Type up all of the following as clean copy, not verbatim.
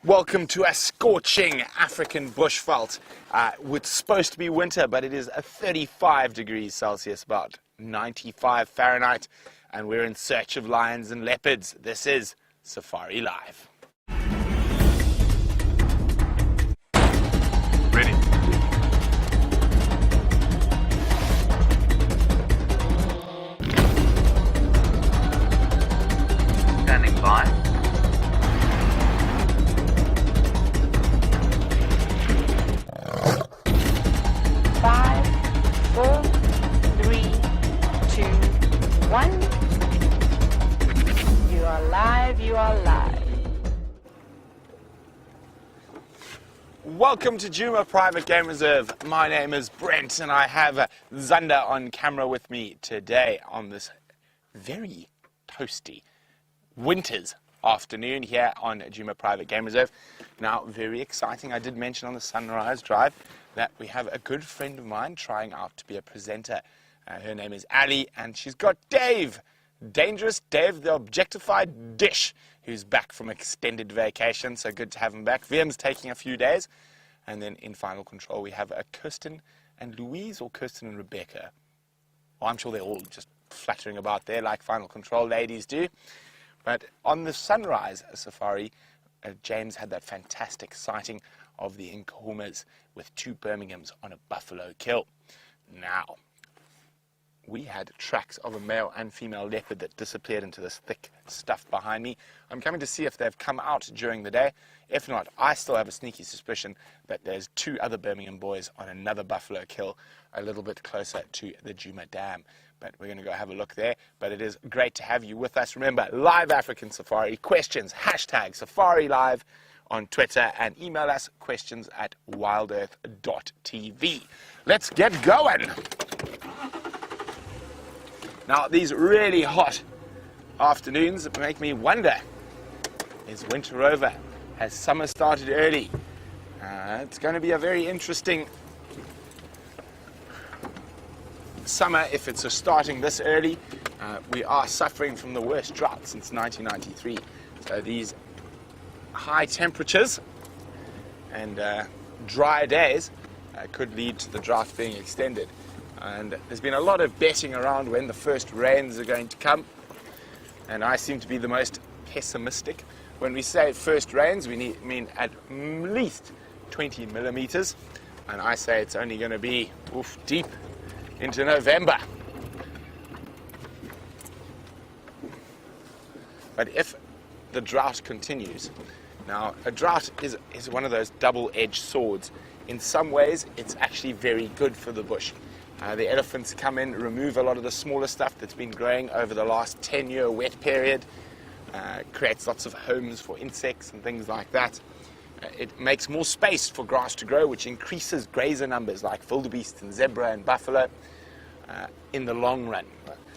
Welcome to a scorching African bushveld. It's supposed to be winter, but it is 35 degrees Celsius, about 95 Fahrenheit, and we're in search of lions and leopards. This is Safari Live. Ready. Standing by. 5, 4, 3, 2, 1. You are live, you are live. Welcome to Djuma Private Game Reserve. My name is Brent, and I have Zander on camera with me today on this very toasty winter's afternoon here on Djuma Private Game Reserve. Now, very exciting. I did mention on the Sunrise Drive that we have a good friend of mine trying out to be a presenter. Her name is Ali, and she's got Dave, Dangerous Dave, the objectified dish, who's back from extended vacation. So good to have him back. Viam's taking a few days. And then in final control, we have Kirsten and Louise, or Kirsten and Rebecca. Well, I'm sure they're all just fluttering about there like final control ladies do. But on the Sunrise Safari, James had that fantastic sighting of the Nkuhumas with 2 Birminghams on a buffalo kill. Now, we had tracks of a male and female leopard that disappeared into this thick stuff behind me. I'm coming to see if they've come out during the day. If not, I still have a sneaky suspicion that there's 2 other Birmingham boys on another buffalo kill a little bit closer to the Djuma Dam. But we're going to go have a look there. But it is great to have you with us. Remember, Live African Safari, questions, hashtag Safari Live on Twitter, and email us questions at wildearth.tv. Let's get going. Now, these really hot afternoons make me wonder, is winter over? Has summer started early? It's going to be a very interesting summer if it's starting this early. We are suffering from the worst drought since 1993. So these high temperatures and dry days could lead to the drought being extended. And there's been a lot of betting around when the first rains are going to come, and I seem to be the most pessimistic. When we say first rains, we mean at least 20 millimeters, and I say it's only going to be deep into November. But if the drought continues, now a drought is one of those double-edged swords. In some ways, it's actually very good for the bush. The elephants come in, remove a lot of the smaller stuff that's been growing over the last 10-year wet period, creates lots of homes for insects and things like that. It makes more space for grass to grow, which increases grazer numbers like wildebeest and zebra and buffalo in the long run.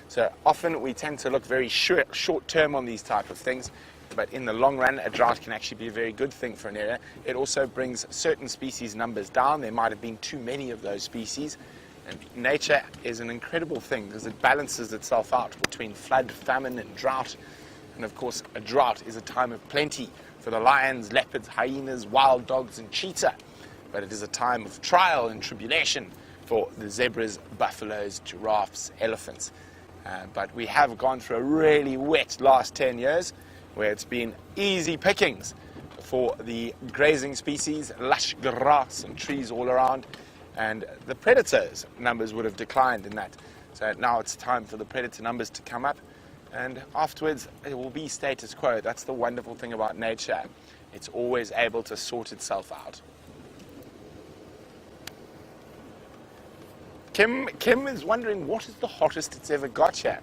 So often we tend to look very short term on these type of things, but in the long run, a drought can actually be a very good thing for an area. It also brings certain species numbers down. There might have been too many of those species. And nature is an incredible thing because it balances itself out between flood, famine, and drought. And of course, a drought is a time of plenty for the lions, leopards, hyenas, wild dogs, and cheetah. But it is a time of trial and tribulation for the zebras, buffaloes, giraffes, elephants. But we have gone through a really wet last 10 years where it's been easy pickings for the grazing species, lush grass and trees all around. And the predators numbers would have declined in that. So now it's time for the predator numbers to come up, and afterwards it will be status quo. That's the wonderful thing about nature. It's always able to sort itself out. Kim is wondering what is the hottest it's ever got here.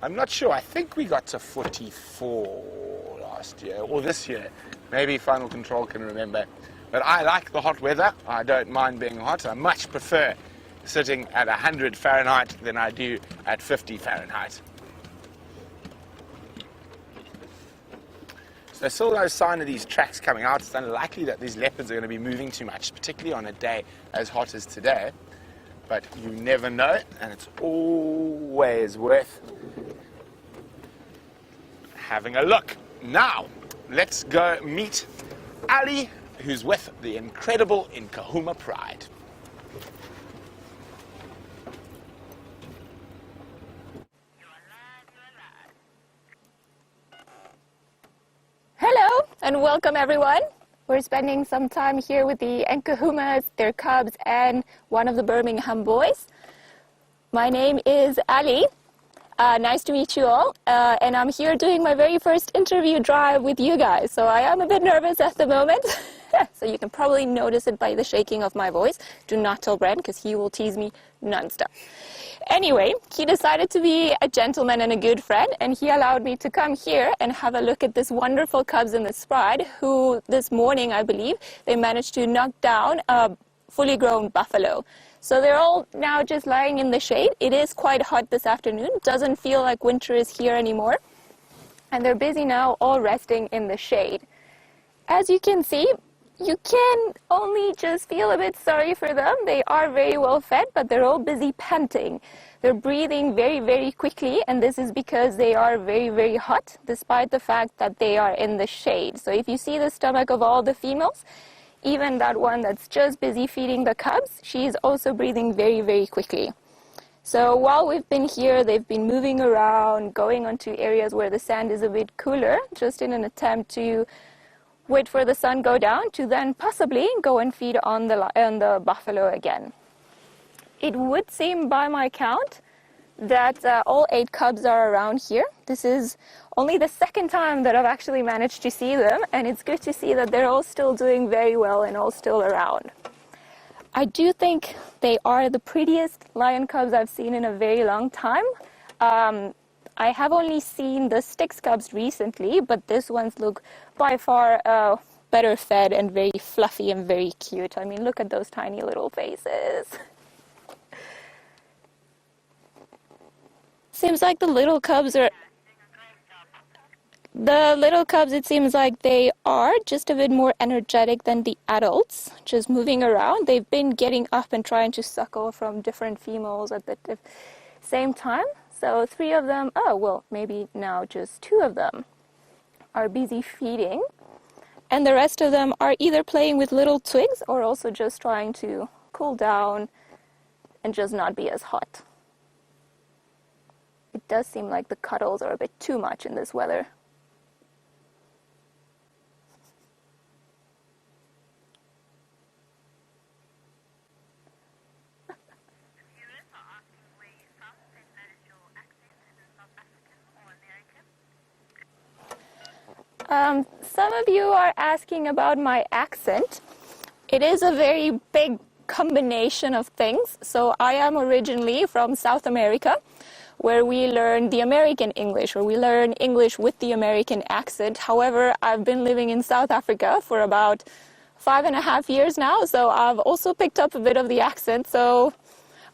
I'm not sure. I think we got to 44 last year, or this year. Maybe Final Control can remember. But I like the hot weather. I don't mind being hot. I much prefer sitting at 100 Fahrenheit than I do at 50 Fahrenheit. So there's still no sign of these tracks coming out. It's unlikely that these leopards are going to be moving too much, particularly on a day as hot as today. But you never know, and it's always worth having a look. Now, let's go meet Ali, who's with the incredible Nkuhumas Pride. Hello and welcome everyone. We're spending some time here with the Nkuhumas, their cubs, and one of the Birmingham boys. My name is Ali. Nice to meet you all. And I'm here doing my very first interview drive with you guys. So I am a bit nervous at the moment. So you can probably notice it by the shaking of my voice. Do not tell Brent because he will tease me nonstop. Anyway, he decided to be a gentleman and a good friend, and he allowed me to come here and have a look at this wonderful cubs in this pride, who this morning, I believe, they managed to knock down a fully grown buffalo. So they're all now just lying in the shade. It is quite hot this afternoon. Doesn't feel like winter is here anymore. And they're busy now all resting in the shade. As you can see, you can only just feel a bit sorry for them. They are very well fed, but they're all busy panting. They're breathing very, very quickly, and this is because they are very, very hot, despite the fact that they are in the shade. So if you see the stomach of all the females, even that one that's just busy feeding the cubs, she's also breathing very, very quickly. So while we've been here, they've been moving around, going onto areas where the sand is a bit cooler, just in an attempt to wait for the sun go down to then possibly go and feed on the buffalo again. It would seem by my count that all 8 cubs are around here. This is only the second time that I've actually managed to see them, and it's good to see that they're all still doing very well and all still around. I do think they are the prettiest lion cubs I've seen in a very long time. I have only seen the Styx cubs recently, but this ones look by far better fed and very fluffy and very cute. I mean, look at those tiny little faces. Seems like the little cubs, it seems like they are just a bit more energetic than the adults, just moving around. They've been getting up and trying to suckle from different females at the same time. So 3 of them, maybe now just 2 of them are busy feeding. And the rest of them are either playing with little twigs or also just trying to cool down and just not be as hot. It does seem like the cuddles are a bit too much in this weather. Some of you are asking about my accent. It is a very big combination of things. So I am originally from South America, where we learn the American English, or we learn English with the American accent. However, I've been living in South Africa for about 5.5 years now, so I've also picked up a bit of the accent. So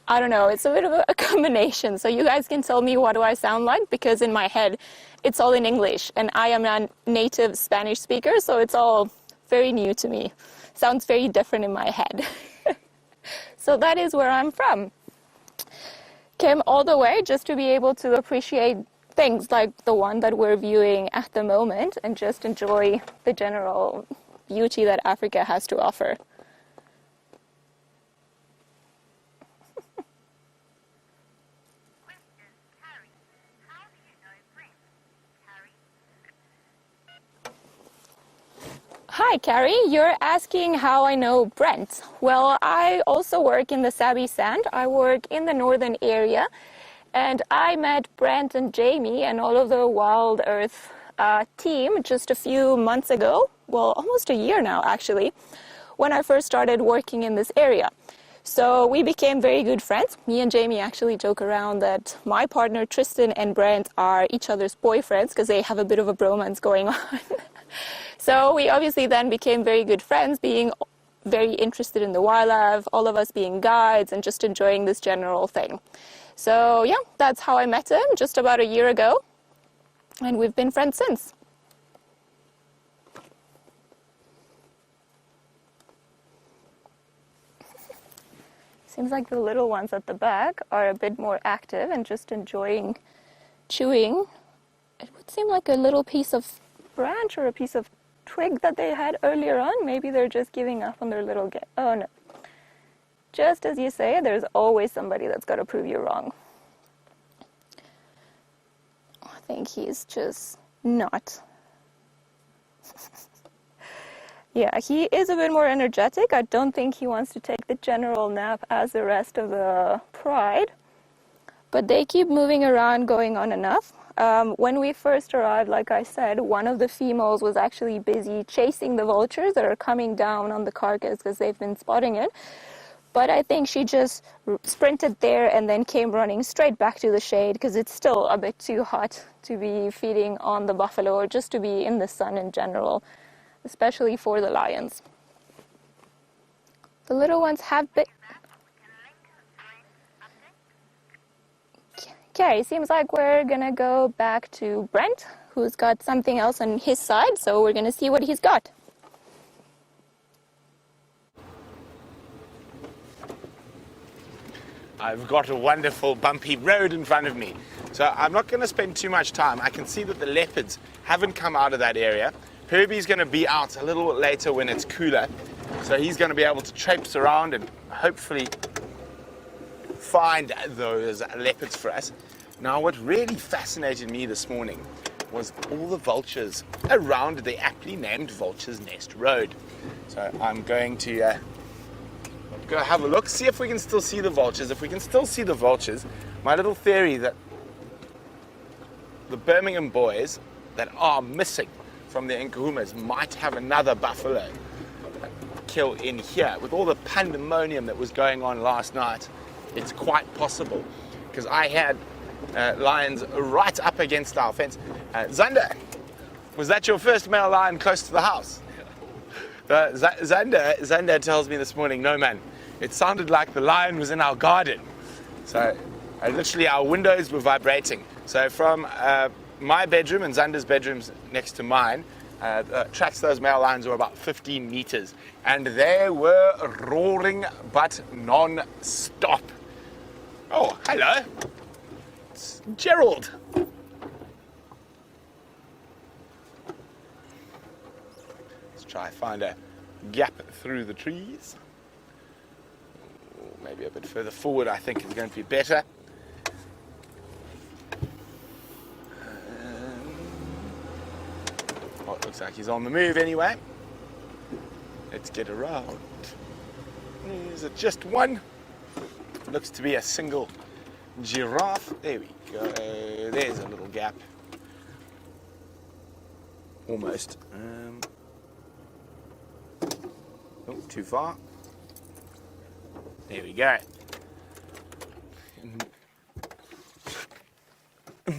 I don't know, it's a bit of a combination. So you guys can tell me what do I sound like, because in my head it's all in English and I am a native Spanish speaker, so it's all very new to me. Sounds very different in my head. So that is where I'm from. Came all the way just to be able to appreciate things like the one that we're viewing at the moment and just enjoy the general beauty that Africa has to offer. Hi, Carrie. You're asking how I know Brent. Well, I also work in the Sabi Sand. I work in the northern area, and I met Brent and Jamie and all of the WildEarth team just a few months ago. Well, almost a year now, actually, when I first started working in this area. So we became very good friends. Me and Jamie actually joke around that my partner Tristan and Brent are each other's boyfriends because they have a bit of a bromance going on. So we obviously then became very good friends, being very interested in the wildlife, all of us being guides and just enjoying this general thing. So yeah, that's how I met him just about a year ago, and we've been friends since. Seems like the little ones at the back are a bit more active and just enjoying chewing. It would seem like a little piece of branch or a piece of twig that they had earlier on. Maybe they're just giving up on their little oh no. Just as you say, there's always somebody that's got to prove you wrong. I think he's just not. Yeah, he is a bit more energetic. I don't think he wants to take the general nap as the rest of the pride. But they keep moving around, going on enough. When we first arrived, like I said, one of the females was actually busy chasing the vultures that are coming down on the carcass because they've been spotting it. But I think she just sprinted there and then came running straight back to the shade because it's still a bit too hot to be feeding on the buffalo or just to be in the sun in general, especially for the lions. The little ones have been... Okay, seems like we're gonna go back to Brent, who's got something else on his side, so we're gonna see what he's got. I've got a wonderful bumpy road in front of me. So I'm not going to spend too much time. I can see that the leopards haven't come out of that area. Herbie's going to be out a little later when it's cooler. So he's going to be able to traipse around and hopefully find those leopards for us. Now, what really fascinated me this morning was all the vultures around the aptly named Vulture's Nest Road. So I'm going to go have a look, see if we can still see the vultures. If we can still see the vultures, my little theory that the Birmingham boys that are missing from the Nkuhumas might have another buffalo kill in here. With all the pandemonium that was going on last night, it's quite possible, because I had lions right up against our fence. Zander, was that your first male lion close to the house? Zander tells me this morning, no man, it sounded like the lion was in our garden. So literally our windows were vibrating. So from my bedroom and Zander's bedroom's next to mine, the tracks those male lions were about 15 meters. And they were roaring but non-stop. Oh, hello. It's Gerald. Let's try find a gap through the trees. Maybe a bit further forward, I think, is going to be better. Well, it looks like he's on the move anyway. Let's get around. Is it just one? Looks to be a single giraffe. There we go. There's a little gap. Almost. Oh, too far. There we go.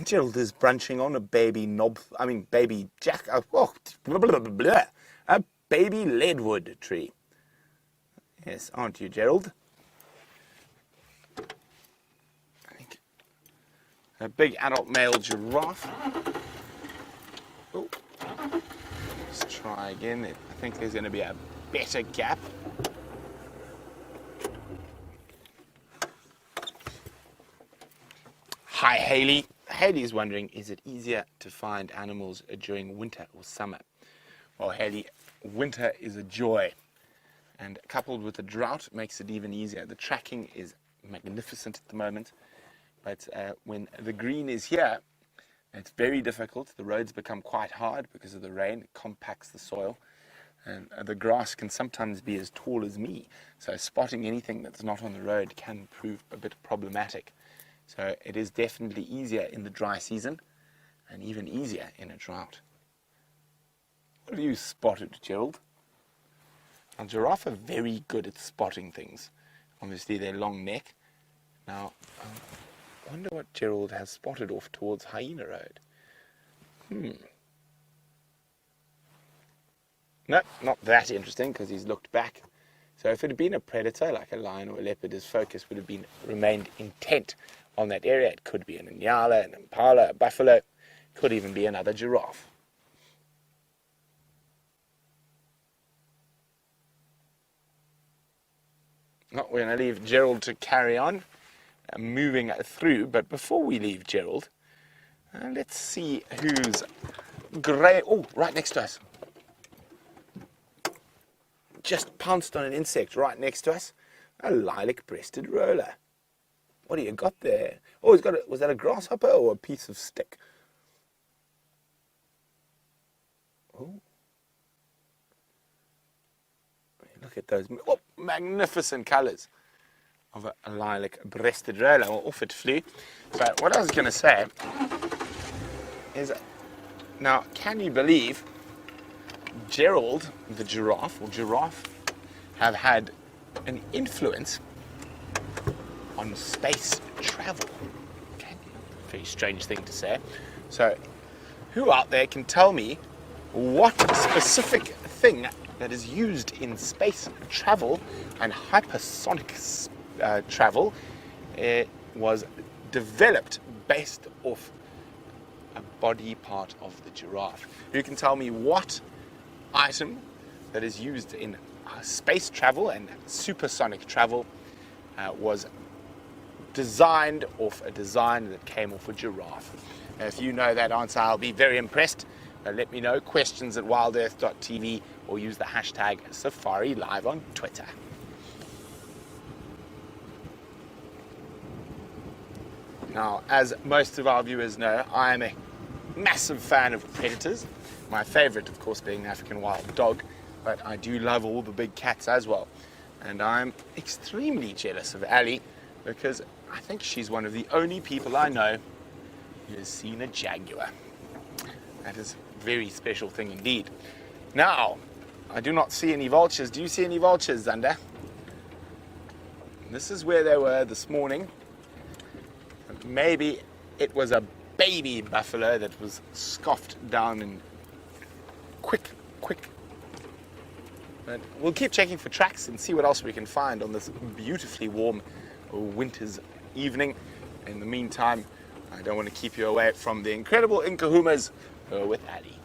Gerald is brunching on a baby baby jack. Oh, blah, blah, blah, blah, a baby leadwood tree. Yes, aren't you, Gerald? I think a big adult male giraffe. Oh, let's try again. I think there's going to be a better gap. Hi, Haley. Haley's wondering, is it easier to find animals during winter or summer? Well, Haley, winter is a joy. And coupled with the drought makes it even easier. The tracking is magnificent at the moment. But when the green is here, it's very difficult. The roads become quite hard because of the rain. It compacts the soil. And the grass can sometimes be as tall as me. So spotting anything that's not on the road can prove a bit problematic. So it is definitely easier in the dry season and even easier in a drought. What have you spotted, Gerald? Now, giraffe are very good at spotting things. Obviously, their long neck. Now, I wonder what Gerald has spotted off towards Hyena Road. No, not that interesting because he's looked back. So if it had been a predator like a lion or a leopard, his focus would have remained intent on that area. It could be an Inyala, an Impala, a buffalo, could even be another giraffe. Well, we're going to leave Gerald to carry on moving through, but before we leave Gerald, let's see who's grey. Oh, right next to us. just pounced on an insect right next to us. A lilac-breasted roller. What do you got there? Oh, was that a grasshopper or a piece of stick? Oh. Look at those magnificent colours of a lilac-breasted roller. Well, off it flew. But what I was going to say is, now, can you believe Gerald, the giraffe, have had an influence on space travel? Okay. Very strange thing to say. So, who out there can tell me what specific thing that is used in space travel and hypersonic travel was developed based off a body part of the giraffe? Who can tell me what item that is used in space travel and supersonic travel was designed off a design that came off a giraffe? Now, if you know that answer, I'll be very impressed. Let me know, questions at wildearth.tv, or use the hashtag SafariLive on Twitter. Now, as most of our viewers know, I am a massive fan of predators. My favorite, of course, being the African wild dog, but I do love all the big cats as well. And I'm extremely jealous of Ali, because I think she's one of the only people I know who has seen a jaguar. That is a very special thing indeed. Now, I do not see any vultures. Do you see any vultures, Zander? This is where they were this morning. Maybe it was a baby buffalo that was scoffed down in quick. But we'll keep checking for tracks and see what else we can find on this beautifully warm winter's evening. In the meantime, I don't want to keep you away from the incredible Nkuhumas with Ali.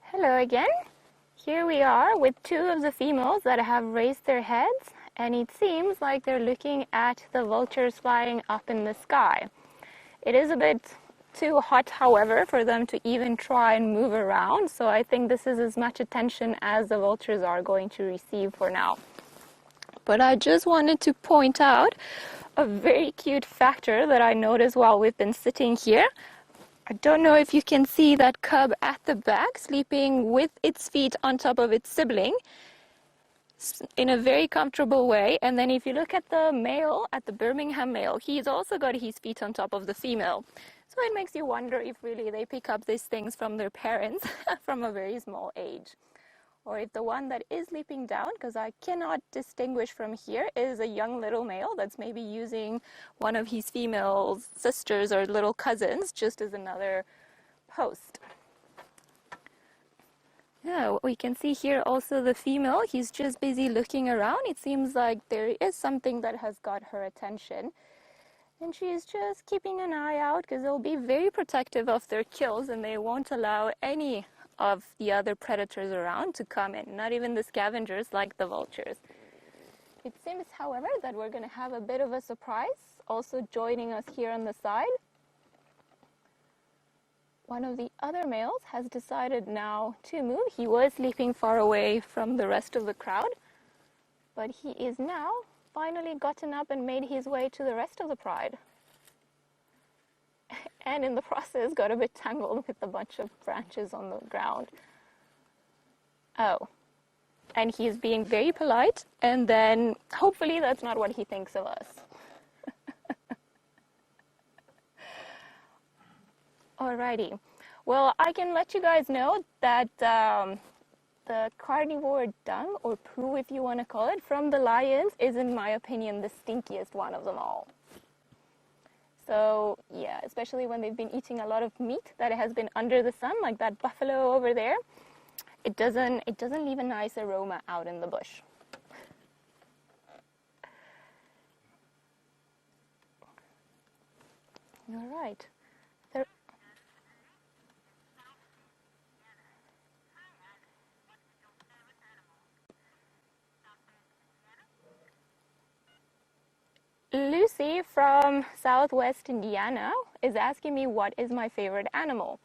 Hello again. Here we are with two of the females that have raised their heads, and it seems like they're looking at the vultures flying up in the sky. It is a bit too hot, however, for them to even try and move around, so I think this is as much attention as the vultures are going to receive for now. But I just wanted to point out a very cute factor that I noticed while we've been sitting here. I don't know if you can see that cub at the back sleeping with its feet on top of its sibling in a very comfortable way. And then if you look at the male, at the Birmingham male, he's also got his feet on top of the female. So it makes you wonder if really they pick up these things from their parents from a very small age. Or if the one that is leaping down, because I cannot distinguish from here, is a young little male that's maybe using one of his female sisters or little cousins just as another post. Yeah, we can see here also the female. He's just busy looking around. It seems like there is something that has got her attention. And she's just keeping an eye out because they'll be very protective of their kills and they won't allow any of the other predators around to come in, not even the scavengers like the vultures. It seems, however, that we're going to have a bit of a surprise also joining us here on the side. One of the other males has decided now to move. He was sleeping far away from the rest of the crowd, but he is now finally gotten up and made his way to the rest of the pride. And in the process got a bit tangled with a bunch of branches on the ground. Oh, and he's being very polite, and then hopefully that's not what he thinks of us. Alrighty, well, I can let you guys know that the carnivore dung, or poo if you want to call it, from the lions is, in my opinion, the stinkiest one of them all. So yeah, especially when they've been eating a lot of meat that has been under the sun, like that buffalo over there, it doesn't leave a nice aroma out in the bush. All right. Lucy from Southwest Indiana is asking me what is my favorite animal.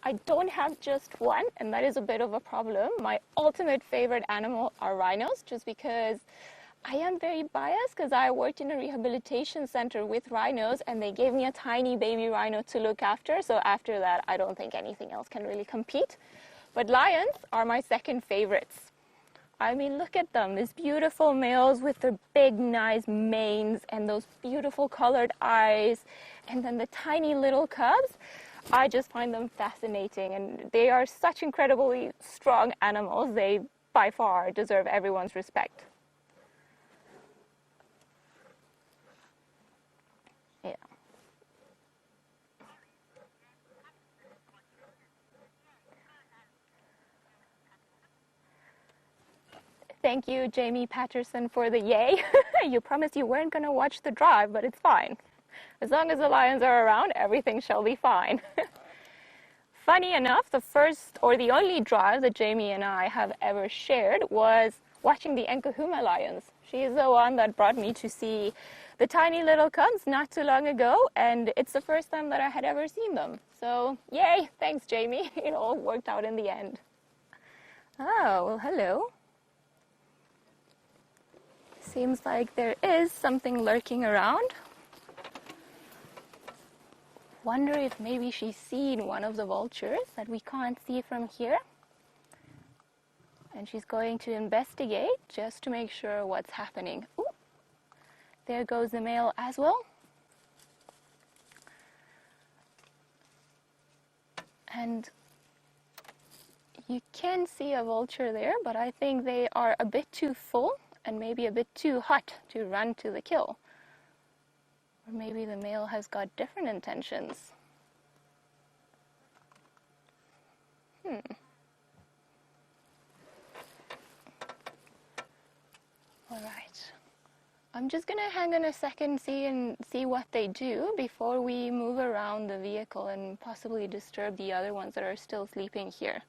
I don't have just one, and that is a bit of a problem. My ultimate favorite animal are rhinos, just because I am very biased because I worked in a rehabilitation center with rhinos and they gave me a tiny baby rhino to look after. So after that, I don't think anything else can really compete. But lions are my second favorites. I mean, look at them, these beautiful males with their big, nice manes and those beautiful colored eyes, and then the tiny little cubs. I just find them fascinating, and they are such incredibly strong animals. They, by far, deserve everyone's respect. Yeah. Thank you, Jamie Patterson, for the yay. You promised you weren't going to watch the drive, but it's fine. As long as the lions are around, everything shall be fine. Funny enough, the first or the only drive that Jamie and I have ever shared was watching the Nkuhumas lions. She's the one that brought me to see the tiny little cubs not too long ago, and it's the first time that I had ever seen them. So, yay! Thanks, Jamie. It all worked out in the end. Oh, well, hello. Seems like there is something lurking around. Wonder if maybe she's seen one of the vultures that we can't see from here. And she's going to investigate just to make sure what's happening. Ooh, there goes the male as well. And you can see a vulture there, but I think they are a bit too full and maybe a bit too hot to run to the kill. Or maybe the male has got different intentions. Alright. I'm just gonna hang on a second and see what they do before we move around the vehicle and possibly disturb the other ones that are still sleeping here.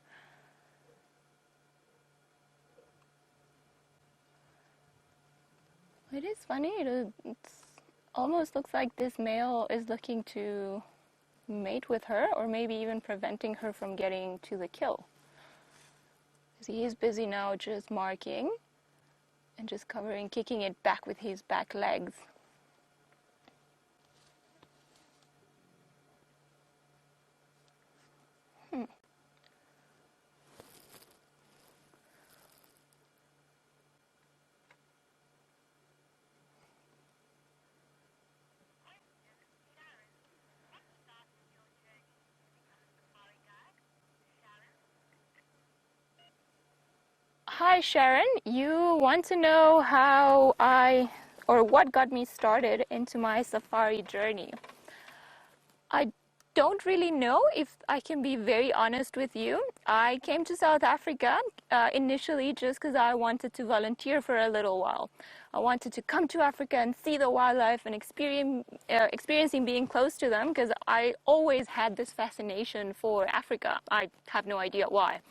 It is funny, it almost looks like this male is looking to mate with her, or maybe even preventing her from getting to the kill. Because he is busy now just marking and just covering, kicking it back with his back legs. Hi Sharon, you want to know how or what got me started into my safari journey. I don't really know, if I can be very honest with you. I came to South Africa initially just because I wanted to volunteer for a little while. I wanted to come to Africa and see the wildlife and experiencing being close to them, because I always had this fascination for Africa. I have no idea why.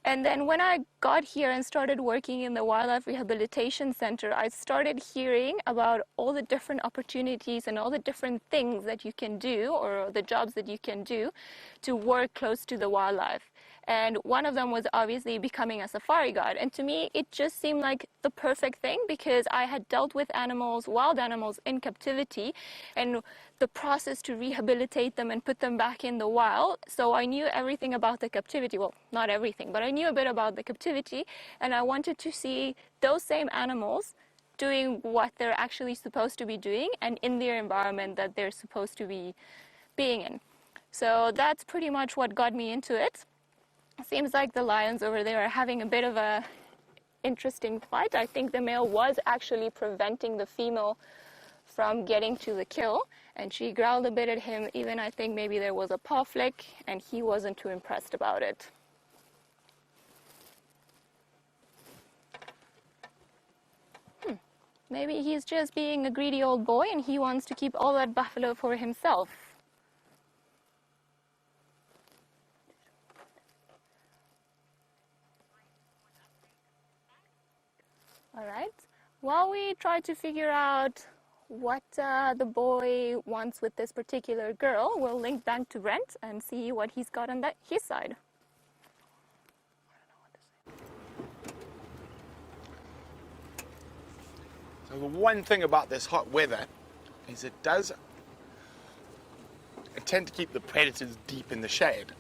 And then when I got here and started working in the Wildlife Rehabilitation Center, I started hearing about all the different opportunities and all the different things that you can do, or the jobs that you can do to work close to the wildlife. And one of them was obviously becoming a safari guide. And to me, it just seemed like the perfect thing, because I had dealt with animals, wild animals in captivity, and the process to rehabilitate them and put them back in the wild. So I knew everything about the captivity. Well, not everything, but I knew a bit about the captivity, and I wanted to see those same animals doing what they're actually supposed to be doing and in their environment that they're supposed to be being in. So that's pretty much what got me into it. Seems like the lions over there are having a bit of a interesting fight. I think the male was actually preventing the female from getting to the kill, and she growled a bit at him. Even I think maybe there was a paw flick, and he wasn't too impressed about it. Maybe he's just being a greedy old boy and he wants to keep all that buffalo for himself. All right. While we try to figure out what the boy wants with this particular girl. We'll link that to Brent and see what he's got on his side. So the one thing about this hot weather is it does tend to keep the predators deep in the shade.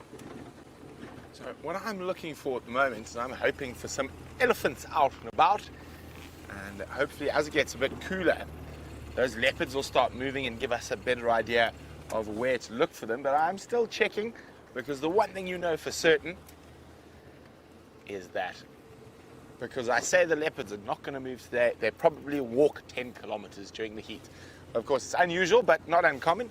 So what I'm looking for at the moment is I'm hoping for some elephants out and about, and hopefully as it gets a bit cooler, those leopards will start moving and give us a better idea of where to look for them. But I'm still checking, because the one thing you know for certain is that because I say the leopards are not going to move today, they probably walk 10 kilometers during the heat. Of course, it's unusual, but not uncommon.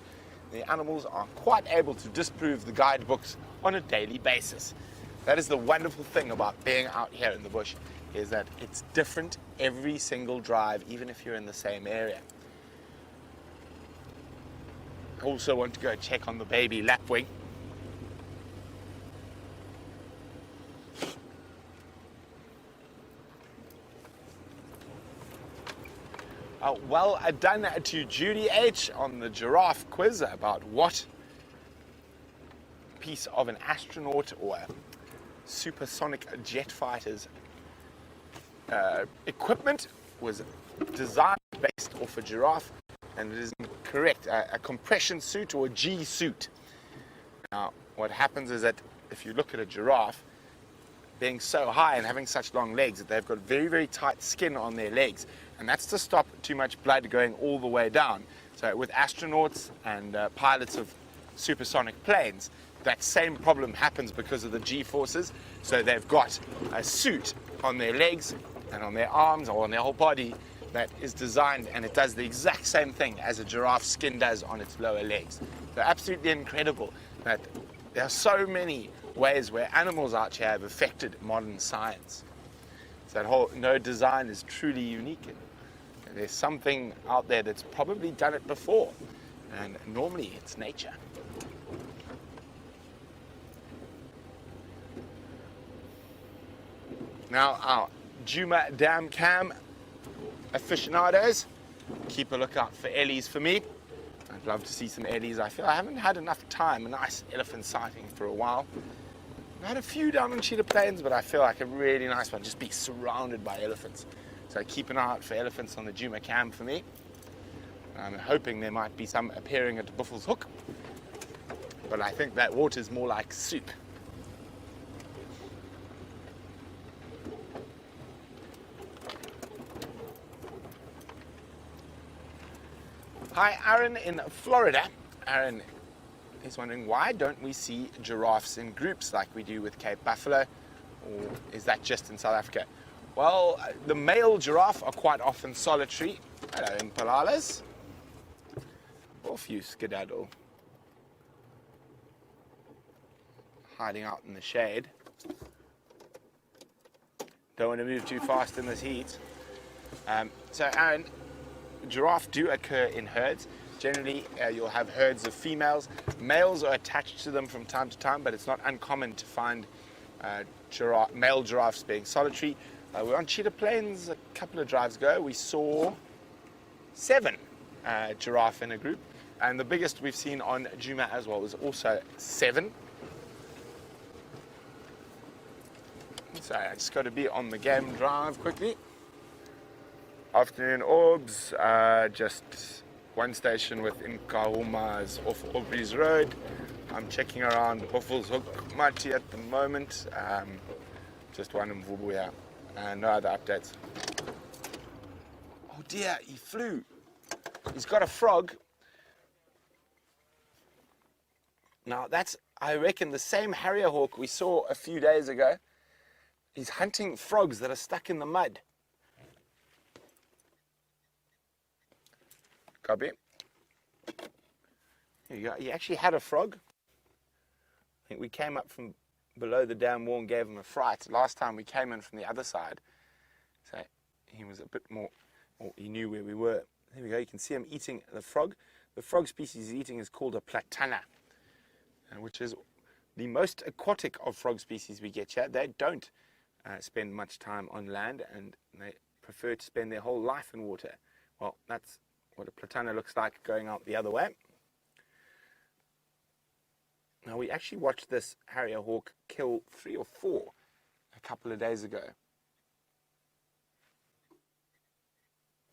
The animals are quite able to disprove the guidebooks on a daily basis. That is the wonderful thing about being out here in the bush, is that it's different every single drive, even if you're in the same area. I also want to go check on the baby lapwing. Well done to Judy H on the giraffe quiz about what piece of an astronaut or a supersonic jet fighter's equipment was designed based off a giraffe, and it is correct, a compression suit or a G suit. Now, what happens is that if you look at a giraffe, being so high and having such long legs, that they've got very, very tight skin on their legs, and that's to stop too much blood going all the way down. So with astronauts and pilots of supersonic planes, that same problem happens because of the G-forces. So they've got a suit on their legs and on their arms or on their whole body that is designed, and it does the exact same thing as a giraffe's skin does on its lower legs. So absolutely incredible that there are so many ways where animals out here have affected modern science. So that whole no design is truly unique. And there's something out there that's probably done it before, and normally it's nature. Now our Djuma Dam Cam aficionados, keep a lookout for ellies for me. I'd love to see some ellies. I feel I haven't had enough time, a nice elephant sighting for a while. I've had a few down on Cheetah Plains, but I feel like a really nice one, just be surrounded by elephants. So keep an eye out for elephants on the Djuma Cam for me. I'm hoping there might be some appearing at Buffels Hook, but I think that water's more like soup. Hi, Aaron in Florida. Aaron is wondering, why don't we see giraffes in groups like we do with Cape Buffalo, or is that just in South Africa? Well, the male giraffe are quite often solitary. Hello, Impalalas. Off you skedaddle. Hiding out in the shade. Don't want to move too fast in this heat. So, Aaron, giraffe do occur in herds. Generally, you'll have herds of females. Males are attached to them from time to time, but it's not uncommon to find male giraffes being solitary. We were on Cheetah Plains a couple of drives ago. We saw 7 giraffe in a group, and the biggest we've seen on Djuma as well was also 7. So I just got to be on the game drive quickly. Afternoon orbs, just one station with Nkuhumas off Aubrey's Road. I'm checking around Buffels Hook Mati at the moment. Just one in Vubuya. No other updates. Oh dear, he flew. He's got a frog. Now that's, I reckon, the same harrier hawk we saw a few days ago. He's hunting frogs that are stuck in the mud. Copy. Here you go. He actually had a frog. I think we came up from below the dam wall and gave him a fright. Last time we came in from the other side. So he was a bit more, or he knew where we were. There we go. You can see him eating the frog. The frog species he's eating is called a platana, which is the most aquatic of frog species we get here. They don't spend much time on land, and they prefer to spend their whole life in water. Well, that's what a platana looks like going out the other way. Now, we actually watched this harrier hawk kill 3 or 4 a couple of days ago.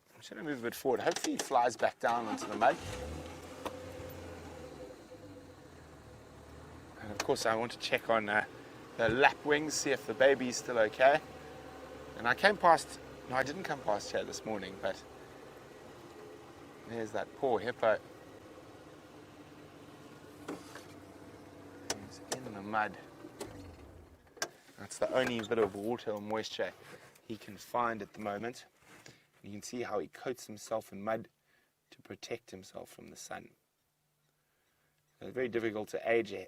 I'm just going to move a bit forward. Hopefully he flies back down onto the mud. And of course I want to check on the lapwings, see if the baby's still okay. And I came past, no, I didn't come past here this morning, but there's that poor hippo. He's in the mud. That's the only bit of water or moisture he can find at the moment. You can see how he coats himself in mud to protect himself from the sun. It's very difficult to age a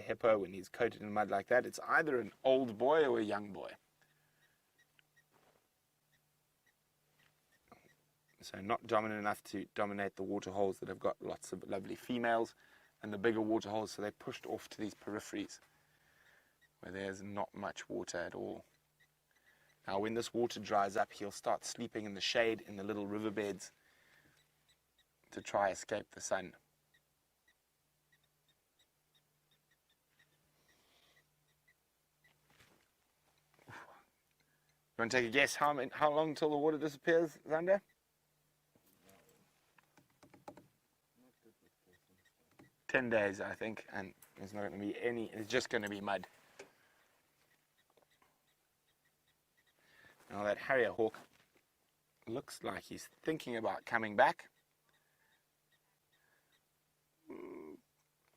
hippo when he's coated in mud like that. It's either an old boy or a young boy. So not dominant enough to dominate the water holes that have got lots of lovely females, and the bigger water holes, so they're pushed off to these peripheries where there's not much water at all. Now when this water dries up, he'll start sleeping in the shade in the little riverbeds to try escape the sun. You want to take a guess how long until the water disappears, Zander? Not 10 days, I think, and there's not going to be any, it's just going to be mud. Now that harrier hawk looks like he's thinking about coming back.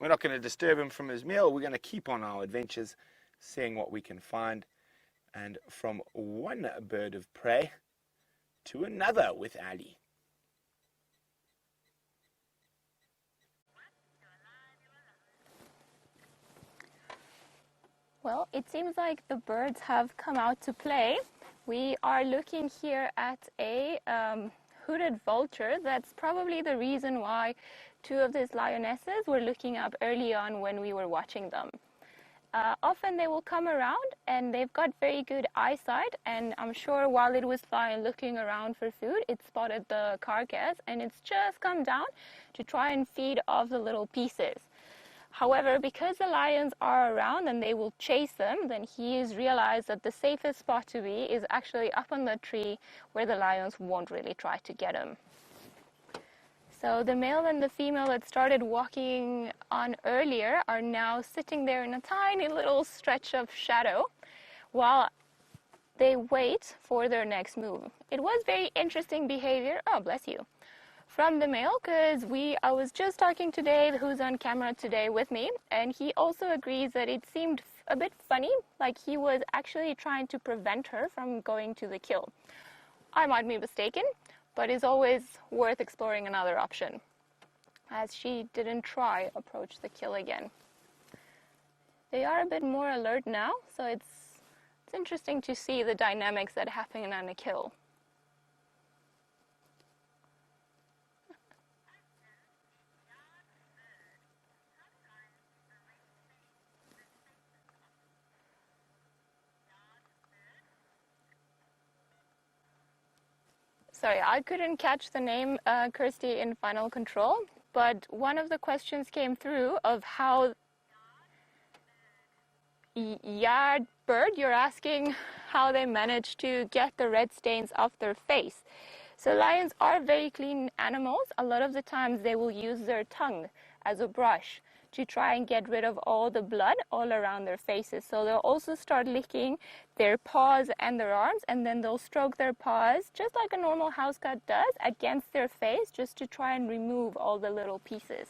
We're not going to disturb him from his meal. We're going to keep on our adventures, seeing what we can find. And from one bird of prey to another with Ali. Well, it seems like the birds have come out to play. We are looking here at a hooded vulture. That's probably the reason why 2 of these lionesses were looking up early on when we were watching them. Often they will come around and they've got very good eyesight, and I'm sure while it was flying looking around for food, it spotted the carcass and it's just come down to try and feed off the little pieces. However, because the lions are around and they will chase them, then he has realized that the safest spot to be is actually up on the tree where the lions won't really try to get him. So the male and the female that started walking on earlier are now sitting there in a tiny little stretch of shadow while they wait for their next move. It was very interesting behavior. Oh, bless you. From the male, because I was just talking to Dave, who's on camera today with me, and he also agrees that it seemed a bit funny, like he was actually trying to prevent her from going to the kill. I might be mistaken, but it's always worth exploring another option, as she didn't try approach the kill again. They are a bit more alert now, so it's interesting to see the dynamics that happen on a kill. Sorry, I couldn't catch the name, Kirsty, in Final Control, but one of the questions came through of how yard bird, you're asking how they manage to get the red stains off their face. So lions are very clean animals. A lot of the times they will use their tongue as a brush to try and get rid of all the blood all around their faces. So they'll also start licking their paws and their arms, and then they'll stroke their paws just like a normal house cat does against their face, just to try and remove all the little pieces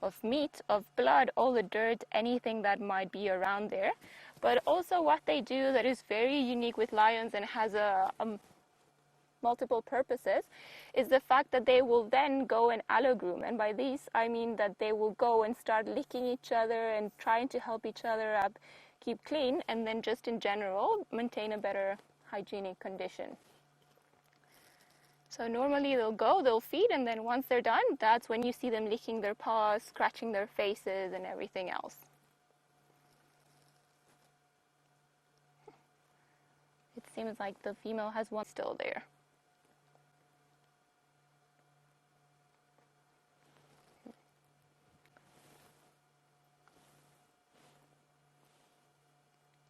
of meat, of blood, all the dirt, anything that might be around there. But also what they do that is very unique with lions and has a multiple purposes is the fact that they will then go and allogroom, and by this I mean that they will go and start licking each other and trying to help each other up keep clean, and then just in general maintain a better hygienic condition. So normally they'll feed, and then once they're done, that's when you see them licking their paws, scratching their faces and everything else. It seems like the female has one still there.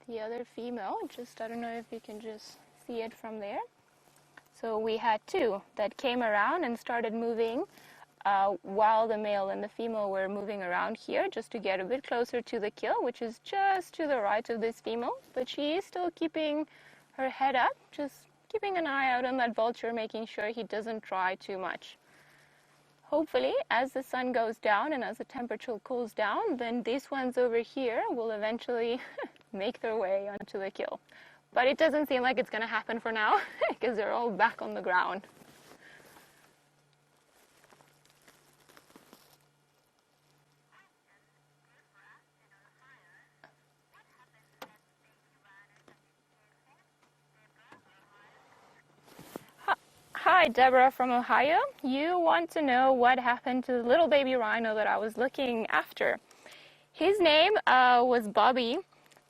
the other female. Just, I don't know if you can just see it from there. So we had two that came around and started moving while the male and the female were moving around here just to get a bit closer to the kill, which is just to the right of this female. But she is still keeping her head up, just keeping an eye out on that vulture, making sure he doesn't try too much. Hopefully, as the sun goes down and as the temperature cools down, then these ones over here will eventually make their way onto the kill. But it doesn't seem like it's going to happen for now because they're all back on the ground. Hi, Deborah from Ohio. You want to know what happened to the little baby rhino that I was looking after. His name was Bobby,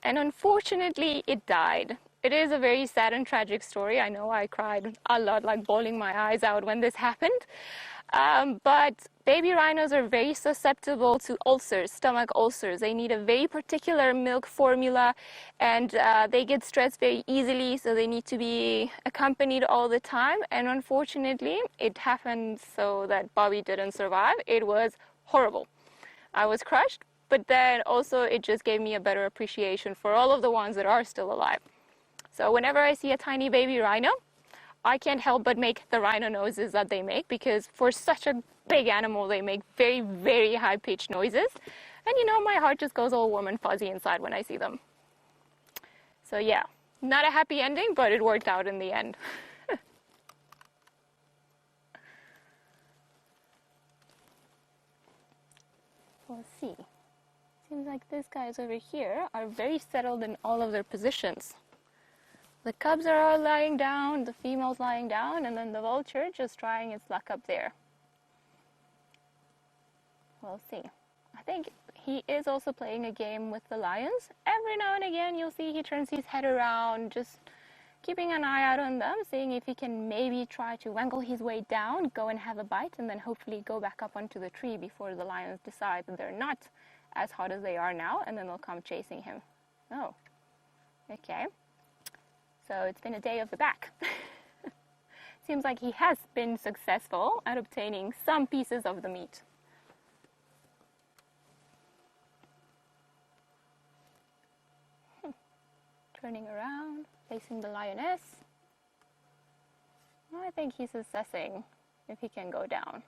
and unfortunately it died. It is a very sad and tragic story. I know I cried a lot, like bawling my eyes out when this happened. But baby rhinos are very susceptible to ulcers, stomach ulcers. They need a very particular milk formula, and they get stressed very easily, so they need to be accompanied all the time. And unfortunately, it happened so that Bobby didn't survive. It was horrible. I was crushed, but then also it just gave me a better appreciation for all of the ones that are still alive. So whenever I see a tiny baby rhino, I can't help but make the rhino noises that they make, because for such a big animal, they make very, very high-pitched noises. And you know, my heart just goes all warm and fuzzy inside when I see them. So yeah, not a happy ending, but it worked out in the end. We'll see. Seems like these guys over here are very settled in all of their positions. The cubs are all lying down, the female's lying down, and then the vulture just trying its luck up there. We'll see. I think he is also playing a game with the lions. Every now and again you'll see he turns his head around, just keeping an eye out on them, seeing if he can maybe try to wangle his way down, go and have a bite, and then hopefully go back up onto the tree before the lions decide that they're not as hot as they are now, and then they'll come chasing him. Oh, okay. So it's been a day of the back. Seems like he has been successful at obtaining some pieces of the meat. Turning around, facing the lioness. I think he's assessing if he can go down.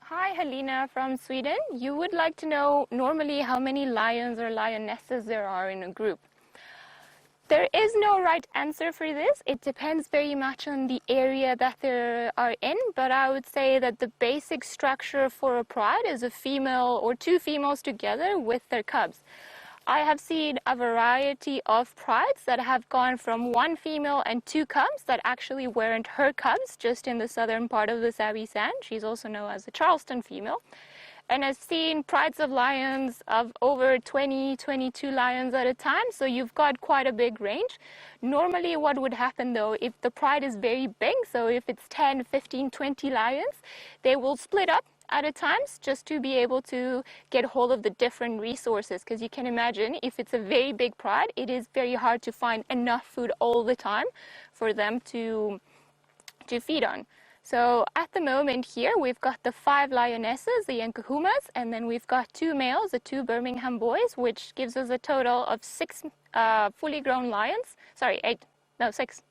Hi, Helena from Sweden. You would like to know normally how many lions or lionesses there are in a group. There is no right answer for this. It depends very much on the area that they are in, but I would say that the basic structure for a pride is a female or two females together with their cubs. I have seen a variety of prides that have gone from one female and two cubs that actually weren't her cubs, just in the southern part of the Sabi Sand. She's also known as the Charleston female. And I've seen prides of lions of over 20, 22 lions at a time, so you've got quite a big range. Normally what would happen though, if the pride is very big, so if it's 10, 15, 20 lions, they will split up at a time just to be able to get hold of the different resources, because you can imagine if it's a very big pride, it is very hard to find enough food all the time for them to feed on. So at the moment here we've got the 5 lionesses, the Nkuhumas, and then we've got 2 males, the 2 Birmingham boys, which gives us a total of 6 fully grown lions. Sorry, 6.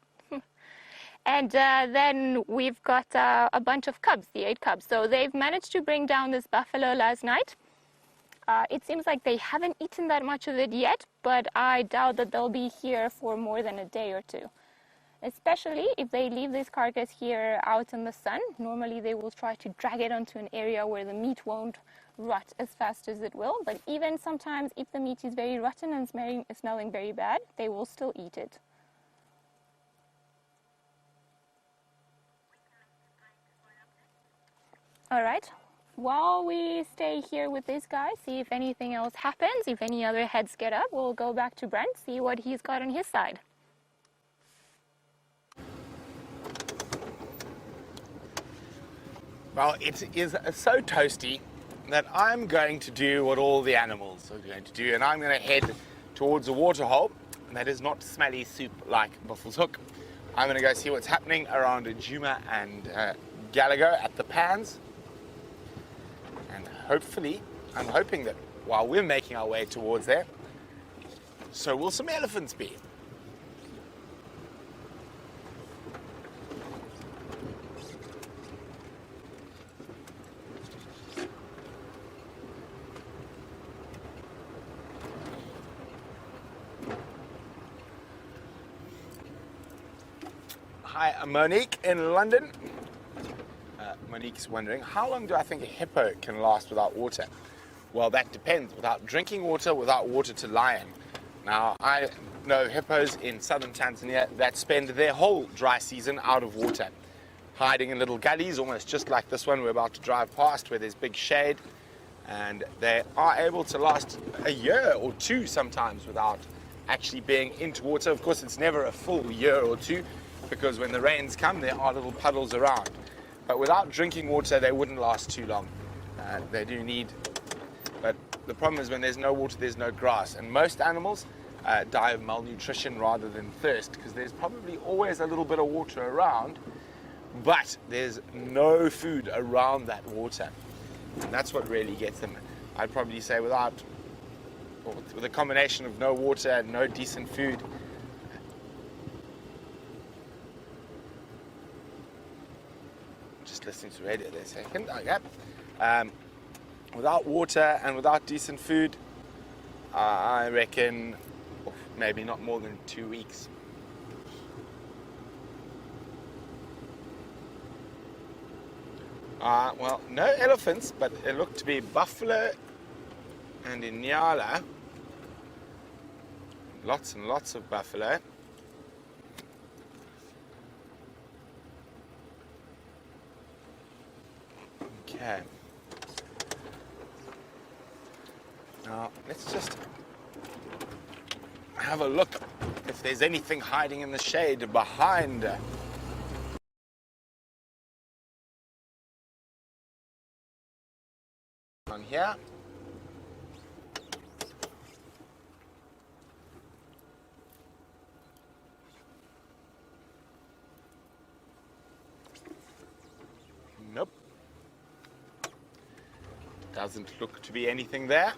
And then we've got a bunch of cubs, the 8 cubs. So they've managed to bring down this buffalo last night. It seems like they haven't eaten that much of it yet, but I doubt that they'll be here for more than a day or two. Especially if they leave this carcass here out in the sun. Normally they will try to drag it onto an area where the meat won't rot as fast as it will. But even sometimes if the meat is very rotten and smelling very bad, they will still eat it. All right, while we stay here with this guy, see if anything else happens, if any other heads get up, we'll go back to Brent, see what he's got on his side. Well, it is so toasty that I'm going to do what all the animals are going to do, and I'm going to head towards a waterhole that is not smelly soup like Buffalo's Hook. I'm going to go see what's happening around Nkuhumas and Gallagher at the pans, and hopefully, I'm hoping that while we're making our way towards there, so will some elephants be. Hi, I'm Monique in London. Monique's wondering, how long do I think a hippo can last without water? Well, that depends. Without drinking water, without water to lie in. Now, I know hippos in southern Tanzania that spend their whole dry season out of water, hiding in little gullies, almost just like this one we're about to drive past, where there's big shade, and they are able to last a year or two sometimes without actually being into water. Of course, it's never a full year or two, because when the rains come, there are little puddles around. But without drinking water, they wouldn't last too long. They do need, but the problem is when there's no water, there's no grass. And most animals die of malnutrition rather than thirst, because there's probably always a little bit of water around, but there's no food around that water. And that's what really gets them. I'd probably say with a combination of no water and no decent food, listening to radio there a second. Okay. Without water and without decent food, I reckon maybe not more than 2 weeks. Well, no elephants, but it looked to be buffalo and Inyala. Lots and lots of buffalo. Okay. Now, let's just have a look if there's anything hiding in the shade behind. On here. Nope. Doesn't look to be anything there.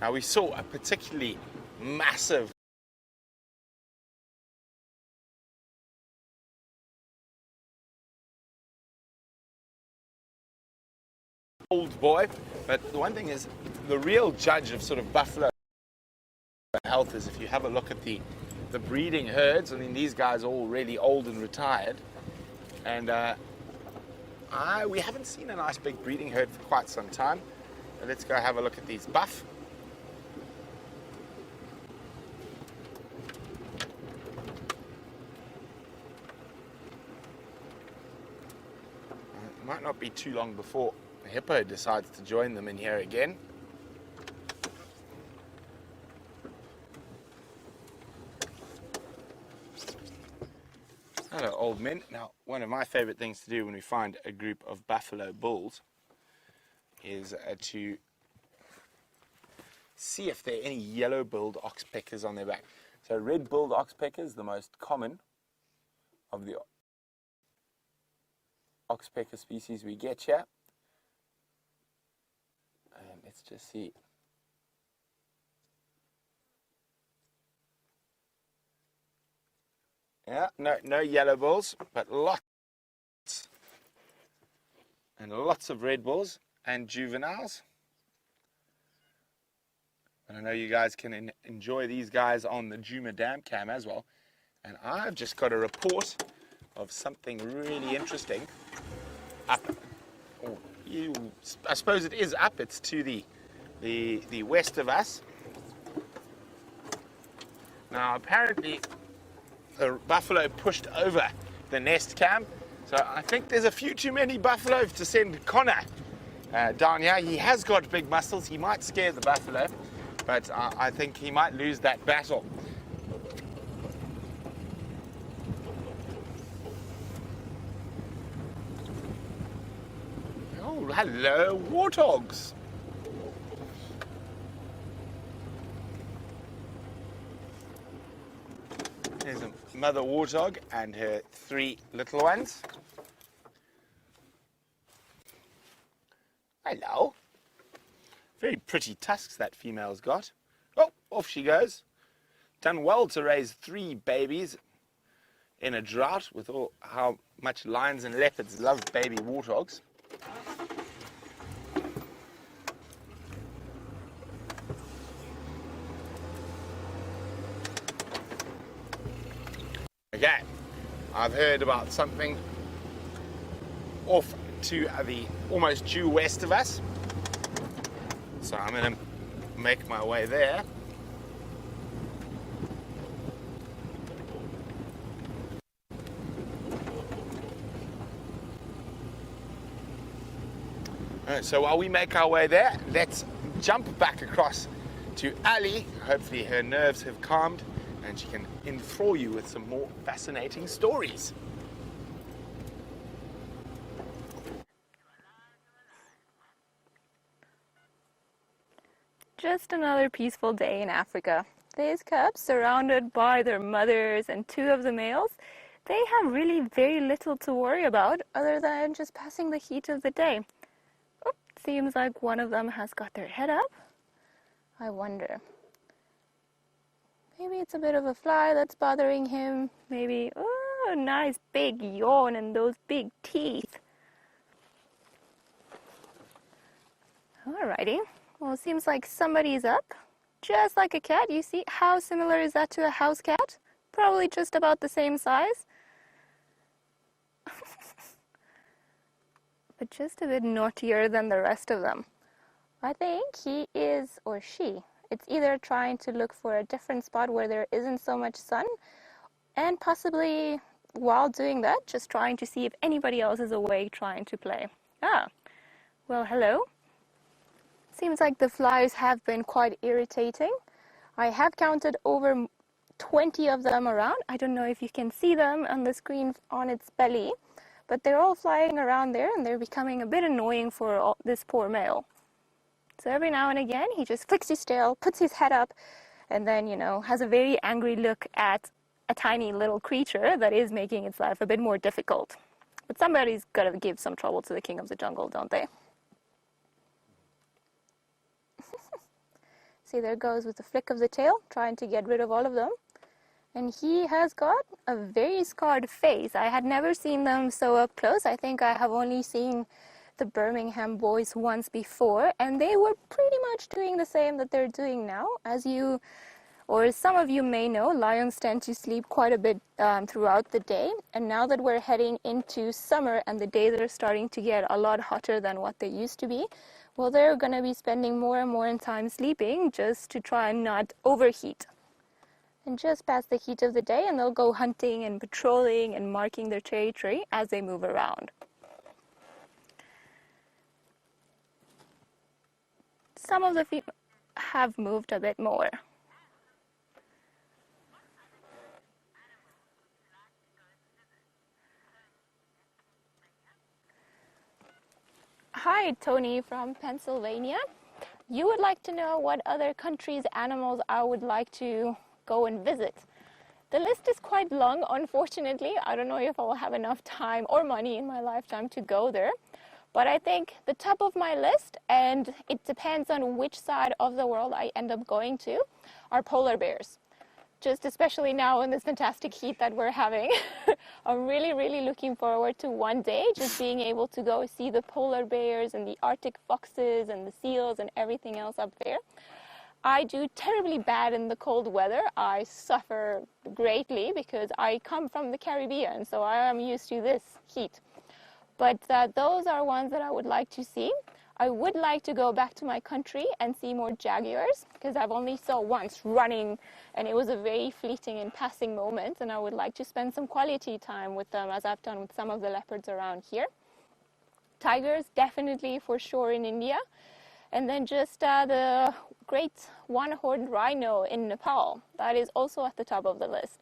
Now we saw a particularly massive old boy, but the one thing is, the real judge of sort of buffalo health is if you have a look at the breeding herds. I mean, these guys are all really old and retired, and we haven't seen a nice big breeding herd for quite some time. But let's go have a look at these buff. It might not be too long before a hippo decides to join them in here again. Hello, old men. Now, one of my favorite things to do when we find a group of buffalo bulls is to see if there are any yellow-billed oxpeckers on their back. So red-billed oxpecker is the most common of the oxpecker species we get here. And let's just see. Yeah, no yellow bulls, but lots and lots of red bulls and juveniles. And I know you guys can enjoy these guys on the Nkuhumas Dam cam as well. And I've just got a report of something really interesting up. I suppose it is up. It's to the west of us. Now, apparently, the buffalo pushed over the nest cam, so I think there's a few too many buffalo to send Connor down here. He has got big muscles. He might scare the buffalo, but I think he might lose that battle. Oh, hello, warthogs. There's a mother warthog and her 3 little ones. Hello. Very pretty tusks that female's got. Oh, off she goes. Done well to raise 3 babies in a drought with all how much lions and leopards love baby warthogs. Okay, I've heard about something off to the almost due west of us. So I'm going to make my way there. Alright, so while we make our way there, let's jump back across to Ali. Hopefully her nerves have calmed and she can enthrall you with some more fascinating stories. Just another peaceful day in Africa. These cubs, surrounded by their mothers and 2 of the males, they have really very little to worry about other than just passing the heat of the day. Oh, seems like one of them has got their head up. I wonder. Maybe it's a bit of a fly that's bothering him. Maybe, oh, a nice big yawn and those big teeth. Alrighty. Well, it seems like somebody's up. Just like a cat. You see, how similar is that to a house cat? Probably just about the same size. But just a bit naughtier than the rest of them. I think he is, or she, it's either trying to look for a different spot where there isn't so much sun, and possibly while doing that, just trying to see if anybody else is awake trying to play. Ah, well, hello. Seems like the flies have been quite irritating. I have counted over 20 of them around. I don't know if you can see them on the screen on its belly, but they're all flying around there and they're becoming a bit annoying for this poor male. So every now and again, he just flicks his tail, puts his head up, and then, has a very angry look at a tiny little creature that is making its life a bit more difficult. But somebody's got to give some trouble to the king of the jungle, don't they? See, there goes with the flick of the tail, trying to get rid of all of them. And he has got a very scarred face. I had never seen them so up close. I think I have only seen the Birmingham boys once before, and they were pretty much doing the same that they're doing now. As you, or some of you may know, lions tend to sleep quite a bit throughout the day. And now that we're heading into summer and the days are starting to get a lot hotter than what they used to be, well, they're going to be spending more and more time sleeping just to try and not overheat. And just past the heat of the day, and they'll go hunting and patrolling and marking their territory as they move around. Some of the feet have moved a bit more. Hi, Tony from Pennsylvania. You would like to know what other countries' animals I would like to go and visit. The list is quite long, unfortunately. I don't know if I'll have enough time or money in my lifetime to go there. But I think the top of my list, and it depends on which side of the world I end up going to, are polar bears. Just especially now in this fantastic heat that we're having. I'm really, really looking forward to one day just being able to go see the polar bears and the Arctic foxes and the seals and everything else up there. I do terribly bad in the cold weather. I suffer greatly because I come from the Caribbean, so I am used to this heat. But those are ones that I would like to see. I would like to go back to my country and see more jaguars because I've only saw once running and it was a very fleeting and passing moment, and I would like to spend some quality time with them as I've done with some of the leopards around here. Tigers, definitely for sure in India. And then just the great one-horned rhino in Nepal. That is also at the top of the list.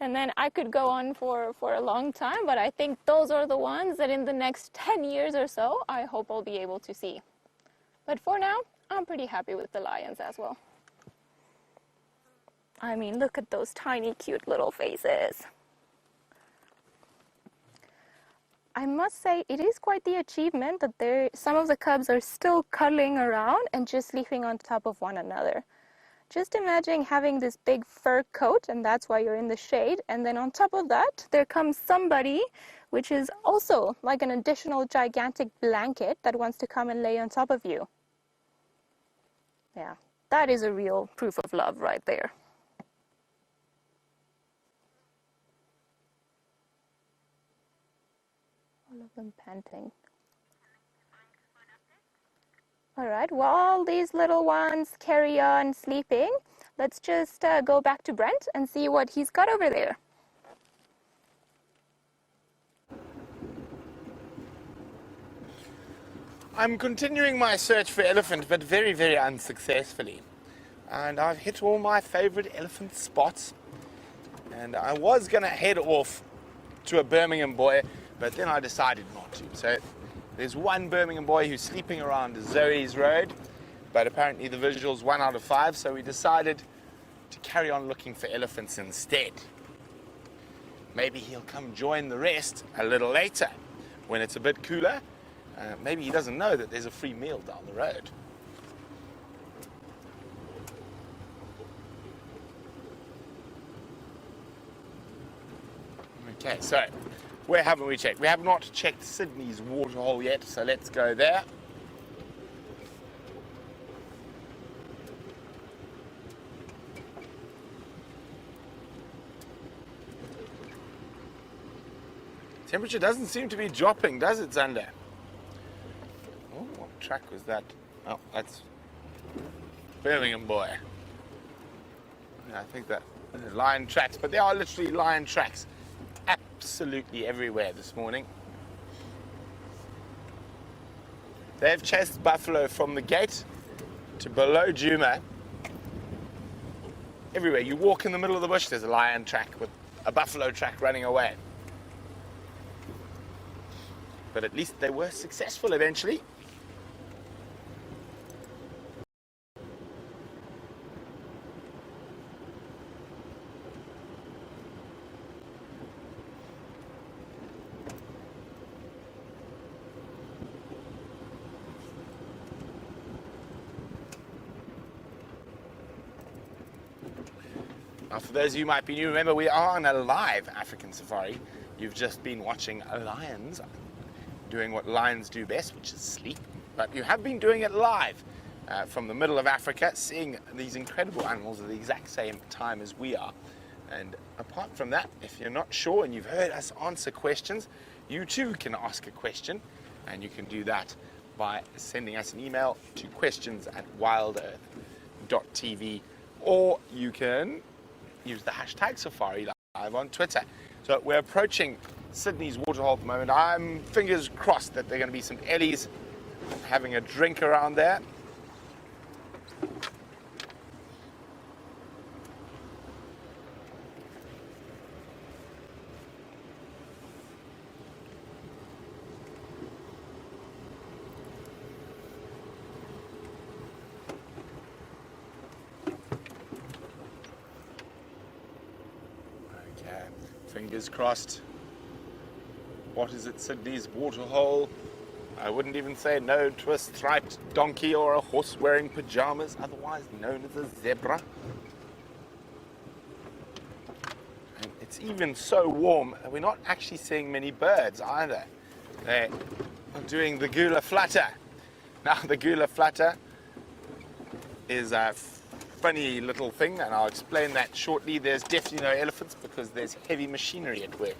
And then I could go on for a long time, but I think those are the ones that in the next 10 years or so, I hope I'll be able to see. But for now, I'm pretty happy with the lions as well. I mean, look at those tiny, cute little faces. I must say, it is quite the achievement that some of the cubs are still cuddling around and just sleeping on top of one another. Just imagine having this big fur coat, and that's why you're in the shade, and then on top of that, there comes somebody, which is also like an additional gigantic blanket that wants to come and lay on top of you. Yeah, that is a real proof of love right there. All of them panting. All right, while these little ones carry on sleeping, let's just go back to Brent and see what he's got over there. I'm continuing my search for elephant, but very, very unsuccessfully. And I've hit all my favorite elephant spots. And I was going to head off to a Birmingham boy, but then I decided not to. So there's one Birmingham boy who's sleeping around Zoe's Road, but apparently the visual's 1 out of 5, so we decided to carry on looking for elephants instead. Maybe he'll come join the rest a little later when it's a bit cooler. Maybe he doesn't know that there's a free meal down the road. Okay, so where haven't we checked? We have not checked Sydney's waterhole yet, so let's go there. Temperature doesn't seem to be dropping, does it, Zander? Oh, what track was that? Oh, that's Birmingham boy. I think that lion tracks, but they are literally lion tracks absolutely everywhere this morning. They've chased buffalo from the gate to below Juma. Everywhere you walk in the middle of the bush, there's a lion track with a buffalo track running away. But at least they were successful eventually. Now, for those of you who might be new, remember we are on a live African safari. You've just been watching lions doing what lions do best, which is sleep. But you have been doing it live from the middle of Africa, seeing these incredible animals at the exact same time as we are. And apart from that, if you're not sure and you've heard us answer questions, you too can ask a question, and you can do that by sending us an email to questions@wildearth.tv, or you can use the hashtag Safari Live on Twitter. So we're approaching Sydney's waterhole at the moment. I'm fingers crossed that there are going to be some Ellies having a drink around there. Okay, fingers crossed. What is it, Sydney's waterhole? I wouldn't even say no to a striped donkey or a horse wearing pajamas, otherwise known as a zebra. And it's even so warm that we're not actually seeing many birds either. They are doing the gula flutter. Now, the gula flutter is a funny little thing, and I'll explain that shortly. There's definitely no elephants because there's heavy machinery at work.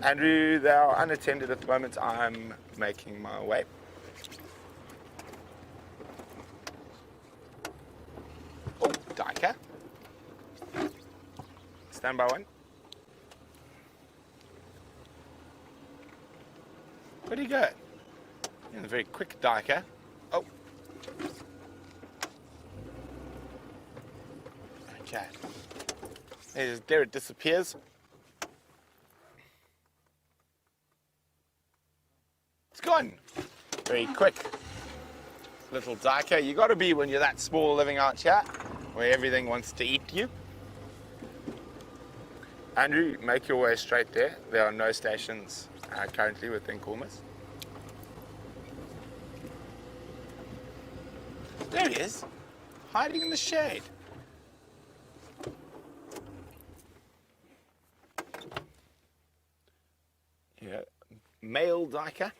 Andrew, they are unattended at the moment. I'm making my way. Oh, Diker. Stand by one. Where'd he go? In a very quick Diker. Oh. Okay. There it disappears. It's gone. Very quick. Little duiker. You got to be when you're that small living out here, where everything wants to eat you. Andrew, make your way straight there. There are no stations currently with Nkuhumas. There he is, hiding in the shade. Yeah, male duiker,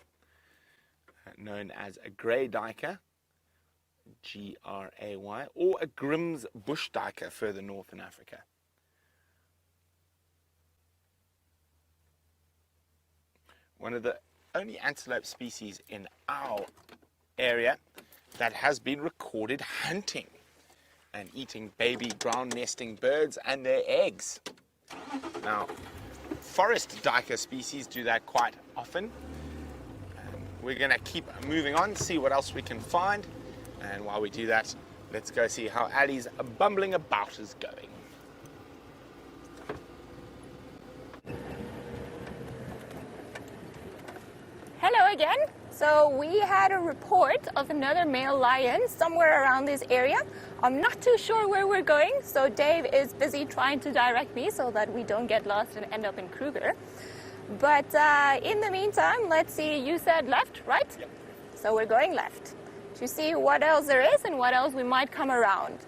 known as a grey duiker, G-R-A-Y, or a Grimm's bush duiker further north in Africa. One of the only antelope species in our area that has been recorded hunting and eating baby ground nesting birds and their eggs. Now, forest duiker species do that quite often. We're going to keep moving on, see what else we can find, and while we do that, let's go see how Ali's bumbling about is going. Hello again. So we had a report of another male lion somewhere around this area. I'm not too sure where we're going, so Dave is busy trying to direct me so that we don't get lost and end up in Kruger. But in the meantime, let's see, you said left, right? Yep. So we're going left to see what else there is and what else we might come around.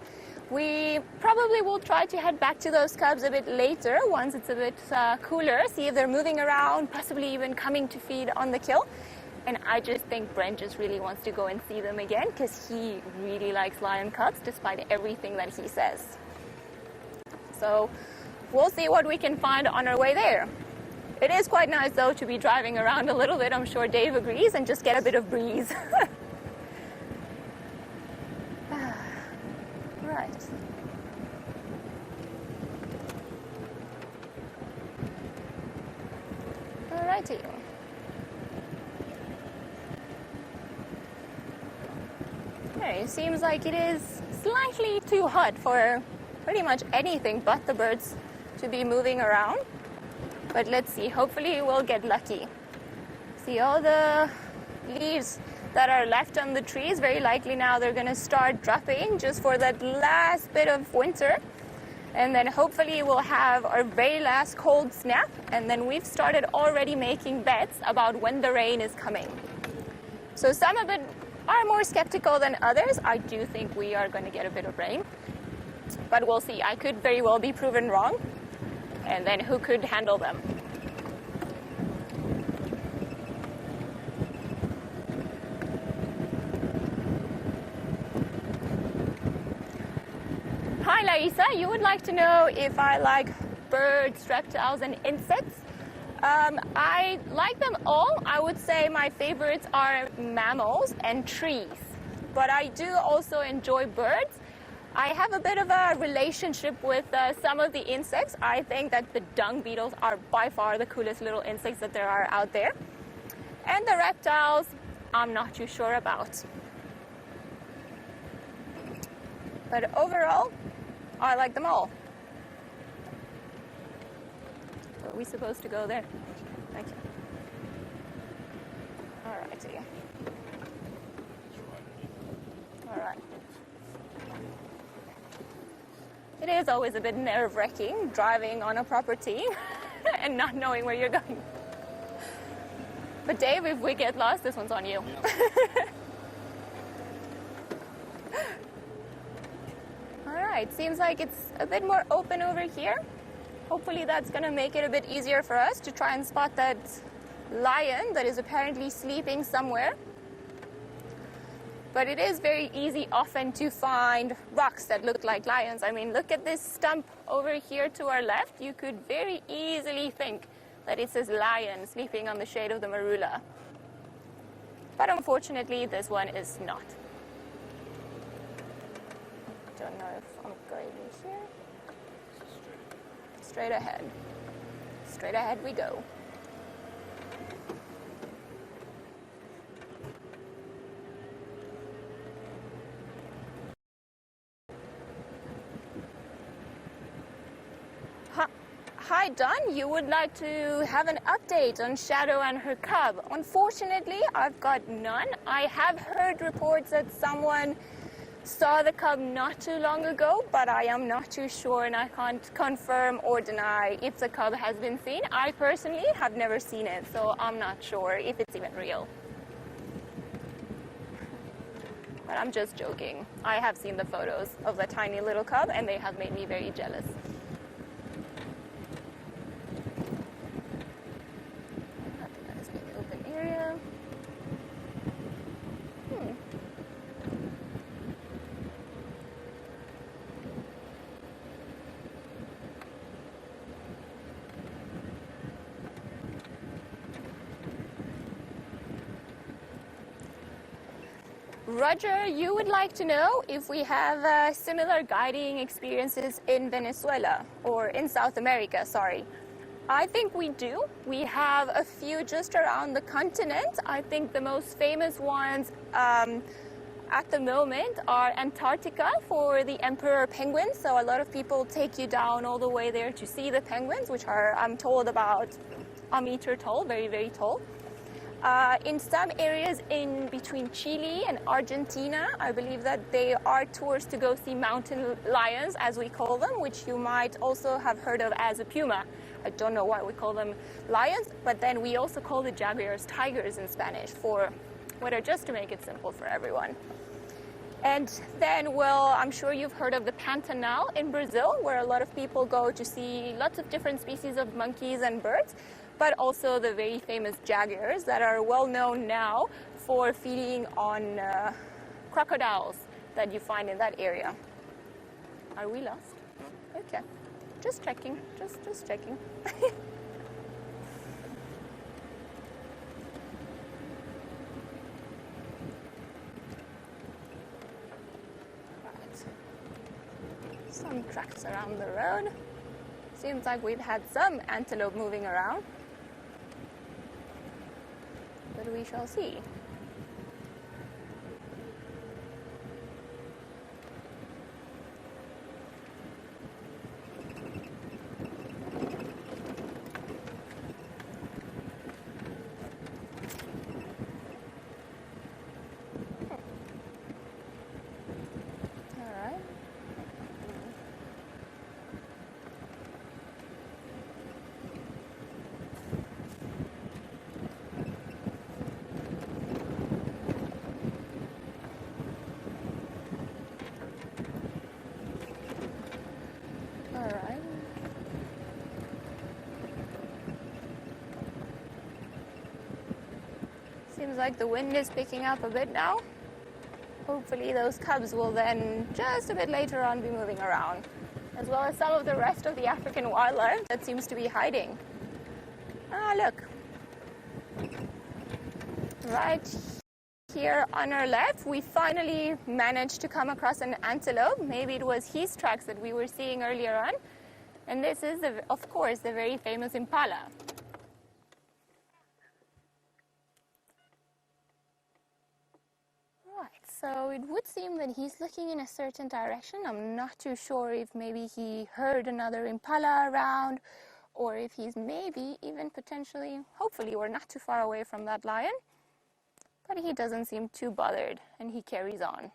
We probably will try to head back to those cubs a bit later once it's a bit cooler, see if they're moving around, possibly even coming to feed on the kill. And I just think Brent just really wants to go and see them again because he really likes lion cubs despite everything that he says. So we'll see what we can find on our way there. It is quite nice though to be driving around a little bit, I'm sure Dave agrees, and just get a bit of breeze. Right. Alrighty. Okay, it seems like it is slightly too hot for pretty much anything but the birds to be moving around. But let's see, hopefully we'll get lucky. See all the leaves that are left on the trees, very likely now they're going to start dropping just for that last bit of winter. And then hopefully we'll have our very last cold snap, and then we've started already making bets about when the rain is coming. So some of it are more skeptical than others. I do think we are going to get a bit of rain, but we'll see. I could very well be proven wrong, and then who could handle them? Hi Larissa, you would like to know if I like birds, reptiles and insects. I like them all. I would say my favorites are mammals and trees, but I do also enjoy birds. I have a bit of a relationship with some of the insects. I think that the dung beetles are by far the coolest little insects that there are out there. And the reptiles, I'm not too sure about. But overall, I like them all. Are we supposed to go there? Thank you. Alrighty. Alright. It is always a bit nerve-wracking driving on a property and not knowing where you're going. But Dave, if we get lost, this one's on you. Alright, seems like it's a bit more open over here. Hopefully that's going to make it a bit easier for us to try and spot that lion that is apparently sleeping somewhere. But it is very easy often to find rocks that look like lions. I mean, look at this stump over here to our left. You could very easily think that it says lion sleeping on the shade of the marula. But unfortunately, this one is not. Don't know if I'm going here. Straight ahead. Straight ahead we go. Hi Don, you would like to have an update on Shadow and her cub. Unfortunately, I've got none. I have heard reports that someone saw the cub not too long ago, but I am not too sure and I can't confirm or deny if the cub has been seen. I personally have never seen it, so I'm not sure if it's even real. But I'm just joking. I have seen the photos of the tiny little cub and they have made me very jealous. Area. Roger, you would like to know if we have similar guiding experiences in Venezuela, or in South America, sorry. I think we do. We have a few just around the continent. I think the most famous ones at the moment are Antarctica for the emperor penguins. So a lot of people take you down all the way there to see the penguins, which are, I'm told, about a meter tall, very, very tall. In some areas in between Chile and Argentina, I believe that they are tours to go see mountain lions, as we call them, which you might also have heard of as a puma. I don't know why we call them lions, but then we also call the jaguars tigers in Spanish for whatever, just to make it simple for everyone. And then, well, I'm sure you've heard of the Pantanal in Brazil, where a lot of people go to see lots of different species of monkeys and birds, but also the very famous jaguars that are well known now for feeding on crocodiles that you find in that area. Are we lost? Okay. Just checking, just checking. Right. Some tracks around the road. Seems like we've had some antelope moving around. But we shall see. Seems like the wind is picking up a bit now. Hopefully those cubs will then just a bit later on be moving around, as well as some of the rest of the African wildlife that seems to be hiding. Ah, look. Right here on our left, we finally managed to come across an antelope. Maybe it was his tracks that we were seeing earlier on. And this is, of course, the very famous impala. So it would seem that he's looking in a certain direction. I'm not too sure if maybe he heard another impala around, or if he's maybe even potentially, hopefully we're not too far away from that lion. But he doesn't seem too bothered, and he carries on.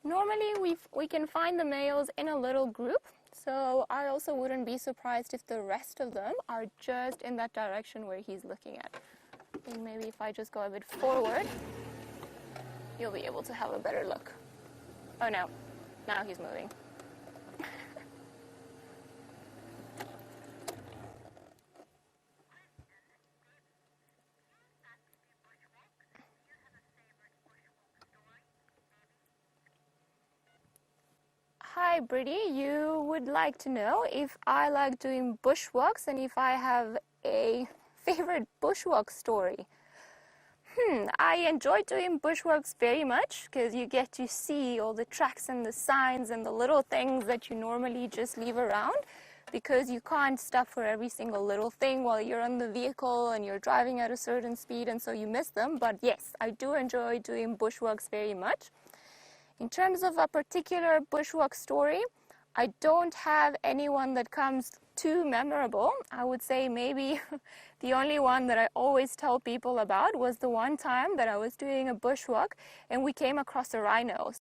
Normally we can find the males in a little group, so I also wouldn't be surprised if the rest of them are just in that direction where he's looking at. I think maybe if I just go a bit forward, you'll be able to have a better look. Oh no, now he's moving. Hi Brittany, you would like to know if I like doing bushwalks and if I have a favorite bushwalk story. I enjoy doing bushwalks very much because you get to see all the tracks and the signs and the little things that you normally just leave around, because you can't stop for every single little thing while you're on the vehicle and you're driving at a certain speed, and so you miss them. But yes, I do enjoy doing bushwalks very much. In terms of a particular bushwalk story, I don't have anyone that comes too memorable. I would say maybe the only one that I always tell people about was the one time that I was doing a bushwalk and we came across a rhino.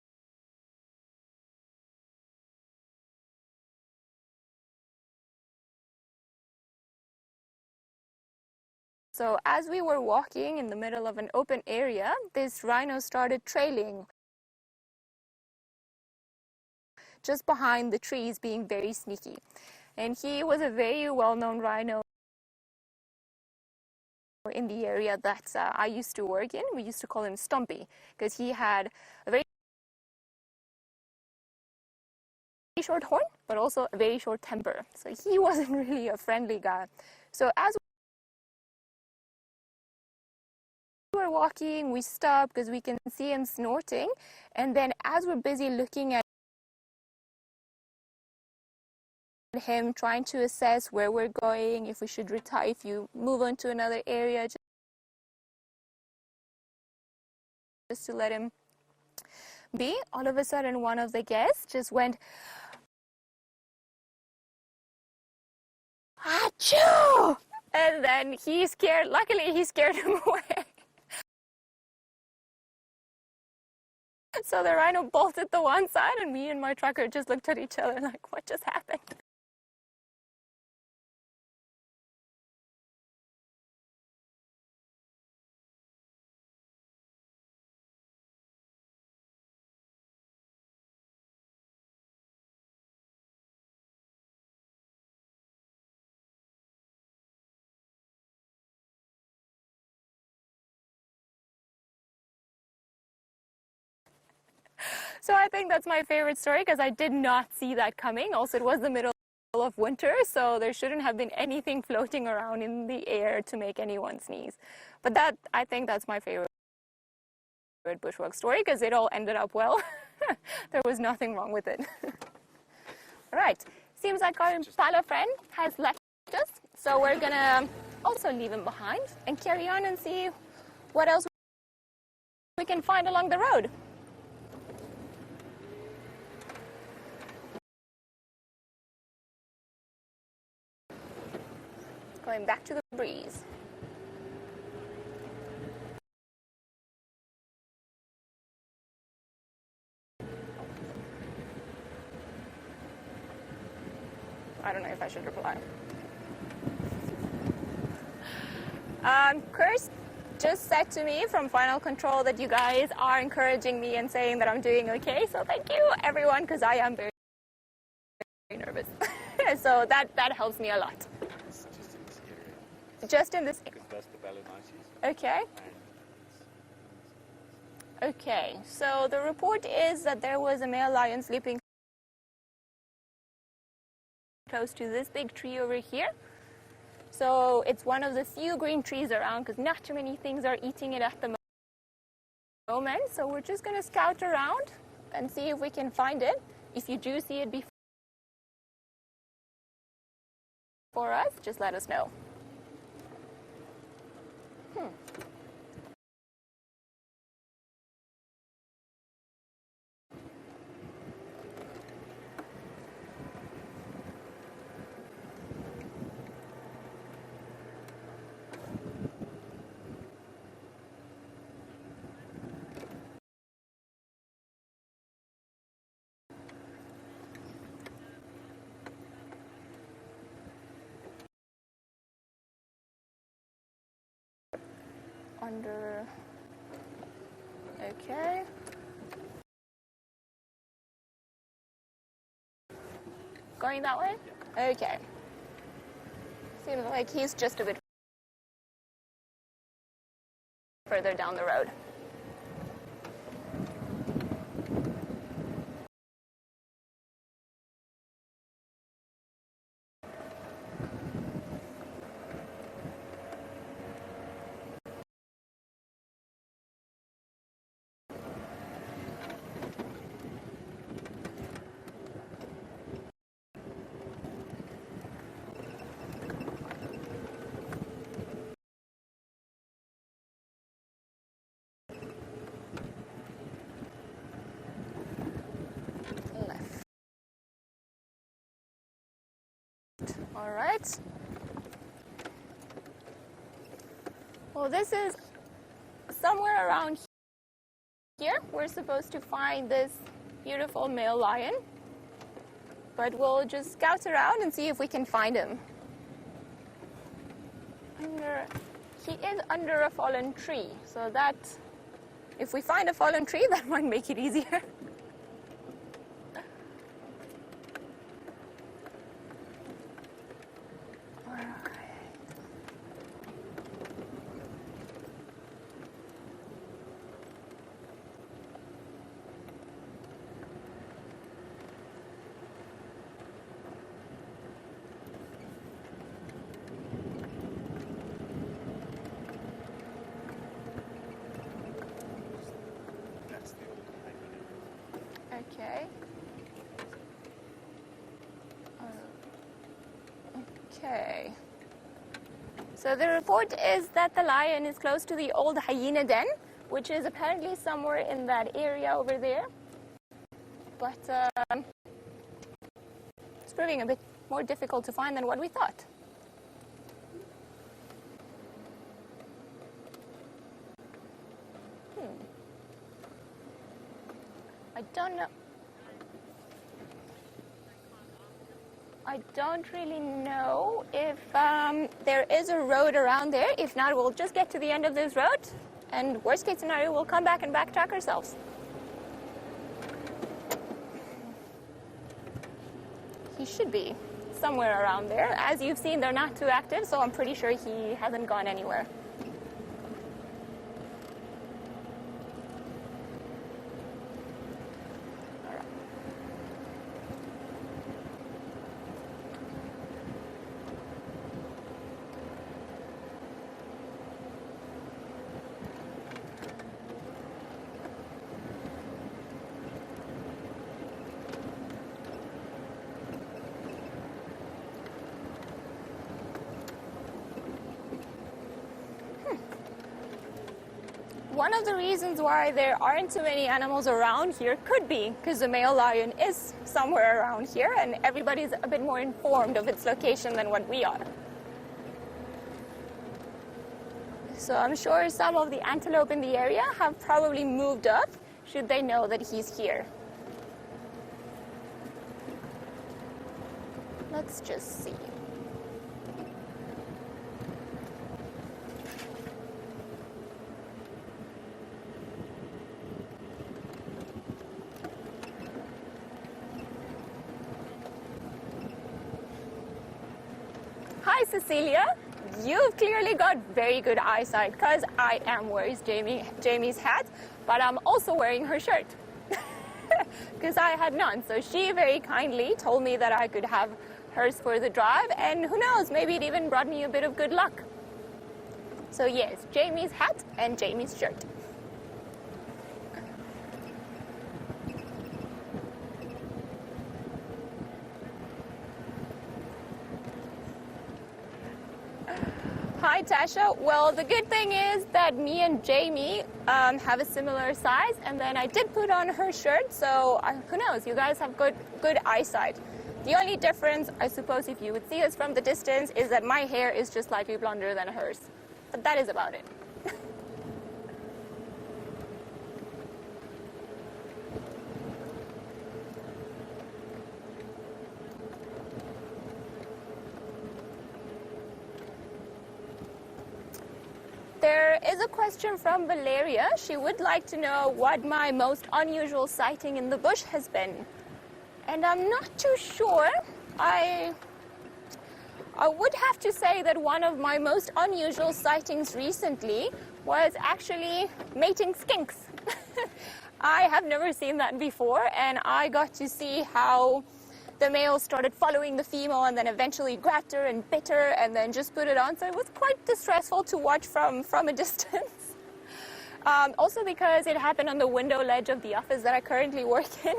So as we were walking in the middle of an open area, this rhino started trailing just behind the trees, being very sneaky. And he was a very well-known rhino in the area that I used to work in. We used to call him Stumpy because he had a very short horn, but also a very short temper. So he wasn't really a friendly guy. So as we were walking, we stopped because we can see him snorting. And then as we're busy looking at him, trying to assess where we're going, if we should retire, if you move on to another area, just to let him be, all of a sudden one of the guests just went, achoo! And then he scared, luckily he scared him away. So the rhino bolted the one side and me and my trucker just looked at each other like, what just happened? So I think that's my favorite story because I did not see that coming. Also, it was the middle of winter, so there shouldn't have been anything floating around in the air to make anyone sneeze. But that, I think that's my favorite bushwalk story because it all ended up well. There was nothing wrong with it. All right, seems like our Impala friend has left us, so we're gonna also leave him behind and carry on and see what else we can find along the road. Going back to the breeze. I don't know if I should reply. Chris just said to me from Final Control that you guys are encouraging me and saying that I'm doing okay. So thank you, everyone, because I am very, very nervous. So that helps me a lot. Just in this area. That's the Balanites. Okay. Okay, so the report is that there was a male lion sleeping close to this big tree over here. So it's one of the few green trees around because not too many things are eating it at the moment. So we're just going to scout around and see if we can find it. If you do see it before us, just let us know. Under, okay. Going that way? Okay. Seems like he's just a bit further down the road. All right. Well, this is somewhere around here. We're supposed to find this beautiful male lion, but we'll just scout around and see if we can find him. He is under a fallen tree, so that if we find a fallen tree, that might make it easier. Okay. Okay. So the report is that the lion is close to the old hyena den, which is apparently somewhere in that area over there. But it's proving a bit more difficult to find than what we thought. I don't know. I don't really know if there is a road around there. If not, we'll just get to the end of this road, and worst case scenario, we'll come back and backtrack ourselves. He should be somewhere around there. As you've seen, they're not too active, so I'm pretty sure he hasn't gone anywhere. One of the reasons why there aren't too many animals around here could be because the male lion is somewhere around here and everybody's a bit more informed of its location than what we are. So I'm sure some of the antelope in the area have probably moved up should they know that he's here. Let's just see. Hi Cecilia, you've clearly got very good eyesight because I am wearing Jamie's hat, but I'm also wearing her shirt because I had none. So she very kindly told me that I could have hers for the drive, and who knows, maybe it even brought me a bit of good luck. So yes, Jamie's hat and Jamie's shirt. Hi Tasha. Well, the good thing is that me and Jamie have a similar size, and then I did put on her shirt, so who knows, you guys have good eyesight. The only difference, I suppose, if you would see us from the distance, is that my hair is just slightly blonder than hers. But that is about it. There is a question from Valeria. She would like to know what my most unusual sighting in the bush has been. And I'm not too sure. I would have to say that one of my most unusual sightings recently was actually mating skinks. I have never seen that before, and I got to see how the male started following the female and then eventually grabbed her and bit her and then just put it on. So it was quite distressful to watch from a distance. Also because it happened on the window ledge of the office that I currently work in.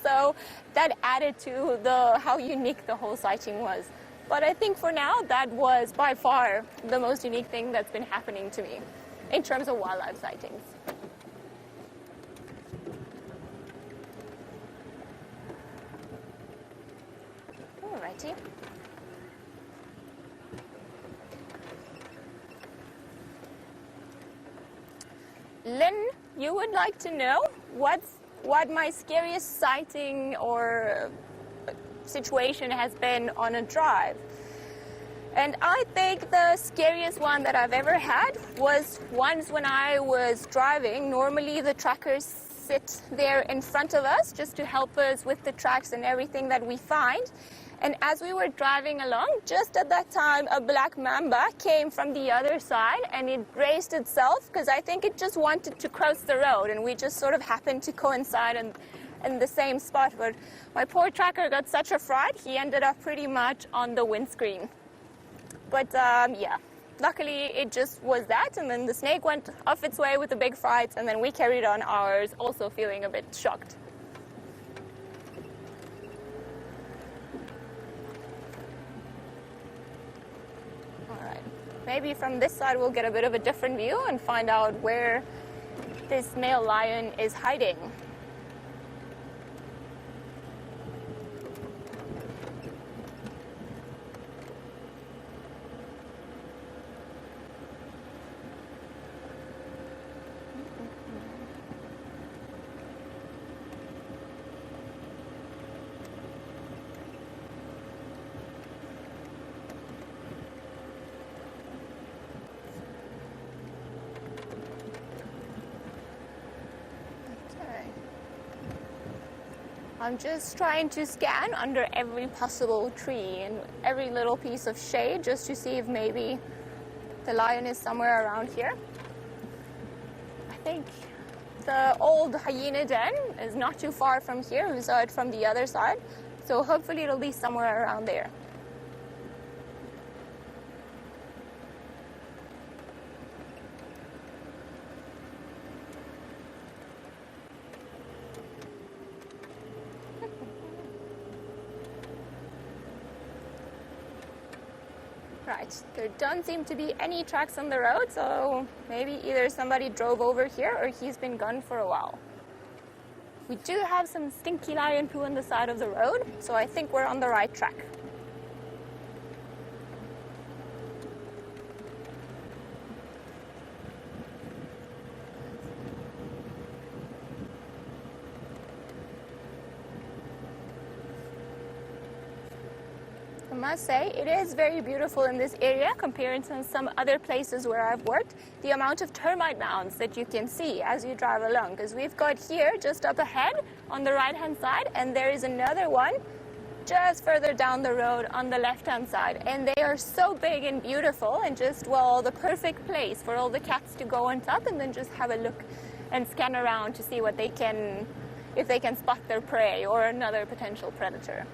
So that added to how unique the whole sighting was. But I think for now, that was by far the most unique thing that's been happening to me in terms of wildlife sightings. Alrighty. Lynn, you would like to know what my scariest sighting or situation has been on a drive. And I think the scariest one that I've ever had was once when I was driving. Normally the trackers sit there in front of us just to help us with the tracks and everything that we find. And as we were driving along, just at that time, a black mamba came from the other side and it braced itself because I think it just wanted to cross the road, and we just sort of happened to coincide in the same spot. But my poor tracker got such a fright, he ended up pretty much on the windscreen. But yeah, luckily it just was that, and then the snake went off its way with a big fright, and then we carried on ours, also feeling a bit shocked. Maybe from this side we'll get a bit of a different view and find out where this male lion is hiding. I'm just trying to scan under every possible tree and every little piece of shade just to see if maybe the lion is somewhere around here. I think the old hyena den is not too far from here. We saw it from the other side, so hopefully it'll be somewhere around there. Right, there don't seem to be any tracks on the road, so maybe either somebody drove over here or he's been gone for a while. We do have some stinky lion poo on the side of the road, so I think we're on the right track. I must say, it is very beautiful in this area compared to some other places where I've worked. The amount of termite mounds that you can see as you drive along, because we've got here just up ahead on the right hand side, and there is another one just further down the road on the left hand side, and they are so big and beautiful and just, well, the perfect place for all the cats to go on top and then just have a look and scan around to see what they can, if they can spot their prey or another potential predator.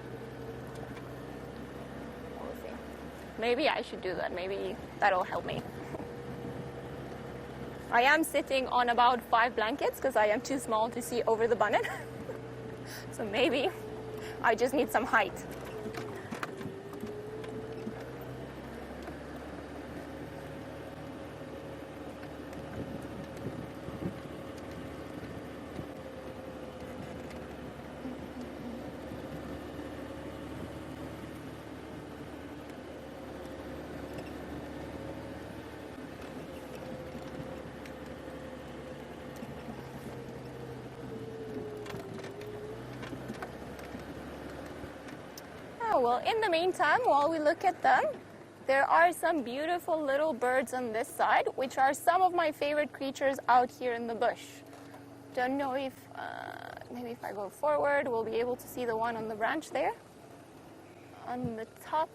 Maybe I should do that. Maybe that'll help me. I am sitting on about 5 blankets because I am too small to see over the bonnet. So maybe I just need some height. Well, in the meantime, while we look at them, there are some beautiful little birds on this side, which are some of my favorite creatures out here in the bush. Don't know if, maybe if I go forward, we'll be able to see the one on the branch there. On the top,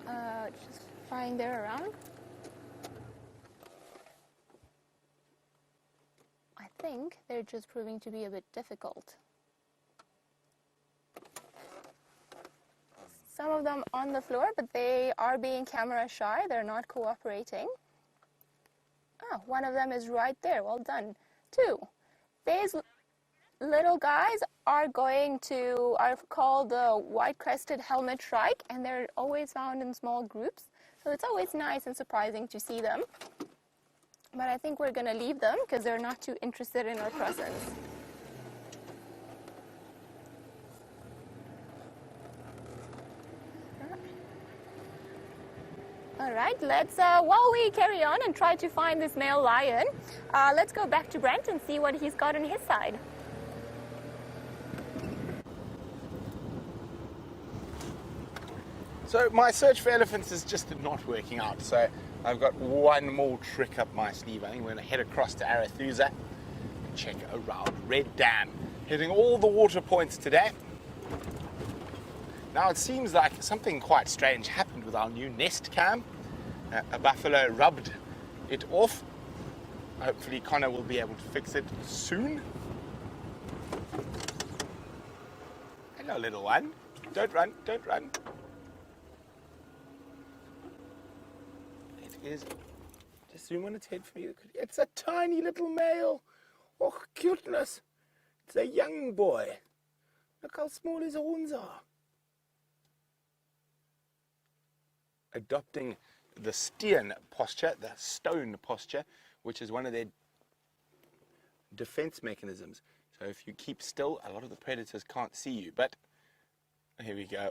just flying there around. I think they're just proving to be a bit difficult. Some of them on the floor, but they are being camera shy. They're not cooperating. Oh, one of them is right there. Well done. 2. These little guys are called the white-crested helmet shrike, and they're always found in small groups. So it's always nice and surprising to see them. But I think we're going to leave them because they're not too interested in our presence. All right, let's, while we carry on and try to find this male lion, let's go back to Brent and see what he's got on his side. So my search for elephants is just not working out. So I've got one more trick up my sleeve. I think we're going to head across to Arathusa and check around Red Dam. Hitting all the water points today. Now it seems like something quite strange happened with our new nest cam. A buffalo rubbed it off. Hopefully Connor will be able to fix it soon. Hello little one. Don't run, don't run. It is, just zoom on its head for you. It's a tiny little male. Oh cuteness. It's a young boy. Look how small his horns are. Adopting the Stean posture, the stone posture, which is one of their defense mechanisms. So if you keep still, a lot of the predators can't see you. But here we go.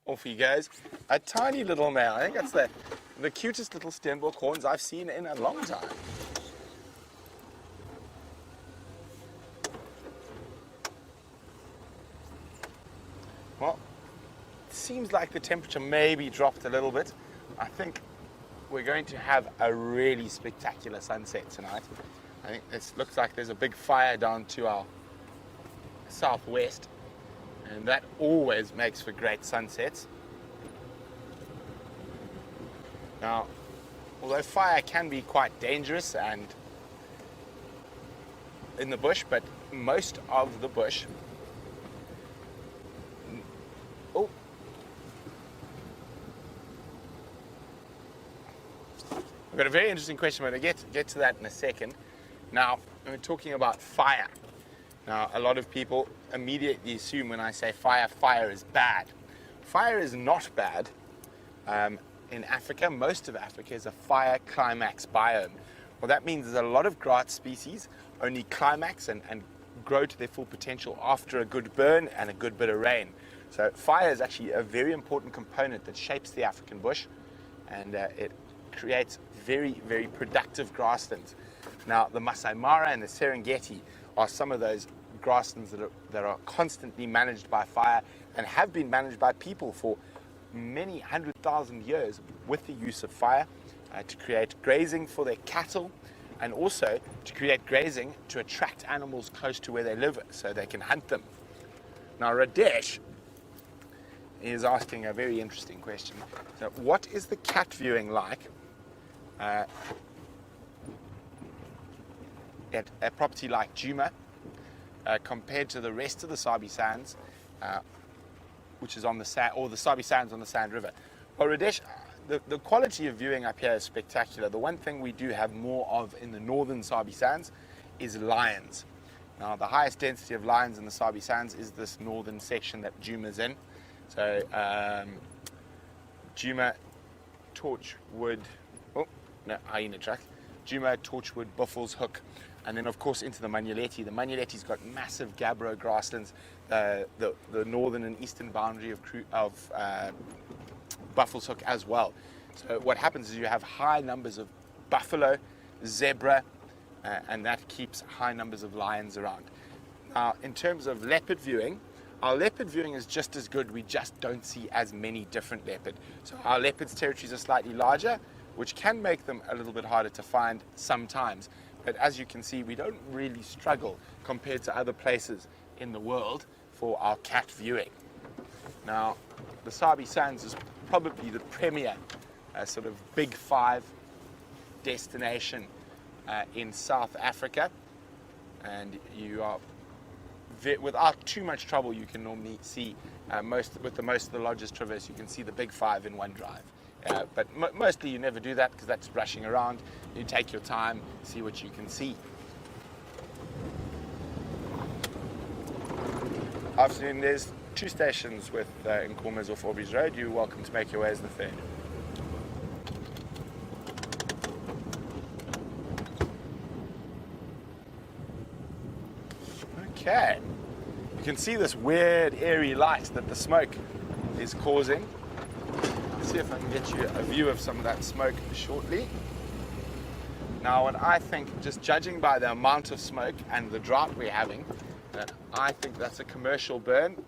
Off he goes. A tiny little male. I think that's the cutest little Steenbok horns I've seen in a long time. Well, it seems like the temperature maybe dropped a little bit. I think we're going to have a really spectacular sunset tonight. I think it looks like there's a big fire down to our southwest, and that always makes for great sunsets. Now, although fire can be quite dangerous and in the bush, but most of the bush I've got a very interesting question. We're going to get to that in a second. Now, we're talking about fire. Now, a lot of people immediately assume when I say fire, fire is bad. Fire is not bad. In Africa, most of Africa is a fire climax biome. What that means is a lot of grass species only climax and grow to their full potential after a good burn and a good bit of rain. So fire is actually a very important component that shapes the African bush, and it creates very, very productive grasslands. Now, the Masai Mara and the Serengeti are some of those grasslands that are constantly managed by fire and have been managed by people for many 100,000 years with the use of fire to create grazing for their cattle, and also to create grazing to attract animals close to where they live so they can hunt them. Now, Radesh is asking a very interesting question. So what is the cat viewing like at a property like Djuma compared to the rest of the Sabi Sands, which is on the sand, or the Sabi Sands on the Sand River? Well, Radesh, the quality of viewing up here is spectacular. The one thing we do have more of in the northern Sabi Sands is lions. Now, the highest density of lions in the Sabi Sands is this northern section that Djuma's in. So, Djuma, Torchwood, Hyena Track, Djuma, Torchwood, Buffels, Hook, and then of course into the Manyeleti. The Manyeleti's got massive gabbro grasslands, the northern and eastern boundary of Buffels Hook as well. So what happens is you have high numbers of buffalo, zebra, and that keeps high numbers of lions around. Now, in terms of leopard viewing, our leopard viewing is just as good. We just don't see as many different leopard. So our leopard's territories are slightly larger, which can make them a little bit harder to find sometimes. But as you can see, we don't really struggle compared to other places in the world for our cat viewing. Now, the Sabi Sands is probably the premier sort of big five destination in South Africa, and you are without too much trouble, you can normally see most of the lodges traverse. You can see the big five in one drive. But mostly you never do that because that's rushing around. You take your time, see what you can see. Afternoon, there's 2 stations with Nkuhumas off Aubrey's Road. You're welcome to make your way as the third. Okay. You can see this weird airy light that the smoke is causing. see if I can get you a view of some of that smoke shortly. Now, what I think, just judging by the amount of smoke and the drought we're having, I think that's a commercial burn.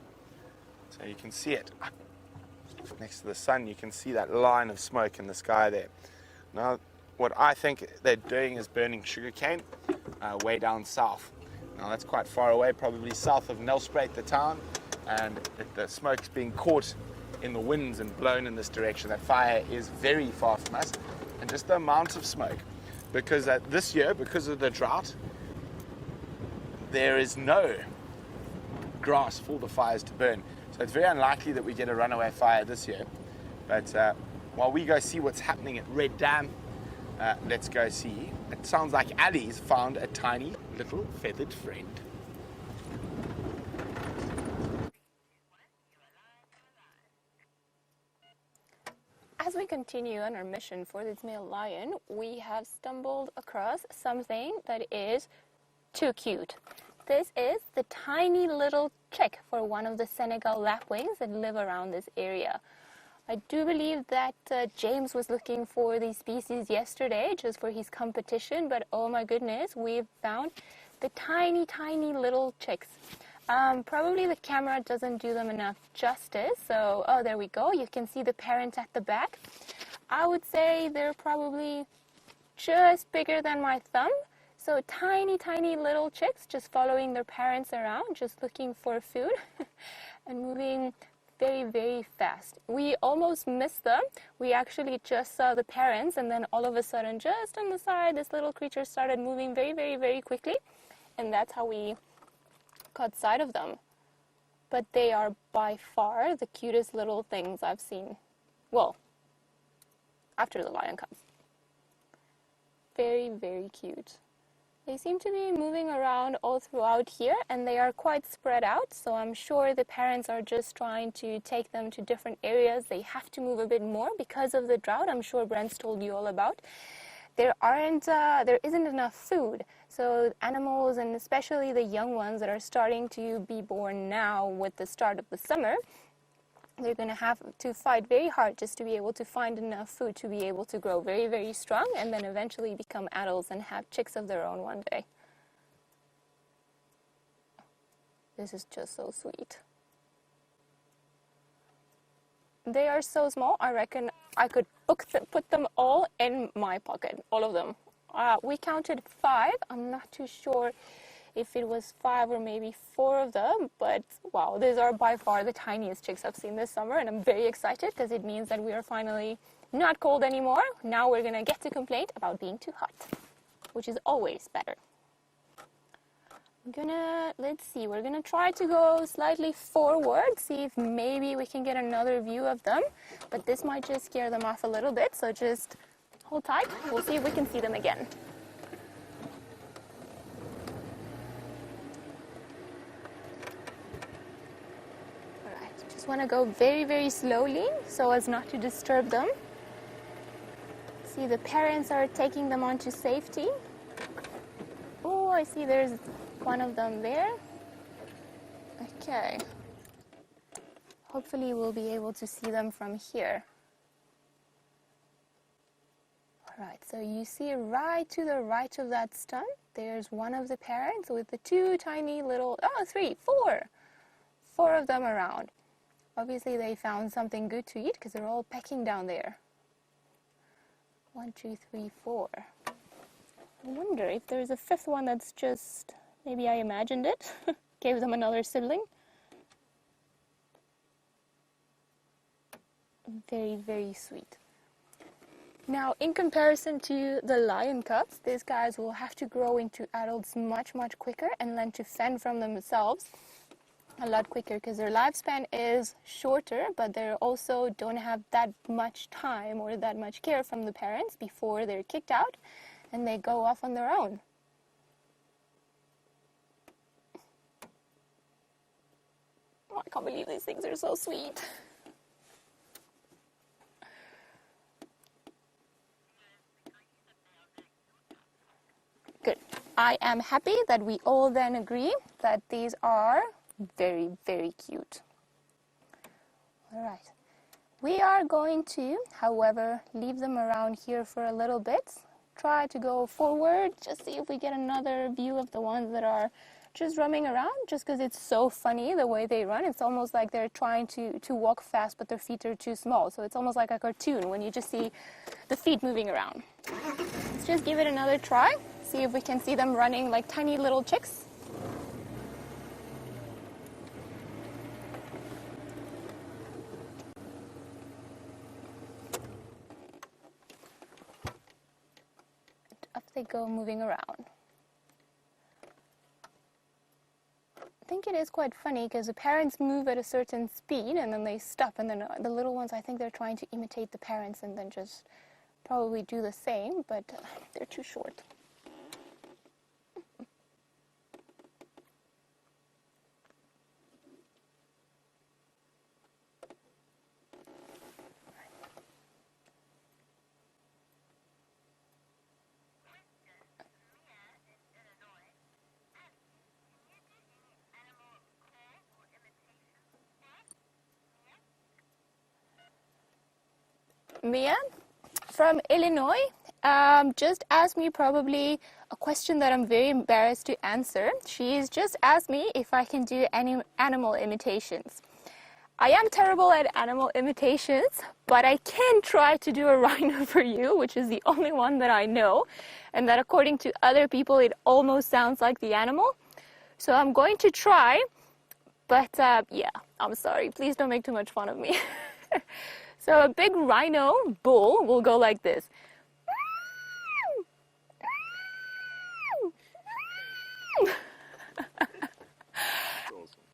So you can see it up next to the sun. You can see that line of smoke in the sky there. Now, what I think they're doing is burning sugarcane way down south. Now, that's quite far away, probably south of Nelspruit, the town, and the smoke's being caught in the winds and blown in this direction. That fire is very far from us, and just the amount of smoke, because this year, because of the drought, there is no grass for the fires to burn. So it's very unlikely that we get a runaway fire this year. But while we go see what's happening at Red Dam, let's go see. It sounds like Ali's found a tiny little feathered friend. As we continue on our mission for this male lion, we have stumbled across something that is too cute. This is the tiny little chick for one of the Senegal lapwings that live around this area. I do believe that James was looking for these species yesterday just for his competition, but oh my goodness, we've found the tiny, tiny little chicks. Probably the camera doesn't do them enough justice, so, oh, there we go. You can see the parent at the back. I would say they're probably just bigger than my thumb. So tiny, tiny little chicks just following their parents around, just looking for food and moving very, very fast. We almost missed them. We actually just saw the parents, and then all of a sudden, just on the side, this little creature started moving very, very, very quickly, and that's how we caught sight of them. But they are by far the cutest little things I've seen. Well, after the lion cubs. Very, very cute. They seem to be moving around all throughout here, and they are quite spread out, so I'm sure the parents are just trying to take them to different areas. They have to move a bit more because of the drought. I'm sure Brent's told you all about. There isn't enough food, so animals, and especially the young ones that are starting to be born now with the start of the summer, they're going to have to fight very hard just to be able to find enough food to be able to grow very, very strong and then eventually become adults and have chicks of their own one day. This is just so sweet. They are so small, I reckon I could put them all in my pocket, all of them. We counted 5. I'm not too sure if it was 5 or maybe 4 of them, but wow, these are by far the tiniest chicks I've seen this summer, and I'm very excited because it means that we are finally not cold anymore. Now we're gonna get to complain about being too hot, which is always better. Let's see, we're gonna try to go slightly forward, see if maybe we can get another view of them, but this might just scare them off a little bit, so just hold tight. We'll see if we can see them again. Want to go very, very slowly so as not to disturb them. See, the parents are taking them onto safety. Oh, I see there's one of them there. Okay. Hopefully we'll be able to see them from here. Alright, so you see right to the right of that stump, there's one of the parents with the 2 tiny little, 4 of them around. Obviously, they found something good to eat because they're all pecking down there. 1, 2, 3, 4. I wonder if there's a 5th one that's just, maybe I imagined it, gave them another sibling. Very, very sweet. Now, in comparison to the lion cubs, these guys will have to grow into adults much, much quicker and learn to fend from themselves a lot quicker because their lifespan is shorter, but they also don't have that much time or that much care from the parents before they're kicked out and they go off on their own. Oh, I can't believe these things are so sweet. Good. I am happy that we all then agree that these are very, very cute. All right. We are going to, however, leave them around here for a little bit. Try to go forward, just see if we get another view of the ones that are just roaming around, just because it's so funny the way they run. It's almost like they're trying to walk fast, but their feet are too small. So it's almost like a cartoon when you just see the feet moving around. Let's just give it another try, see if we can see them running like tiny little chicks. Up they go, moving around. I think it is quite funny because the parents move at a certain speed and then they stop, and then the little ones, I think they're trying to imitate the parents and then just probably do the same, but they're too short. Mia from Illinois just asked me probably a question that I'm very embarrassed to answer. She's just asked me if I can do any animal imitations. I am terrible at animal imitations, but I can try to do a rhino for you, which is the only one that I know, and that according to other people it almost sounds like the animal. So I'm going to try, but yeah, I'm sorry. Please don't make too much fun of me. So a big rhino bull will go like this.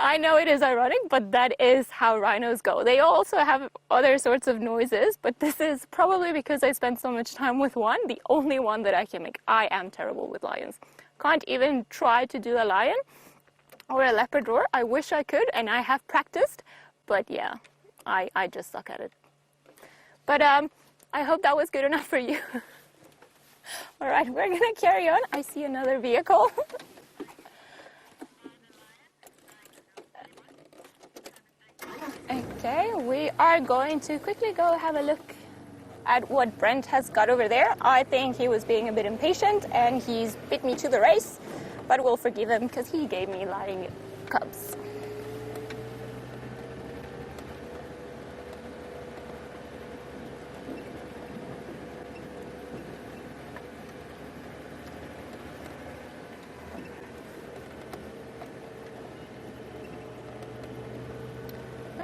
I know it is ironic, but that is how rhinos go. They also have other sorts of noises, but this is probably because I spent so much time with one, the only one that I can make. I am terrible with lions. Can't even try to do a lion or a leopard roar. I wish I could, and I have practiced, but yeah, I just suck at it. But I hope that was good enough for you. All right, we're going to carry on. I see another vehicle. Okay, we are going to quickly go have a look at what Brent has got over there. I think he was being a bit impatient and he's beat me to the race, but we'll forgive him because he gave me lion cubs.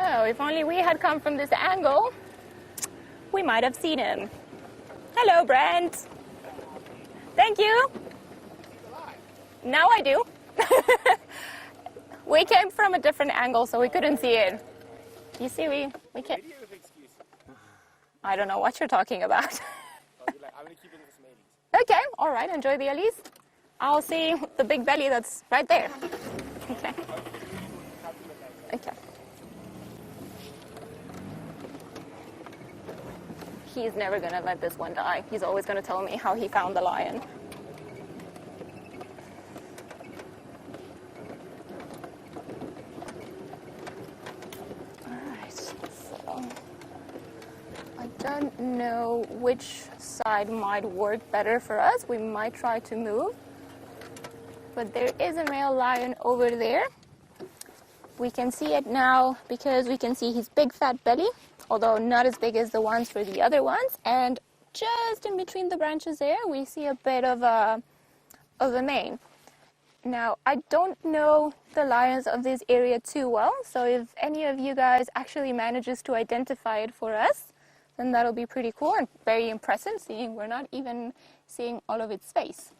Oh, if only we had come from this angle, we might have seen him. Hello, Brent. Thank you. Now I do. We came from a different angle, so we couldn't see it. You see, we can't. I don't know what you're talking about. Okay, all right, enjoy the Elise. I'll see the big belly that's right there. Okay. Okay. He's never going to let this one die. He's always going to tell me how he found the lion. Alright, so I don't know which side might work better for us. We might try to move. But there is a male lion over there. We can see it now because we can see his big fat belly, although not as big as the ones for the other ones. And just in between the branches there, we see a bit of a mane. Now, I don't know the lions of this area too well, so if any of you guys actually manages to identify it for us, then that'll be pretty cool and very impressive, seeing we're not even seeing all of its face.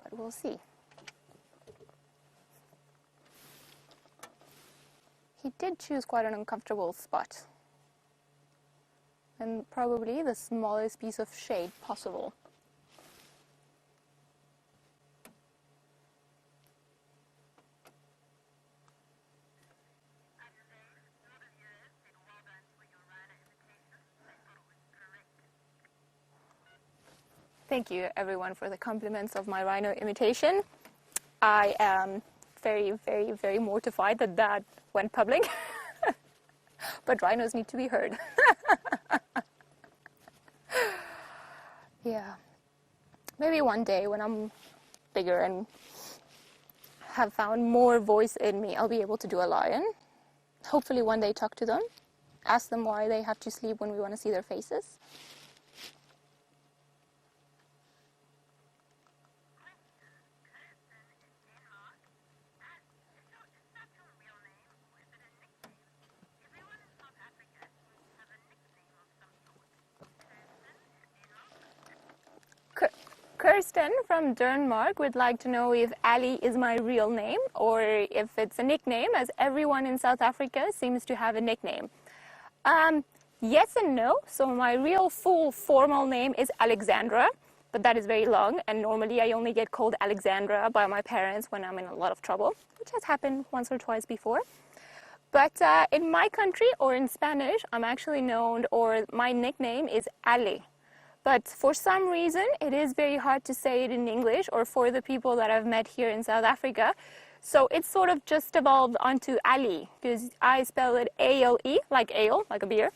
But we'll see. He did choose quite an uncomfortable spot, and probably the smallest piece of shade possible. Thank you everyone for the compliments of my rhino imitation. I am very, very, very mortified that that went public. but rhinos need to be heard. Yeah. Maybe one day when I'm bigger and have found more voice in me, I'll be able to do a lion. Hopefully one day talk to them, ask them why they have to sleep when we want to see their faces. Kirsten from Denmark would like to know if Ali is my real name or if it's a nickname, as everyone in South Africa seems to have a nickname. Yes and no. So my real full formal name is Alexandra, but that is very long, and normally I only get called Alexandra by my parents when I'm in a lot of trouble, which has happened once or twice before. But in my country, or in Spanish, I'm actually known, or my nickname is Ali. But for some reason, it is very hard to say it in English, or for the people that I've met here in South Africa. So it's sort of just evolved onto Ali, because I spell it A-L-E, like ale, like a beer.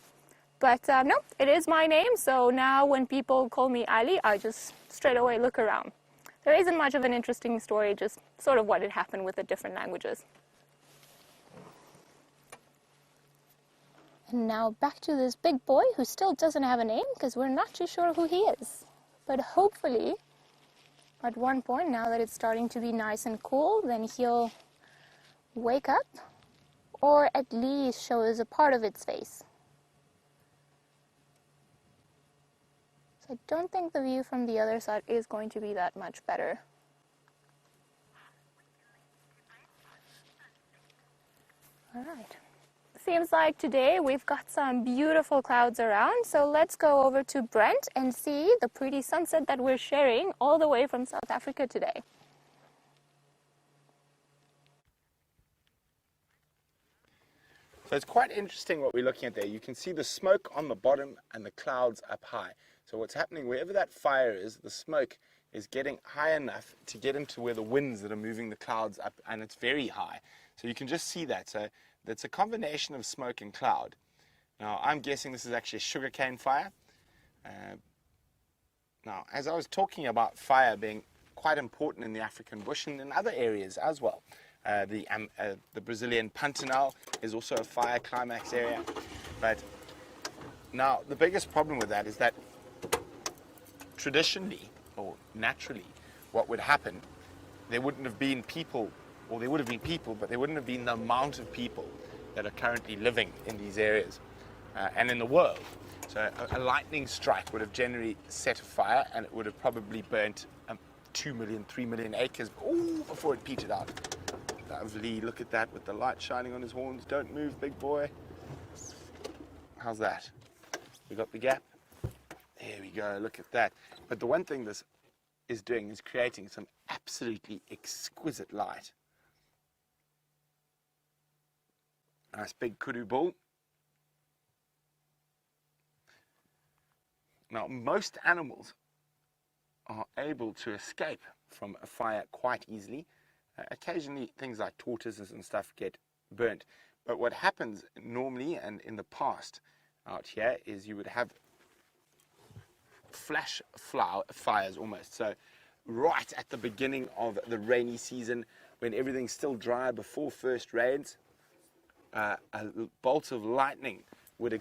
But no, it is my name, so now when people call me Ali, I just straight away look around. There isn't much of an interesting story, just sort of what had happened with the different languages. And now back to this big boy who still doesn't have a name because we're not too sure who he is. But hopefully, at one point, now that it's starting to be nice and cool, then he'll wake up or at least show us a part of its face. So I don't think the view from the other side is going to be that much better. All right. Seems like today we've got some beautiful clouds around, so let's go over to Brent and see the pretty sunset that we're sharing all the way from South Africa today. So it's quite interesting what we're looking at there. You can see the smoke on the bottom and the clouds up high. So what's happening, wherever that fire is, the smoke is getting high enough to get into where the winds that are moving the clouds up, and it's very high. So you can just see that. So that's a combination of smoke and cloud. Now, I'm guessing this is actually a sugarcane fire. Now, as I was talking about fire being quite important in the African bush and in other areas as well, the Brazilian Pantanal is also a fire climax area. But now, the biggest problem with that is that traditionally, or naturally, what would happen, there wouldn't have been people, or there would have been people, but there wouldn't have been the amount of people that are currently living in these areas and in the world. So a lightning strike would have generally set a fire, and it would have probably burnt 2 million, 3 million acres before it petered out. Lovely, look at that with the light shining on his horns. Don't move, big boy. How's that? We got the gap? There we go, look at that. But the one thing this is doing is creating some absolutely exquisite light. Nice big kudu bull. Now, most animals are able to escape from a fire quite easily. Occasionally, things like tortoises and stuff get burnt. But what happens normally, and in the past out here, is you would have flash fires almost. So right at the beginning of the rainy season, when everything's still dry before first rains, a bolt of lightning would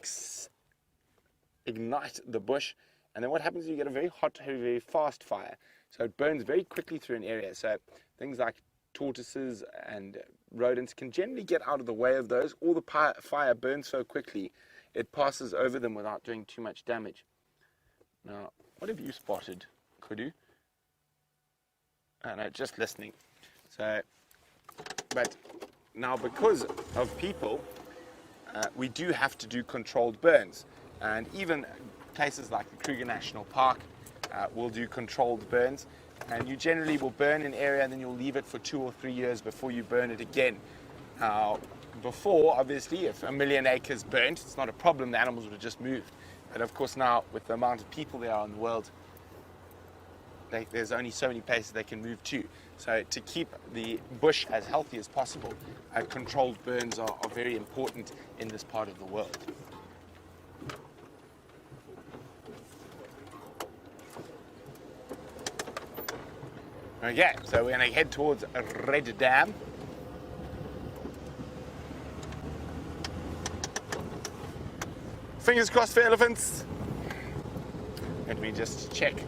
ignite the bush, and then what happens is you get a very hot, very fast fire. So it burns very quickly through an area. So things like tortoises and rodents can generally get out of the way of those. All the fire burns so quickly, it passes over them without doing too much damage. Now, what have you spotted, Kudu? No, just listening. So, but now because of people, we do have to do controlled burns. And even places like the Kruger National Park will do controlled burns. And you generally will burn an area and then you'll leave it for 2 or 3 years before you burn it again. Now, before, obviously, if 1 million acres burnt, it's not a problem, the animals would have just moved. But of course now, with the amount of people there are in the world, there's only so many places they can move to. So to keep the bush as healthy as possible, controlled burns are very important in this part of the world. Okay, so we're going to head towards Red Dam. Fingers crossed for elephants. Let me just check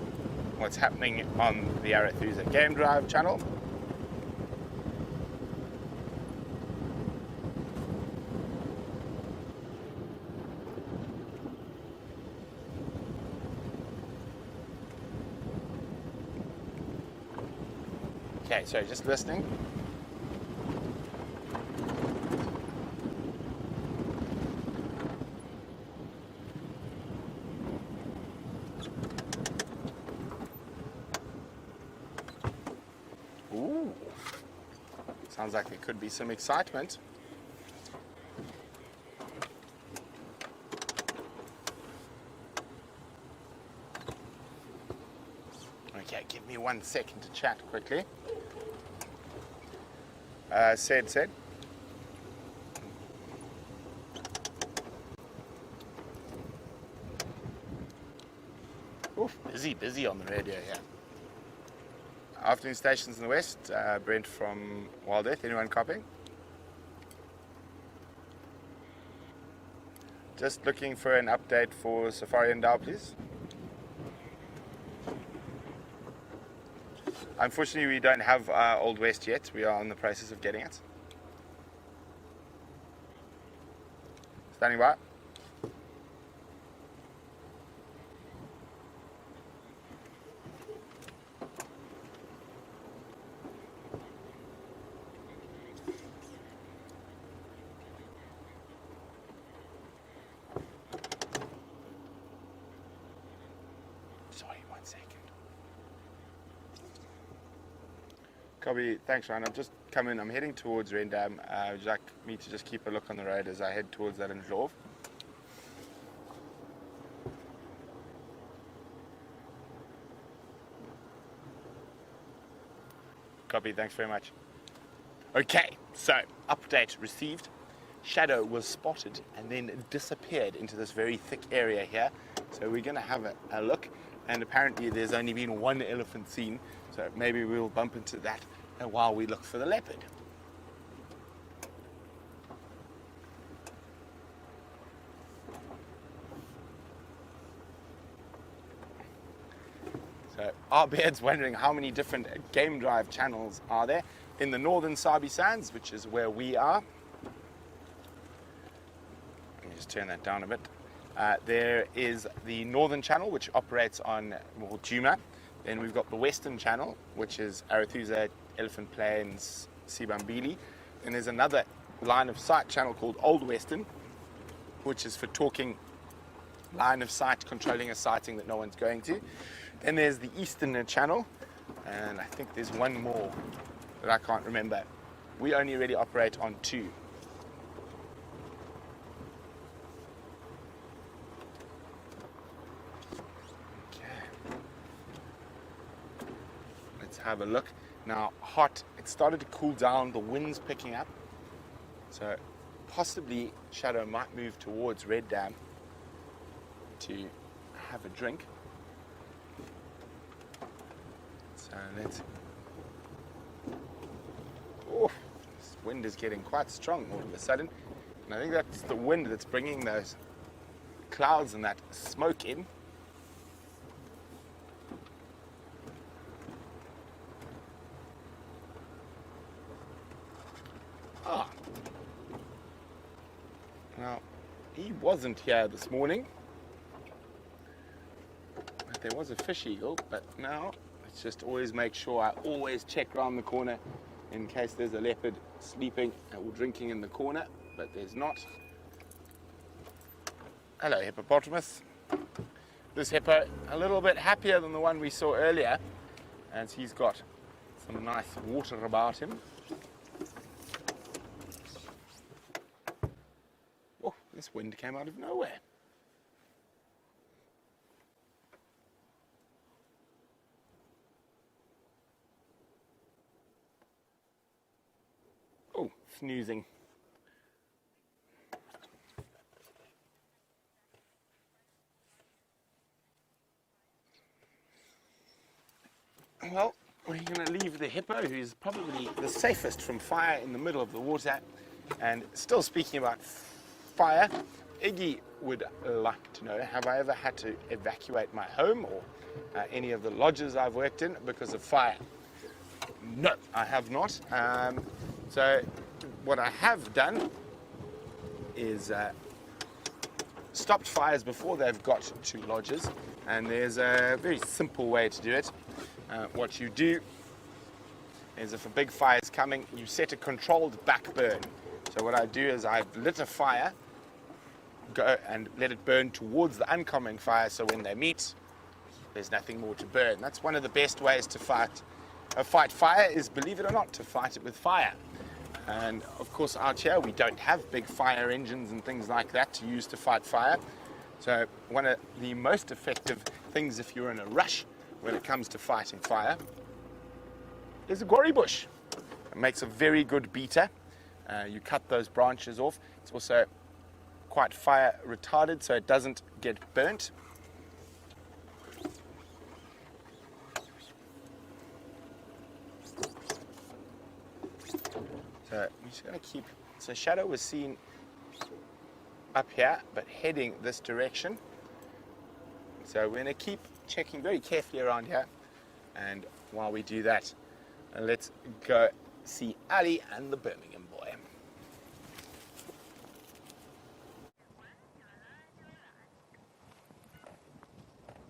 what's happening on the Arathusa Game Drive channel. Okay, so just listening. Ooh, sounds like there could be some excitement. Okay, give me 1 second to chat quickly. Said. Oof, busy on the radio here. Afternoon stations in the west, Brent from WildEarth. Anyone copying? Just looking for an update for Safari and Dow, please. Unfortunately, we don't have Old West yet. We are in the process of getting it. Standing by. Sorry, 1 second. Copy, thanks Ryan. I've just come in, I'm heading towards Rendam. Would you like me to just keep a look on the road as I head towards that enclave? Copy, thanks very much. Okay, so update received. Shadow was spotted and then disappeared into this very thick area here. So we're going to have a look, and apparently there's only been one elephant seen, so maybe we'll bump into that while we look for the leopard. So our beard's wondering how many different game drive channels are there in the northern Sabi Sands, which is where we are. Let me just turn that down a bit. There is the northern channel, which operates on Juma. Then we've got the western channel, which is Arathusa, Elephant Plains, Sibambili. And there's another line of sight channel called Old Western, which is for talking line of sight, controlling a sighting that no one's going to. Then there's the eastern channel, and I think there's one more that I can't remember. We only really operate on two. Have a look. Now, hot, it started to cool down, the wind's picking up, so possibly Shadow might move towards Red Dam to have a drink. So let's, oh, this wind is getting quite strong all of a sudden, and I think that's the wind that's bringing those clouds and that smoke in. Now, he wasn't here this morning, but there was a fish eagle. But now, let's just always make sure I always check around the corner in case there's a leopard sleeping or drinking in the corner, but there's not. Hello, hippopotamus. This hippo, a little bit happier than the one we saw earlier, as he's got some nice water about him. This wind came out of nowhere. snoozing. Well, we're going to leave the hippo, who's probably the safest from fire, in the middle of the water. And still speaking about fire, Iggy would like to know, have I ever had to evacuate my home or any of the lodges I've worked in because of fire? No, I have not. So what I have done is stopped fires before they've got to lodges, and there's a very simple way to do it. What you do is, if a big fire is coming, you set a controlled back burn. So what I do is I've lit a fire, go and let it burn towards the oncoming fire, so when they meet, there's nothing more to burn. That's one of the best ways to fight fire, is, believe it or not, to fight it with fire. And of course out here we don't have big fire engines and things like that to use to fight fire. So one of the most effective things if you're in a rush when it comes to fighting fire is a gory bush. It makes a very good beater. You cut those branches off. It's also quite fire retardant, so it doesn't get burnt. So I'm just going to keep, so shadow was seen up here but heading this direction. So we're going to keep checking very carefully around here, and while we do that, let's go see Ali and the Birmingham boy.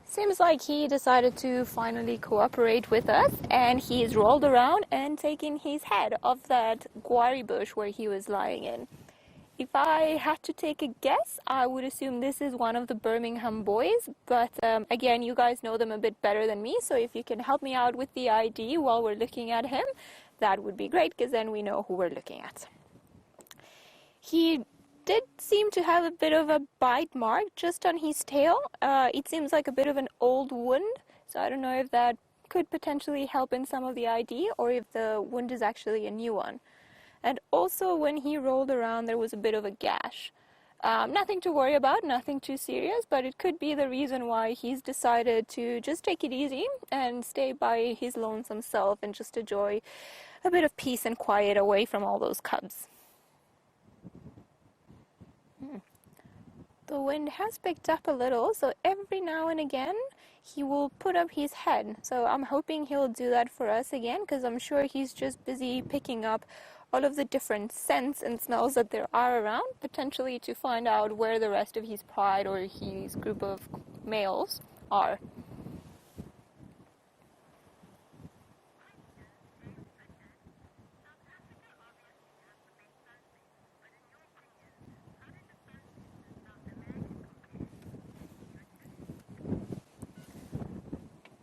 Seems like he decided to finally cooperate with us, and he's rolled around and taken his head off that guari bush where he was lying in. If I had to take a guess, I would assume this is one of the Birmingham boys, but again, you guys know them a bit better than me, so if you can help me out with the ID while we're looking at him, that would be great, because then we know who we're looking at. He did seem to have a bit of a bite mark just on his tail. It seems like a bit of an old wound, so I don't know if that could potentially help in some of the ID, or if the wound is actually a new one. And also, when he rolled around, there was a bit of a gash. Nothing to worry about, nothing too serious, but it could be the reason why he's decided to just take it easy and stay by his lonesome self and just enjoy a bit of peace and quiet away from all those cubs. The wind has picked up a little, so every now and again he will put up his head. So I'm hoping he'll do that for us again, because I'm sure he's just busy picking up all of the different scents and smells that there are around, potentially to find out where the rest of his pride or his group of males are.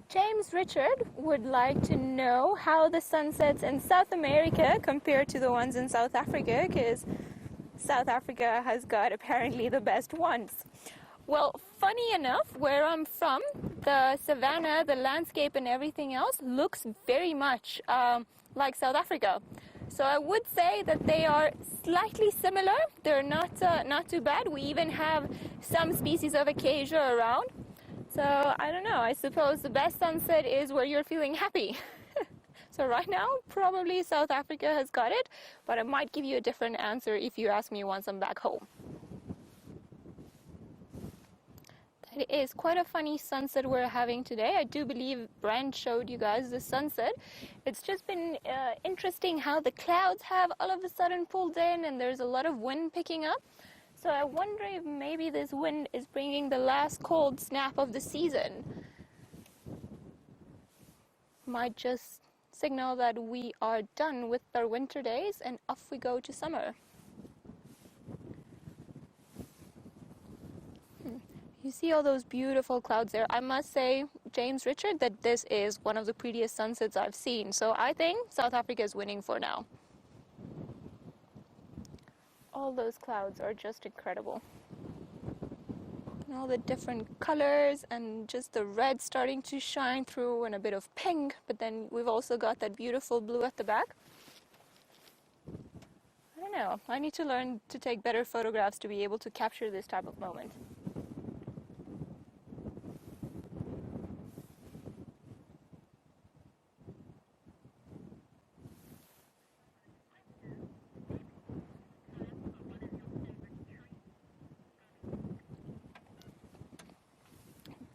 James Richard would like to know how the sunsets in South America compare to the ones in South Africa, because South Africa has got apparently the best ones. Well, funny enough, where I'm from, the savannah, the landscape and everything else looks very much like South Africa. So I would say that they are slightly similar. They're not too bad. We even have some species of acacia around. So, I don't know, I suppose the best sunset is where you're feeling happy. So right now, probably South Africa has got it, but I might give you a different answer if you ask me once I'm back home. That is quite a funny sunset we're having today. I do believe Brent showed you guys the sunset. It's just been interesting how the clouds have all of a sudden pulled in and there's a lot of wind picking up. So I wonder if maybe this wind is bringing the last cold snap of the season. Might just signal that we are done with our winter days and off we go to summer. You see all those beautiful clouds there. I must say, James Richard, that this is one of the prettiest sunsets I've seen. So I think South Africa is winning for now. All those clouds are just incredible. And all the different colors and just the red starting to shine through and a bit of pink, but then we've also got that beautiful blue at the back. I don't don't know. I need to learn to take better photographs to be able to capture this type of moment.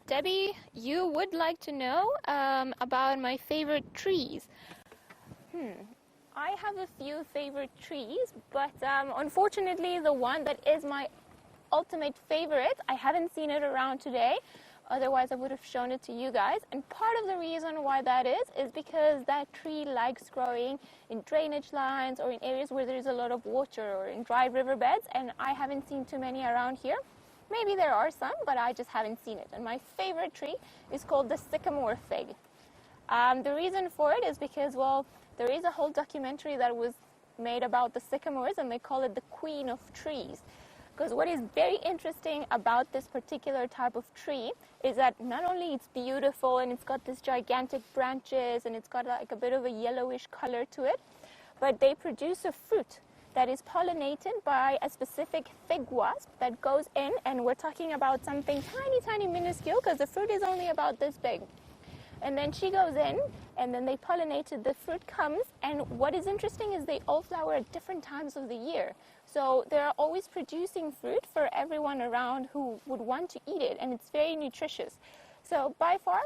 Debbie, you would like to know about my favorite trees. I have a few favorite trees, but unfortunately the one that is my ultimate favorite, I haven't seen it around today. Otherwise I would have shown it to you guys. And part of the reason why that is because that tree likes growing in drainage lines or in areas where there's a lot of water or in dry riverbeds, and I haven't seen too many around here. Maybe there are some, but I just haven't seen it. And my favorite tree is called the sycamore fig. The reason for it is because, well, there is a whole documentary that was made about the sycamores, and they call it the queen of trees. Because what is very interesting about this particular type of tree is that not only it's beautiful and it's got these gigantic branches and it's got like a bit of a yellowish color to it, but they produce a fruit that is pollinated by a specific fig wasp that goes in, and we're talking about something tiny, tiny, minuscule, because the fruit is only about this big. And then she goes in, and then they pollinate it, the fruit comes, and what is interesting is they all flower at different times of the year. So they're always producing fruit for everyone around who would want to eat it, and it's very nutritious. So by far,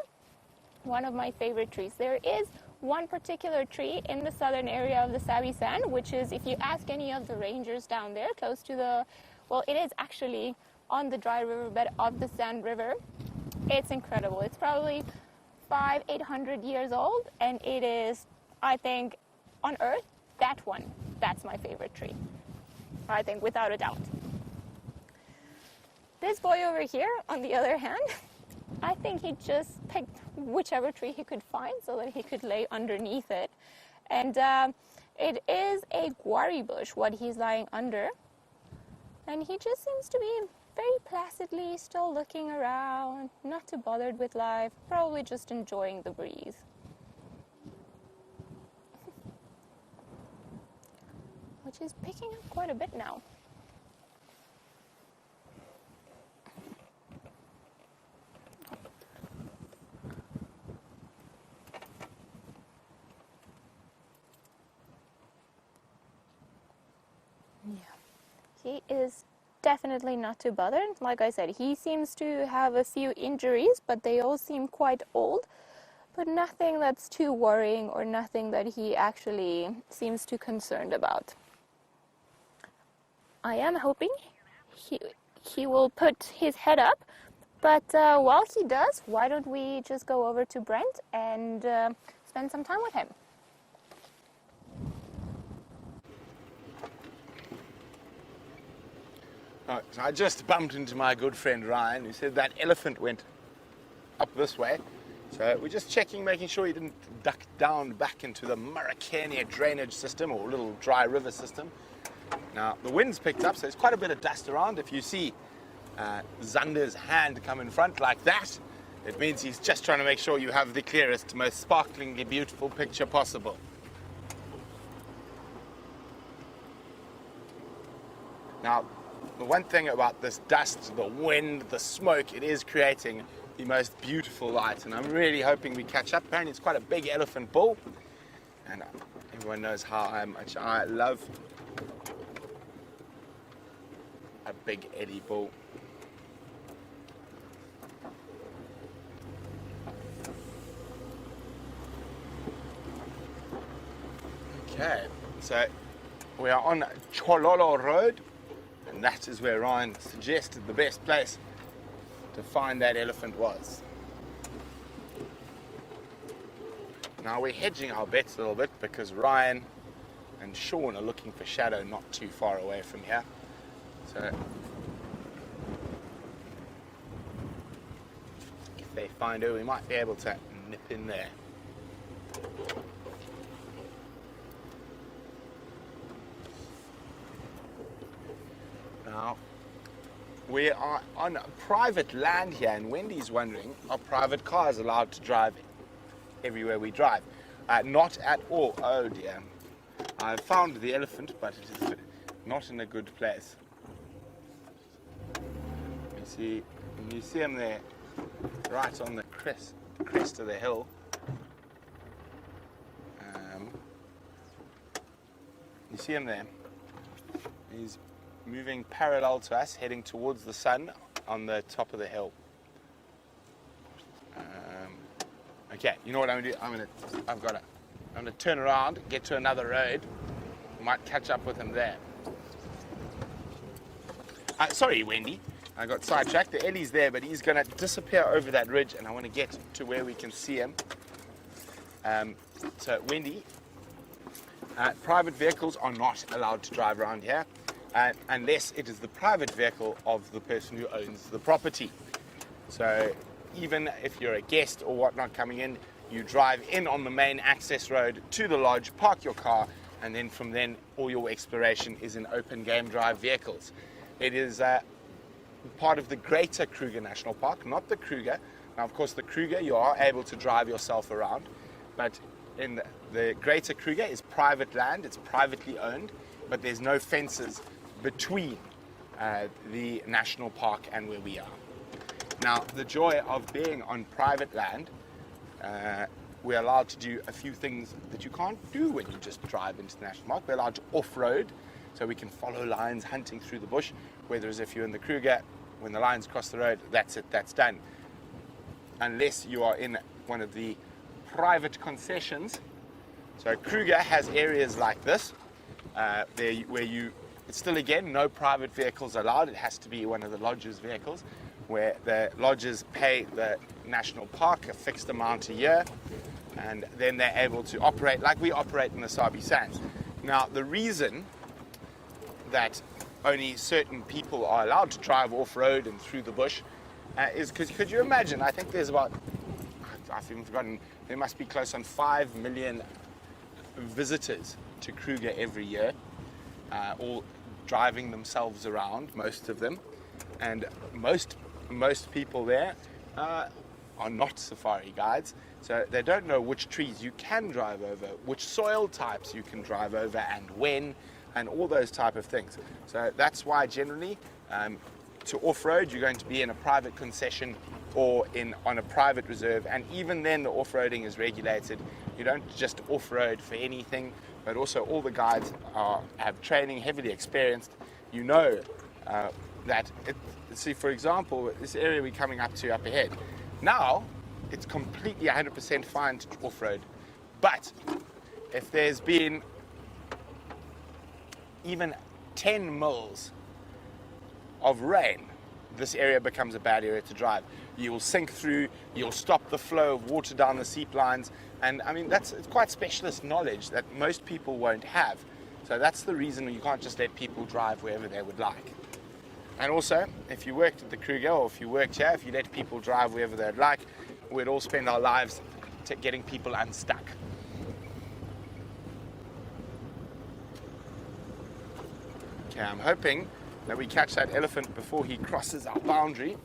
one of my favorite trees. There is one particular tree in the southern area of the Sabi Sand, which is, if you ask any of the rangers down there, close to the, well, it is actually on the dry riverbed of the Sand River. It's incredible. It's probably 500-800 years old, and it is, I think, on Earth, that one, that's my favorite tree. I think, without a doubt. This boy over here, on the other hand, I think he just picked whichever tree he could find so that he could lay underneath it. And it is a guari bush, what he's lying under. And he just seems to be very placidly still looking around, not too bothered with life, probably just enjoying the breeze. Which is picking up quite a bit now. He is definitely not too bothered. Like I said, he seems to have a few injuries, but they all seem quite old. But nothing that's too worrying or nothing that he actually seems too concerned about. I am hoping he will put his head up. But while he does, why don't we just go over to Brent and spend some time with him? So I just bumped into my good friend Ryan, who said that elephant went up this way. So we're just checking, making sure he didn't duck down back into the Mauritania drainage system or little dry river system. Now, the wind's picked up, so there's quite a bit of dust around. If you see Zander's hand come in front like that, it means he's just trying to make sure you have the clearest, most sparklingly beautiful picture possible. Now, the one thing about this dust, the wind, the smoke, it is creating the most beautiful light, and I'm really hoping we catch up. Apparently it's quite a big elephant bull, and everyone knows how much I love a big Eddie bull. Okay, so we are on Chololo Road, and that is where Ryan suggested the best place to find that elephant was. Now we're hedging our bets a little bit because Ryan and Sean are looking for shadow not too far away from here. So if they find her, we might be able to nip in there. Now, we are on private land here, and Wendy's wondering, are private cars allowed to drive everywhere we drive? Not at all. Oh dear. I found the elephant, but it is not in a good place. You see him there, right on the crest of the hill. You see him there. He's moving parallel to us, heading towards the sun on the top of the hill. Okay, you know what I'm going to do? I'm going to turn around, get to another road. Might catch up with him there. Sorry, Wendy. I got sidetracked. The Ellie's there, but he's going to disappear over that ridge, and I want to get to where we can see him. So, Wendy, private vehicles are not allowed to drive around here unless it is the private vehicle of the person who owns the property. So, even if you're a guest or whatnot coming in, you drive in on the main access road to the lodge, park your car, and then from then all your exploration is in open game drive vehicles. It is part of the greater Kruger National Park, not the Kruger. Now, of course, the Kruger you are able to drive yourself around, but in the greater Kruger is private land, it's privately owned, but there's no fences between the national park and where we are. Now, the joy of being on private land, we're allowed to do a few things that you can't do when you just drive into the national park. We're allowed to off-road, so we can follow lions hunting through the bush, whereas if you're in the Kruger, when the lions cross the road, that's it, that's done. Unless you are in one of the private concessions. So Kruger has areas like this, it's still again, no private vehicles allowed. It has to be one of the lodge's vehicles, where the lodges pay the national park a fixed amount a year, and then they're able to operate like we operate in the Sabi Sands. Now, the reason that only certain people are allowed to drive off-road and through the bush is because, could you imagine, I think there's about, I've even forgotten, there must be close on 5 million visitors to Kruger every year, all driving themselves around, most of them, and most people there are not safari guides, so they don't know which trees you can drive over, which soil types you can drive over, and when, and all those type of things. So that's why generally to off-road you're going to be in a private concession or on a private reserve, and even then the off-roading is regulated. You don't just off-road for anything, but also all the guides have training, heavily experienced. You know that, see, for example, this area we're coming up to up ahead, now it's completely 100% fine to off-road. But if there's been even 10 mils of rain, this area becomes a bad area to drive. You'll sink through, you'll stop the flow of water down the seep lines, and I mean it's quite specialist knowledge that most people won't have. So that's the reason you can't just let people drive wherever they would like. And also, if you worked at the Kruger, or if you worked here, if you let people drive wherever they'd like, we'd all spend our lives getting people unstuck. Okay, I'm hoping that we catch that elephant before he crosses our boundary.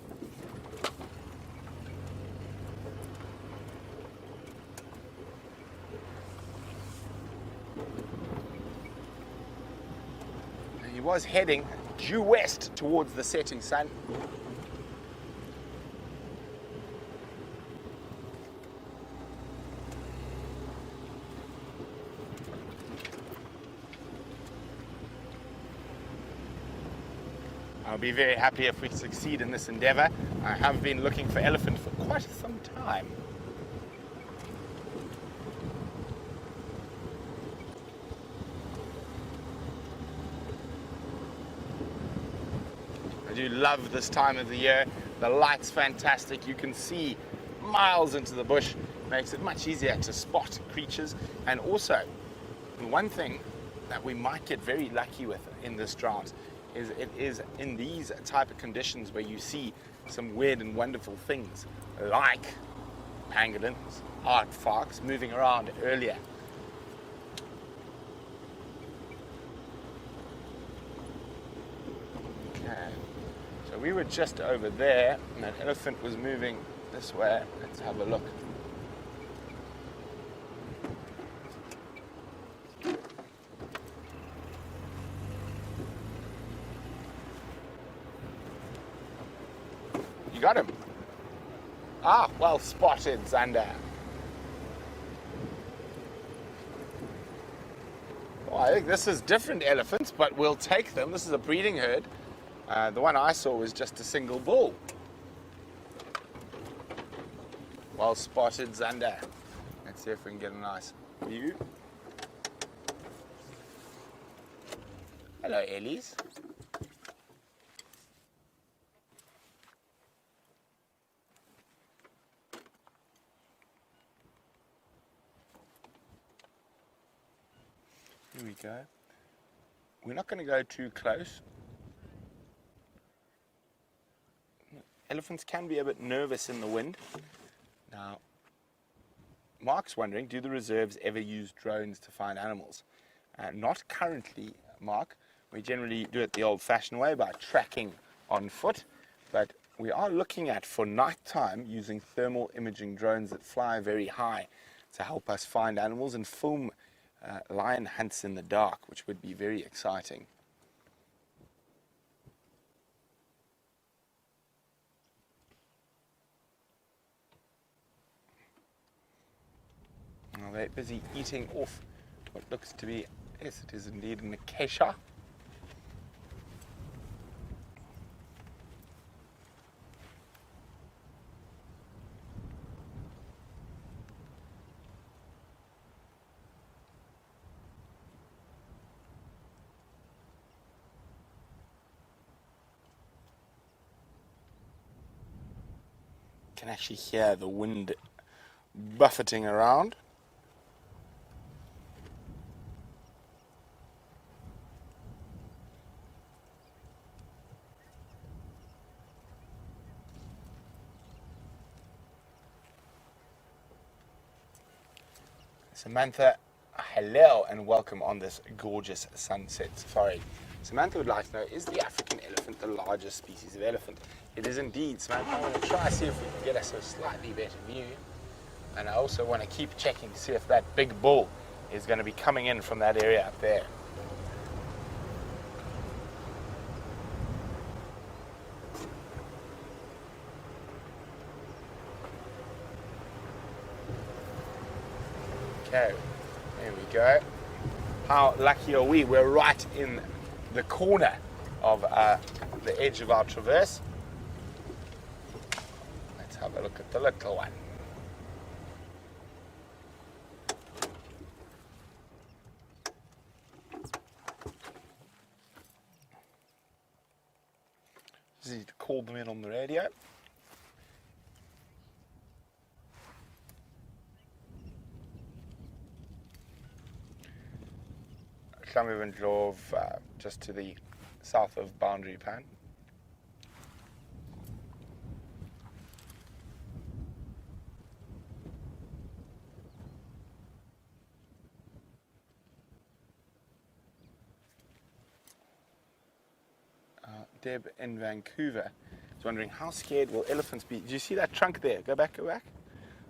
And he was heading due west towards the setting sun. I'll be very happy if we succeed in this endeavor. I have been looking for elephant for quite some time. I do love this time of the year. The light's fantastic. You can see miles into the bush. Makes it much easier to spot creatures. And also, one thing that we might get very lucky with in this drought is it is in these type of conditions where you see some weird and wonderful things like pangolins, aardvarks moving around earlier. Okay, so we were just over there and that elephant was moving this way. Let's have a look. You got him. Ah, well spotted, Zander. Well, I think this is different elephants, but we'll take them. This is a breeding herd. The one I saw was just a single bull. Well spotted, Zander. Let's see if we can get a nice view. Hello, Ellies. Here we go. We're not going to go too close. Elephants can be a bit nervous in the wind. Now, Mark's wondering, do the reserves ever use drones to find animals? Not currently, Mark. We generally do it the old-fashioned way by tracking on foot, but we are looking at, for nighttime, using thermal imaging drones that fly very high to help us find animals and film lion hunts in the dark, which would be very exciting. Now they're busy eating off what looks to be, yes, it is indeed an acacia. Can actually hear the wind buffeting around. Samantha, hello and welcome on this gorgeous sunset safari. Samantha would like to know, is the African elephant the largest species of elephant? It is indeed, Samantha. I'm going to try to see if we can get us a slightly better view. And I also want to keep checking to see if that big bull is going to be coming in from that area up there. Okay, there we go. How lucky are we? We're right in the corner of the edge of our traverse. Let's have a look at the little one. Just need to call them in on the radio. We've drove just to the south of Boundary Pan. Deb in Vancouver is wondering, how scared will elephants be? Do you see that trunk there? Go back, go back.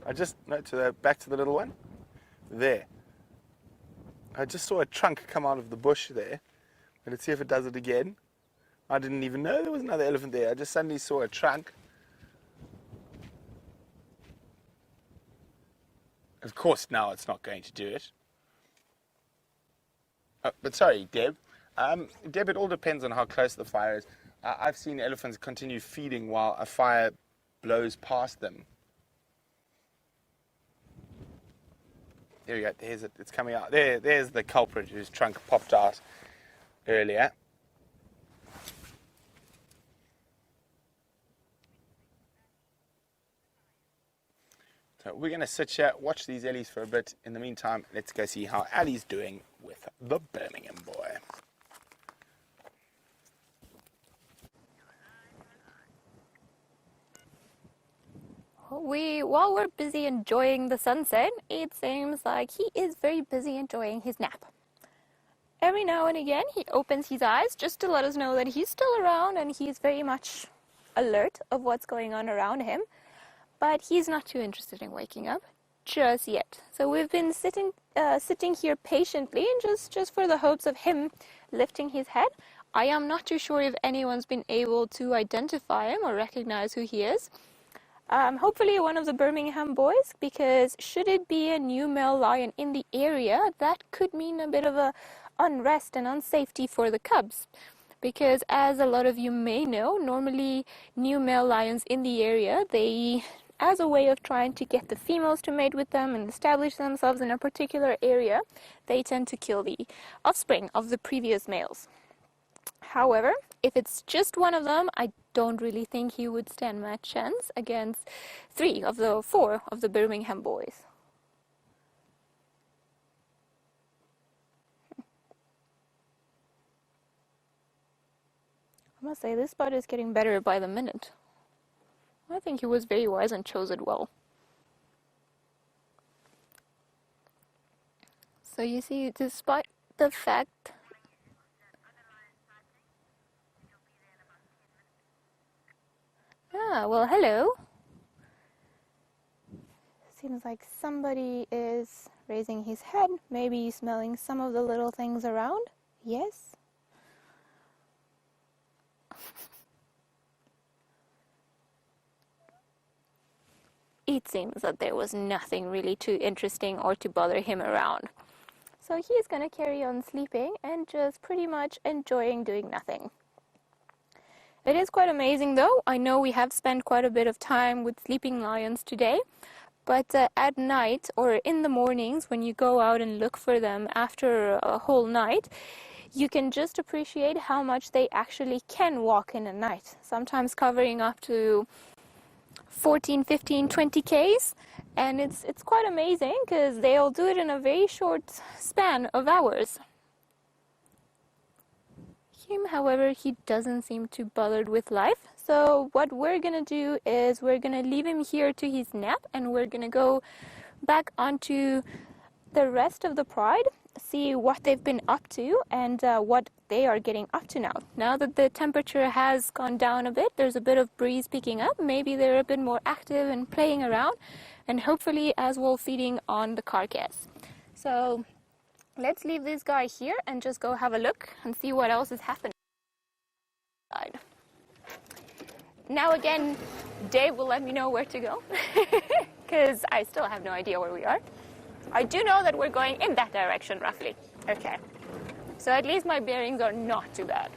I just, no, back to the little one. There. I just saw a trunk come out of the bush there. Let's see if it does it again. I didn't even know there was another elephant there. I just suddenly saw a trunk. Of course, now it's not going to do it. But sorry, Deb. Deb, it all depends on how close the fire is. I've seen elephants continue feeding while a fire blows past them. There we go, there's it, it's coming out. There's the culprit whose trunk popped out earlier. So we're going to sit here, watch these Ellies for a bit. In the meantime, let's go see how Ali's doing with the Birmingham boy. While we're busy enjoying the sunset, it seems like he is very busy enjoying his nap. Every now and again, he opens his eyes just to let us know that he's still around and he's very much alert of what's going on around him. But he's not too interested in waking up just yet. So we've been sitting here patiently, and just for the hopes of him lifting his head. I am not too sure if anyone's been able to identify him or recognize who he is. Hopefully one of the Birmingham boys, because should it be a new male lion in the area, that could mean a bit of a unrest and unsafety for the cubs. Because as a lot of you may know, normally new male lions in the area, they, as a way of trying to get the females to mate with them and establish themselves in a particular area, they tend to kill the offspring of the previous males. However, if it's just one of them, I don't really think he would stand much chance against 3 of the 4 of the Birmingham boys. I must say, this spot is getting better by the minute. I think he was very wise and chose it well. So you see, despite the fact... Ah, well, hello. Seems like somebody is raising his head, maybe smelling some of the little things around. Yes. It seems that there was nothing really too interesting or to bother him around. So he's gonna carry on sleeping and just pretty much enjoying doing nothing. It is quite amazing though. I know we have spent quite a bit of time with sleeping lions today, but at night or in the mornings when you go out and look for them after a whole night, you can just appreciate how much they actually can walk in a night, sometimes covering up to 14, 15, 20 Ks, and it's quite amazing because they'll do it in a very short span of hours. Him, however, he doesn't seem too bothered with life, so what we're gonna do is we're gonna leave him here to his nap, and we're gonna go back onto the rest of the pride, see what they've been up to and what they are getting up to now. Now that the temperature has gone down a bit, there's a bit of breeze picking up, maybe they're a bit more active and playing around, and hopefully as well feeding on the carcass. So let's leave this guy here and just go have a look and see what else is happening. Now again, Dave will let me know where to go because I still have no idea where we are. I do know that we're going in that direction roughly. Okay, so at least my bearings are not too bad.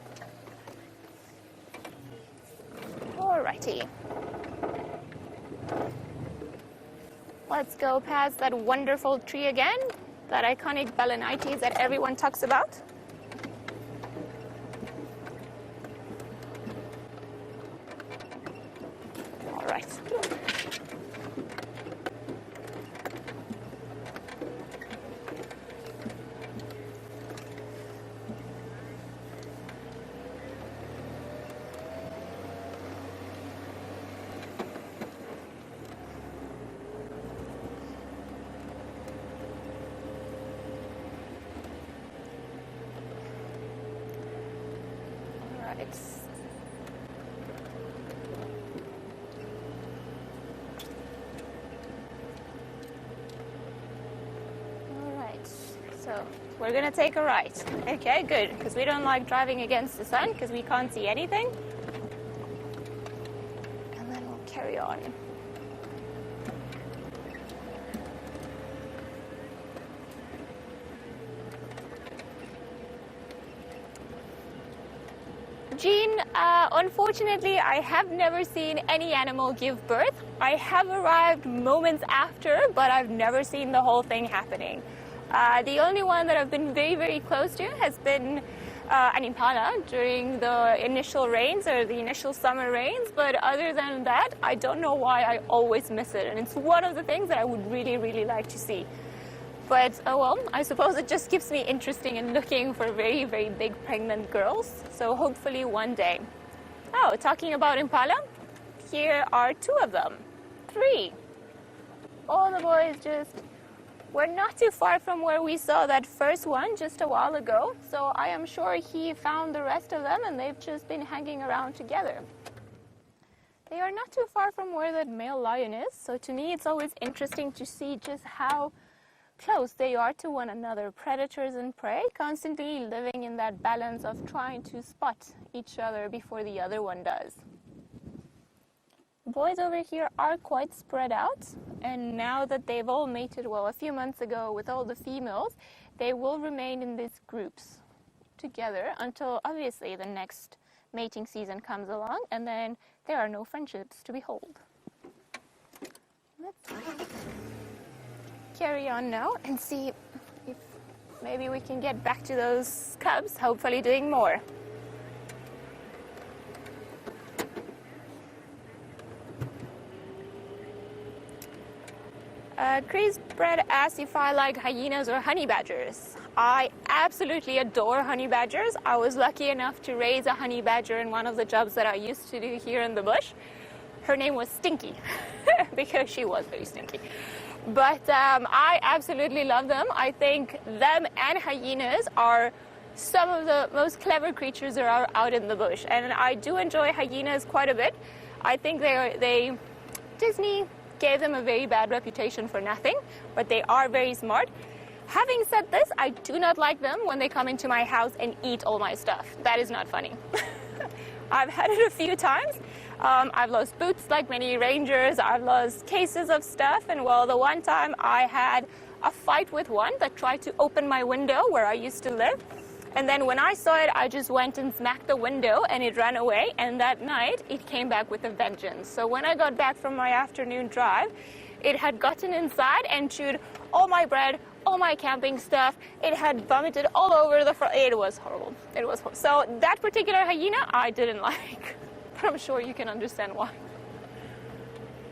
Alrighty. Let's go past that wonderful tree again, that iconic balanites that everyone talks about. All right. So we're gonna take a right. Okay, good, because we don't like driving against the sun because we can't see anything. And then we'll carry on. Jean, unfortunately, I have never seen any animal give birth. I have arrived moments after, but I've never seen the whole thing happening. The only one that I've been very, very close to has been an impala during the initial rains or the initial summer rains, but other than that, I don't know why I always miss it, and it's one of the things that I would really, really like to see. But, oh well, I suppose it just keeps me interested in looking for very, very big pregnant girls. So hopefully one day. Oh, talking about impala, here are 2 of them. 3. All the boys just... We're not too far from where we saw that first one just a while ago. So I am sure he found the rest of them and they've just been hanging around together. They are not too far from where that male lion is. So to me, it's always interesting to see just how close they are to one another, predators and prey, constantly living in that balance of trying to spot each other before the other one does. The boys over here are quite spread out, and now that they've all mated, well, a few months ago with all the females, they will remain in these groups together until obviously the next mating season comes along, and then there are no friendships to behold. Let's carry on now and see if maybe we can get back to those cubs, hopefully doing more. Chris Brent asked if I like hyenas or honey badgers. I absolutely adore honey badgers. I was lucky enough to raise a honey badger in one of the jobs that I used to do here in the bush. Her name was Stinky because she was very stinky. But I absolutely love them. I think them and hyenas are some of the most clever creatures that are out in the bush. And I do enjoy hyenas quite a bit. I think Disney gave them a very bad reputation for nothing, but they are very smart. Having said this, I do not like them when they come into my house and eat all my stuff. That is not funny. I've had it a few times. I've lost boots like many rangers. I've lost cases of stuff. And well, the one time I had a fight with one that tried to open my window where I used to live. And then when I saw it, I just went and smacked the window and it ran away. And that night, it came back with a vengeance. So when I got back from my afternoon drive, it had gotten inside and chewed all my bread, all my camping stuff. It had vomited all over the front. It was horrible. It was horrible. So that particular hyena, I didn't like. But I'm sure you can understand why.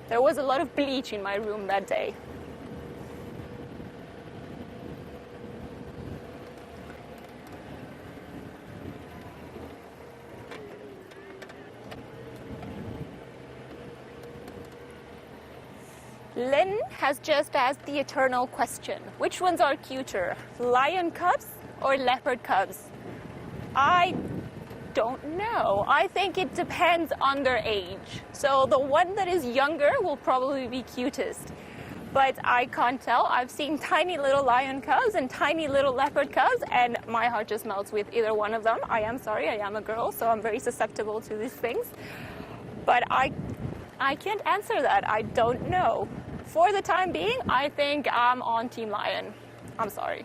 There was a lot of bleach in my room that day. Lynn has just asked the eternal question. Which ones are cuter, lion cubs or leopard cubs? I don't know. I think it depends on their age. So the one that is younger will probably be cutest. But I can't tell. I've seen tiny little lion cubs and tiny little leopard cubs, and my heart just melts with either one of them. I am sorry, I am a girl, so I'm very susceptible to these things. But I can't answer that. I don't know. For the time being, I think I'm on Team Lion. I'm sorry.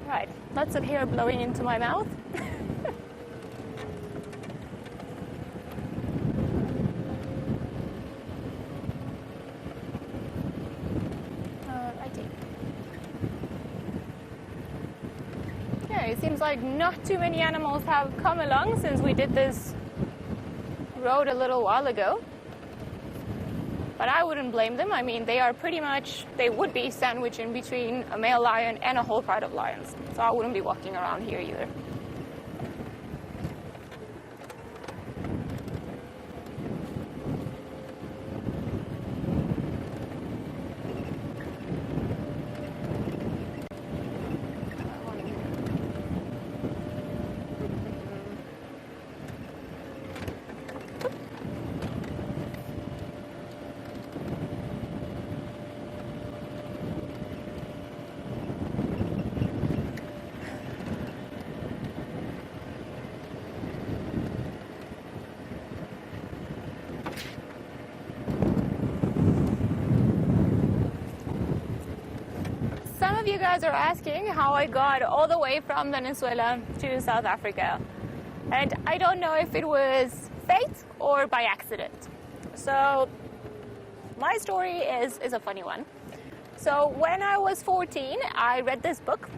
Right, lots of hair blowing into my mouth. Righty. Yeah, it seems like not too many animals have come along since we did this road a little while ago. But I wouldn't blame them. I mean, they would be sandwiched in between a male lion and a whole pride of lions. So I wouldn't be walking around here either. You guys are asking how I got all the way from Venezuela to South Africa, and I don't know if it was fate or by accident. So my story is a funny one. So when I was 14, I read this book,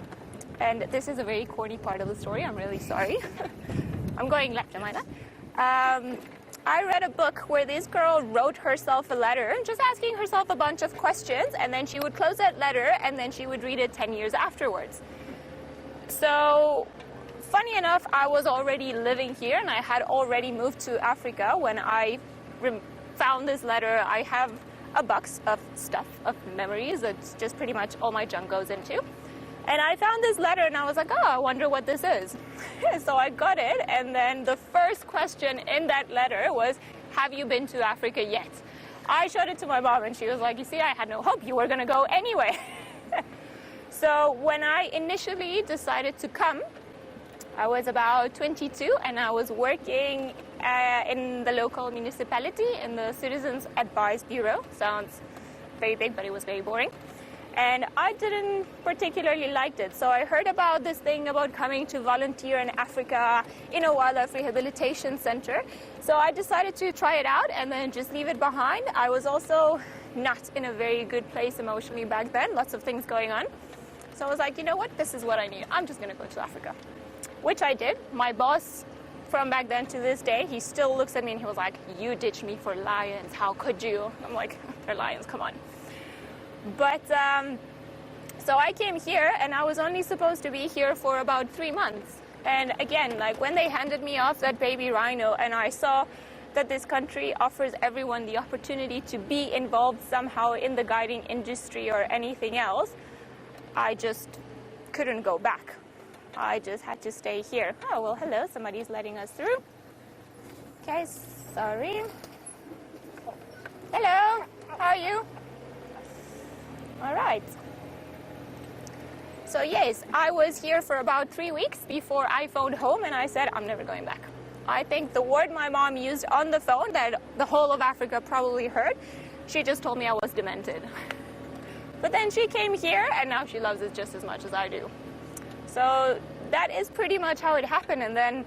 and this is a very corny part of the story. I'm really sorry. I'm going left, am I not? I read a book where this girl wrote herself a letter, just asking herself a bunch of questions, and then she would close that letter, and then she would read it 10 years afterwards. So, funny enough, I was already living here, and I had already moved to Africa when I found this letter. I have a box of stuff, of memories, that's just pretty much all my junk goes into. And I found this letter, and I was like, oh, I wonder what this is. So I got it, and then the first question in that letter was, have you been to Africa yet? I showed it to my mom and she was like, you see, I had no hope. You were going to go anyway. So when I initially decided to come, I was about 22 and I was working in the local municipality in the Citizens Advice Bureau. Sounds very big, but it was very boring. And I didn't particularly like it. So I heard about this thing about coming to volunteer in Africa in a wildlife rehabilitation center. So I decided to try it out and then just leave it behind. I was also not in a very good place emotionally back then, lots of things going on. So I was like, you know what, this is what I need. I'm just gonna go to Africa, which I did. My boss from back then to this day, he still looks at me and he was like, you ditched me for lions, how could you? I'm like, they're lions, come on. But so I came here and I was only supposed to be here for about 3 months. And again, like when they handed me off that baby rhino and I saw that this country offers everyone the opportunity to be involved somehow in the guiding industry or anything else, I just couldn't go back. I just had to stay here. Oh, well, hello, somebody's letting us through. Okay, sorry. Hello, how are you? All right. So yes, I was here for about 3 weeks before I phoned home and I said, I'm never going back. I think the word my mom used on the phone that the whole of Africa probably heard, she just told me I was demented. But then she came here and now she loves it just as much as I do. So that is pretty much how it happened. And then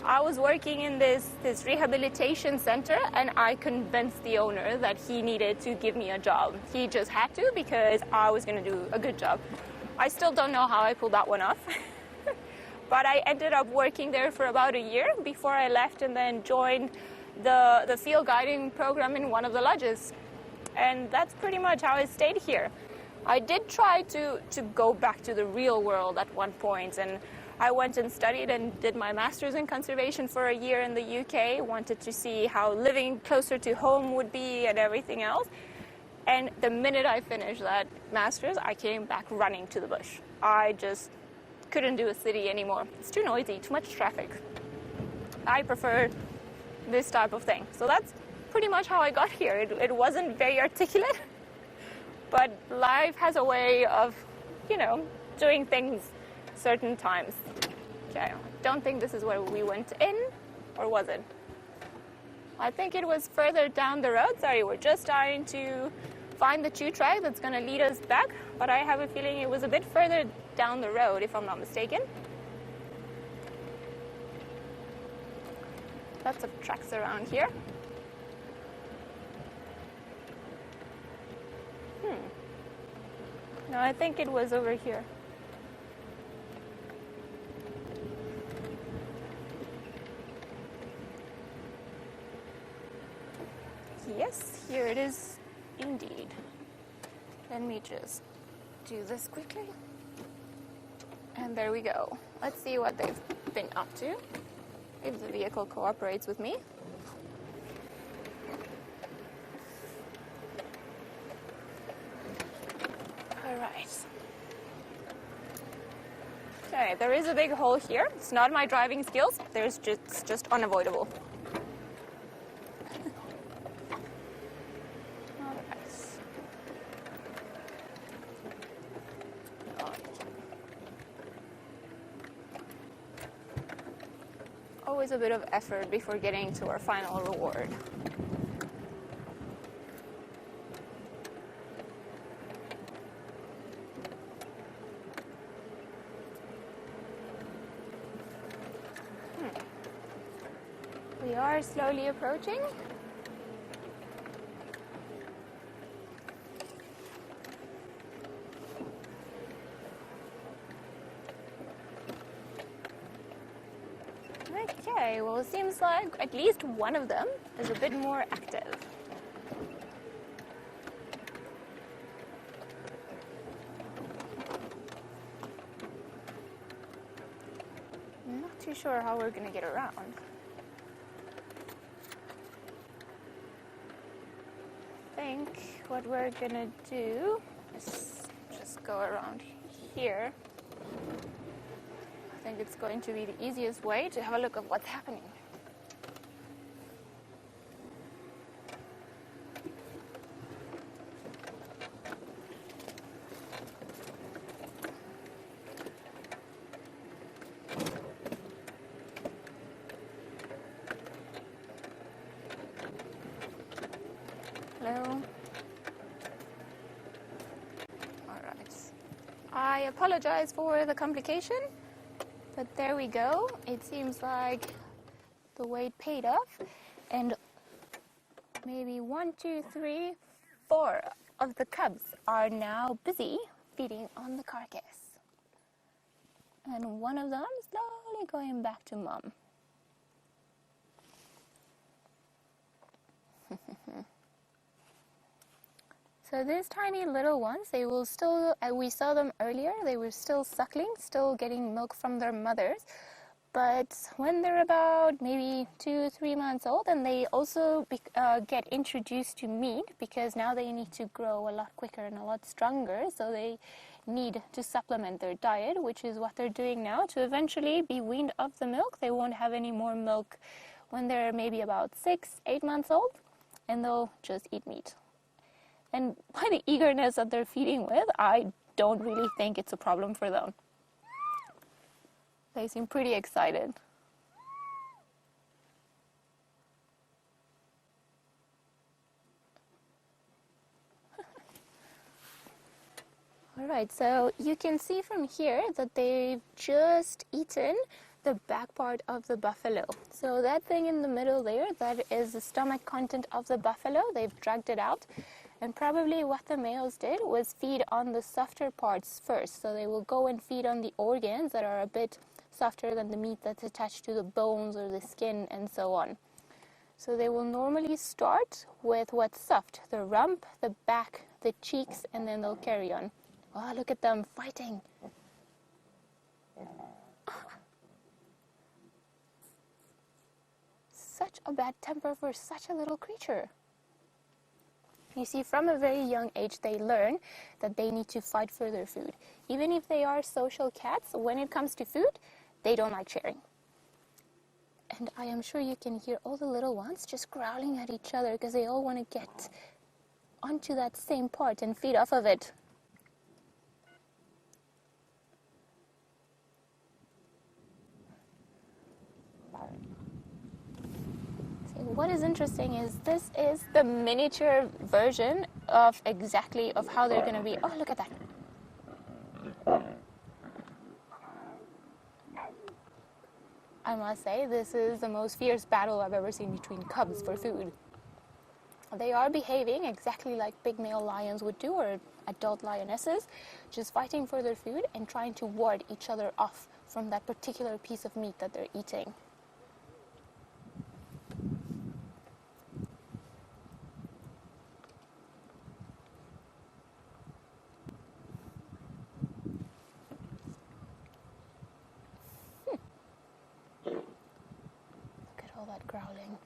I was working in this rehabilitation center and I convinced the owner that he needed to give me a job. He just had to because I was going to do a good job. I still don't know how I pulled that one off. But I ended up working there for about a year before I left and then joined the field guiding program in one of the lodges. And that's pretty much how I stayed here. I did try to go back to the real world at one point, and I went and studied and did my master's in conservation for a year in the UK, wanted to see how living closer to home would be and everything else. And the minute I finished that master's, I came back running to the bush. I just couldn't do a city anymore. It's too noisy, too much traffic. I prefer this type of thing. So that's pretty much how I got here. It wasn't very articulate, but life has a way of, doing things certain times. Okay, I don't think this is where we went in, or was it? I think it was further down the road. Sorry, we're just trying to find the tube track that's going to lead us back, but I have a feeling it was a bit further down the road, if I'm not mistaken. Lots of tracks around here. No, I think it was over here. Yes, here it is indeed. Let me just do this quickly. And there we go. Let's see what they've been up to, if the vehicle cooperates with me. All right. Okay, there is a big hole here. It's not my driving skills. It's just unavoidable. Always a bit of effort before getting to our final reward. We are slowly approaching. Okay, well, it seems like at least one of them is a bit more active. I'm not too sure how we're going to get around. I think what we're going to do is just go around here. I think it's going to be the easiest way to have a look at what's happening. I apologize for the complication, but there we go. It seems like the wait paid off, and maybe 1, 2, 3, 4 of the cubs are now busy feeding on the carcass. And one of them slowly going back to mom. So these tiny little ones, they will still, we saw them earlier, they were still suckling, still getting milk from their mothers. But when they're about maybe 2, 3 months old, and they also get introduced to meat, because now they need to grow a lot quicker and a lot stronger, so they need to supplement their diet, which is what they're doing now, to eventually be weaned off the milk. They won't have any more milk when they're maybe about 6, 8 months old, and they'll just eat meat. And by the eagerness that they're feeding with, I don't really think it's a problem for them. They seem pretty excited. All right, so you can see from here that they've just eaten the back part of the buffalo. So that thing in the middle there, that is the stomach content of the buffalo. They've dragged it out. And probably what the males did was feed on the softer parts first. So they will go and feed on the organs that are a bit softer than the meat that's attached to the bones or the skin and so on. So they will normally start with what's soft, the rump, the back, the cheeks, and then they'll carry on. Oh, look at them fighting. Such a bad temper for such a little creature. You see, from a very young age, they learn that they need to fight for their food. Even if they are social cats, when it comes to food, they don't like sharing. And I am sure you can hear all the little ones just growling at each other because they all want to get onto that same part and feed off of it. What is interesting is this is the miniature version of exactly of how they're going to be. Oh, look at that. I must say, this is the most fierce battle I've ever seen between cubs for food. They are behaving exactly like big male lions would do, or adult lionesses, just fighting for their food and trying to ward each other off from that particular piece of meat that they're eating. Growling.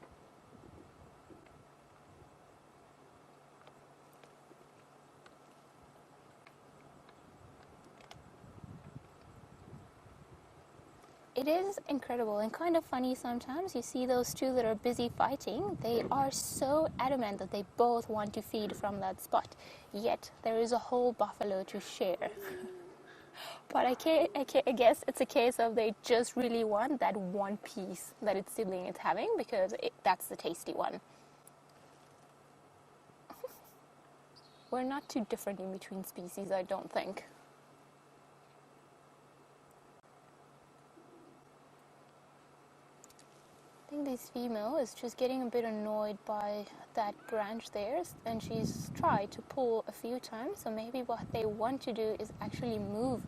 It is incredible and kind of funny sometimes. You see those two that are busy fighting. They are so adamant that they both want to feed from that spot. Yet there is a whole buffalo to share. But I guess it's a case of they just really want that one piece that its sibling is having, because that's the tasty one. We're not too different in between species, I don't think. I think this female is just getting a bit annoyed by that branch there, and she's tried to pull a few times. So maybe what they want to do is actually move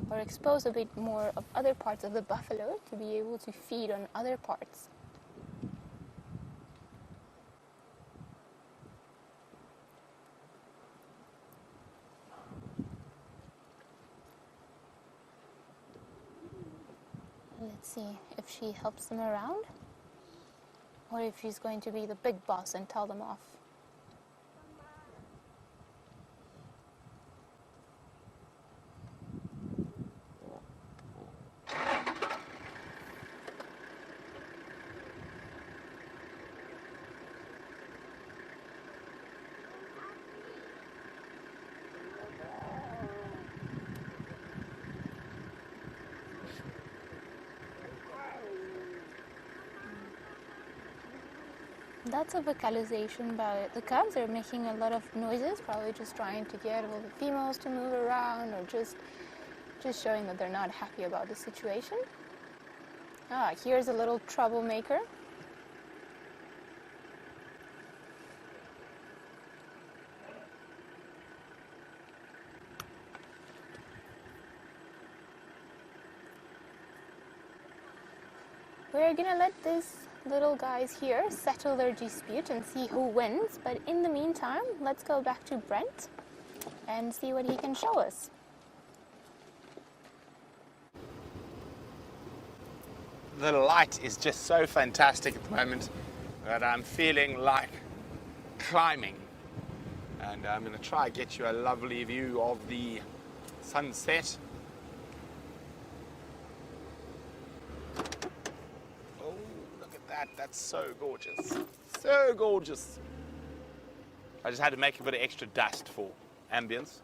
or expose a bit more of other parts of the buffalo to be able to feed on other parts. Let's see if she helps them around, or if she's going to be the big boss and tell them off. That's a vocalization by the cubs. They're making a lot of noises, probably just trying to get all the females to move around, or just just showing that they're not happy about the situation. Ah, here's a little troublemaker. We're gonna let these little guys here settle their dispute and see who wins, but in the meantime, let's go back to Brent and see what he can show us. The light is just so fantastic at the moment that I'm feeling like climbing. And I'm going to try and get you a lovely view of the sunset. Oh, look at that. That's so gorgeous. So gorgeous. I just had to make a bit of extra dust for ambience.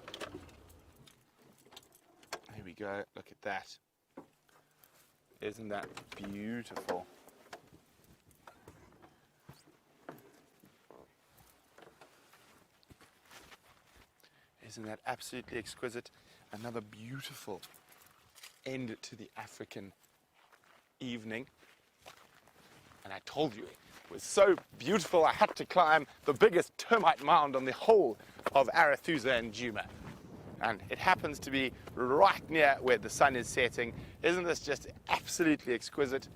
Here we go. Look at that. Isn't that beautiful? Isn't that absolutely exquisite? Another beautiful end to the African evening. And I told you, it was so beautiful I had to climb the biggest termite mound on the whole of Arathusa and Djuma. And it happens to be right near where the sun is setting. Isn't this just absolutely exquisite?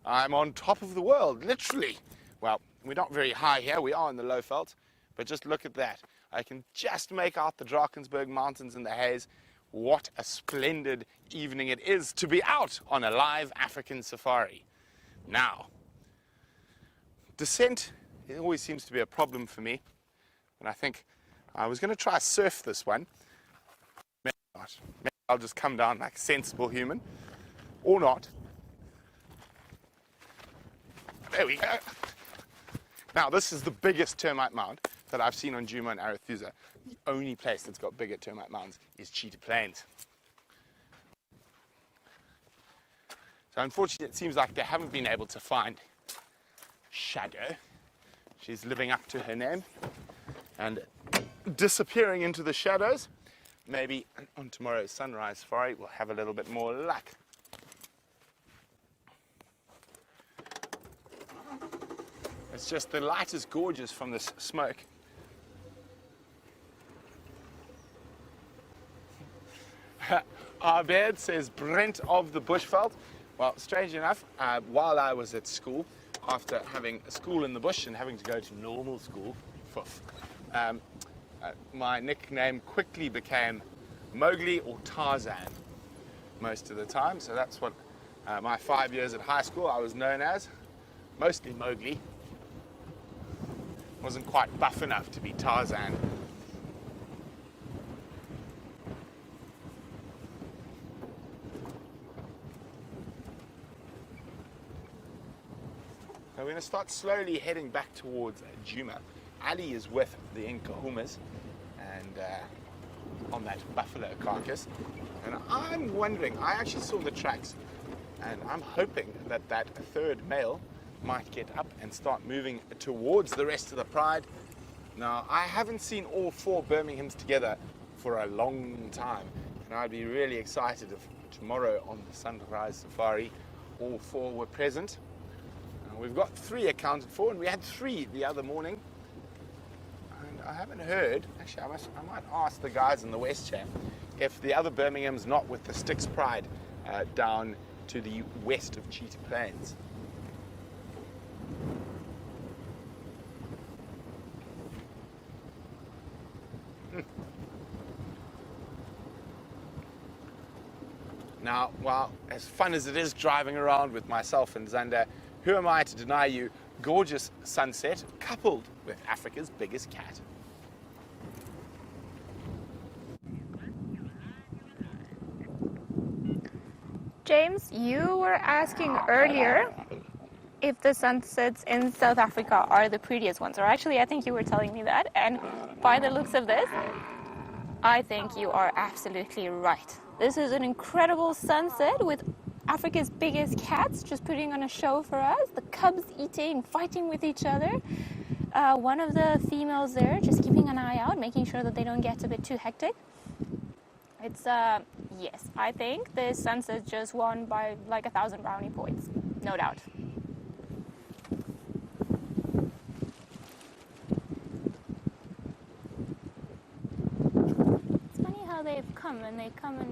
I'm on top of the world, literally. Well, we're not very high here. We are in the low veld, but just look at that. I can just make out the Drakensberg Mountains in the haze. What a splendid evening it is to be out on a live African safari. Now, descent, it always seems to be a problem for me. And I think I was going to try surf this one. Maybe I'll just come down like a sensible human, or not. There we go. Now, this is the biggest termite mound that I've seen on Djuma and Arathusa. The only place that's got bigger termite mounds is Cheetah Plains. So unfortunately, it seems like they haven't been able to find Shadow. She's living up to her name and disappearing into the shadows. Maybe on tomorrow's sunrise safari, we'll have a little bit more luck. It's just the light is gorgeous from this smoke. Our bed says Brent of the Bushveld. Well, strange enough, while I was at school, after having a school in the bush and having to go to normal school, my nickname quickly became Mowgli or Tarzan most of the time. So that's what my 5 years at high school I was known as, mostly Mowgli. Wasn't quite buff enough to be Tarzan. So we're going to start slowly heading back towards Djuma. Ali is with the Nkuhumas and on that buffalo carcass. And I'm wondering, I actually saw the tracks, and I'm hoping that that third male might get up and start moving towards the rest of the pride. Now, I haven't seen all four Birminghams together for a long time, and I'd be really excited if tomorrow on the sunrise safari all four were present. We've got 3 accounted for, and we had 3 the other morning. And I haven't heard, actually I might ask the guys in the West Chair if the other Birmingham's not with the Styx Pride down to the west of Cheetah Plains. Now, well, as fun as it is driving around with myself and Zander, who am I to deny you gorgeous sunset coupled with Africa's biggest cat? James, you were asking earlier if the sunsets in South Africa are the prettiest ones, or actually I think you were telling me that, and by the looks of this, I think you are absolutely right. This is an incredible sunset with Africa's biggest cats just putting on a show for us. The cubs eating, fighting with each other. One of the females there just keeping an eye out, making sure that they don't get a bit too hectic. It's Yes, I think this sunset just won by like 1,000 brownie points, no doubt. It's funny how they've come and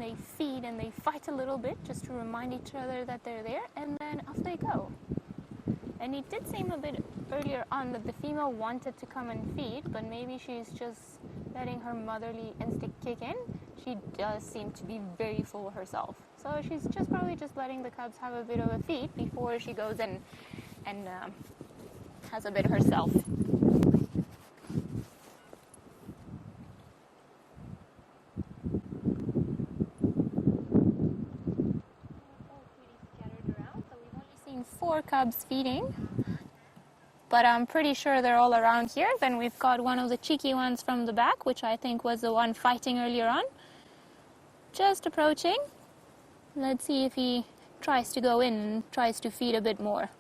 they feed and they fight a little bit just to remind each other that they're there, and then off they go. And it did seem a bit earlier on that the female wanted to come and feed, but maybe she's just letting her motherly instinct kick in. She does seem to be very full herself. So she's just probably just letting the cubs have a bit of a feed before she goes and has a bit herself. Seen 4 cubs feeding, but I'm pretty sure they're all around here. Then we've got one of the cheeky ones from the back, which I think was the one fighting earlier on, just approaching. Let's see if he tries to go in and tries to feed a bit more.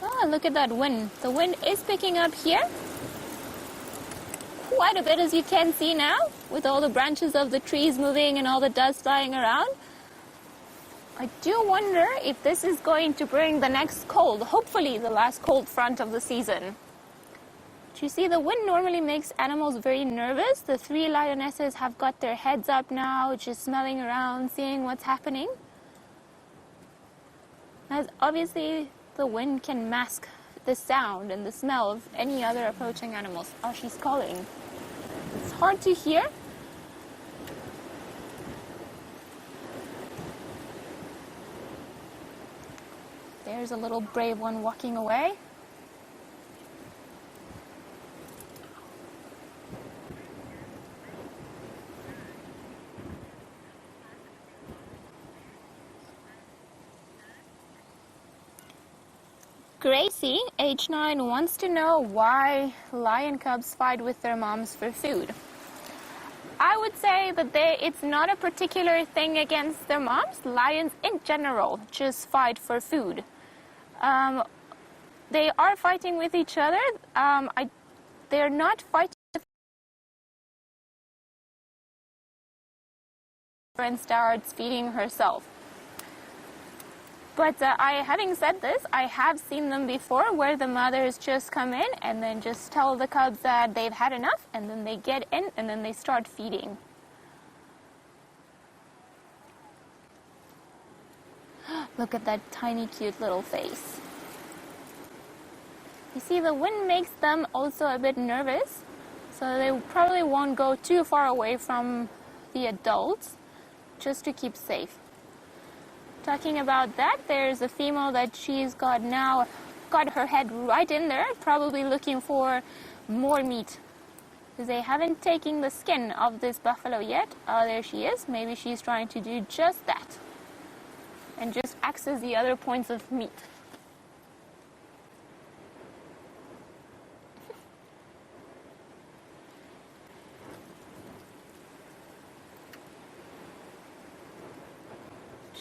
Oh, look at that wind. The wind is picking up here quite a bit, as you can see now, with all the branches of the trees moving and all the dust flying around. I do wonder if this is going to bring the next cold, hopefully the last cold front of the season. Do you see, the wind normally makes animals very nervous. The 3 lionesses have got their heads up now, just smelling around, seeing what's happening. As obviously the wind can mask the sound and the smell of any other approaching animals. Oh, she's calling. It's hard to hear. There's a little brave one walking away. Gracie, age 9, wants to know why lion cubs fight with their moms for food. I would say that it's not a particular thing against their moms. Lions in general just fight for food. They are fighting with each other. They're not fighting and starts feeding herself. But having said this, I have seen them before where the mothers just come in and then just tell the cubs that they've had enough, and then they get in and then they start feeding. Look at that tiny cute little face. You see, the wind makes them also a bit nervous, so they probably won't go too far away from the adults just to keep safe. Talking about that, there's a female that she's got now, got her head right in there, probably looking for more meat. Because they haven't taken the skin of this buffalo yet. Oh, there she is. Maybe she's trying to do just that. And just access the other points of meat.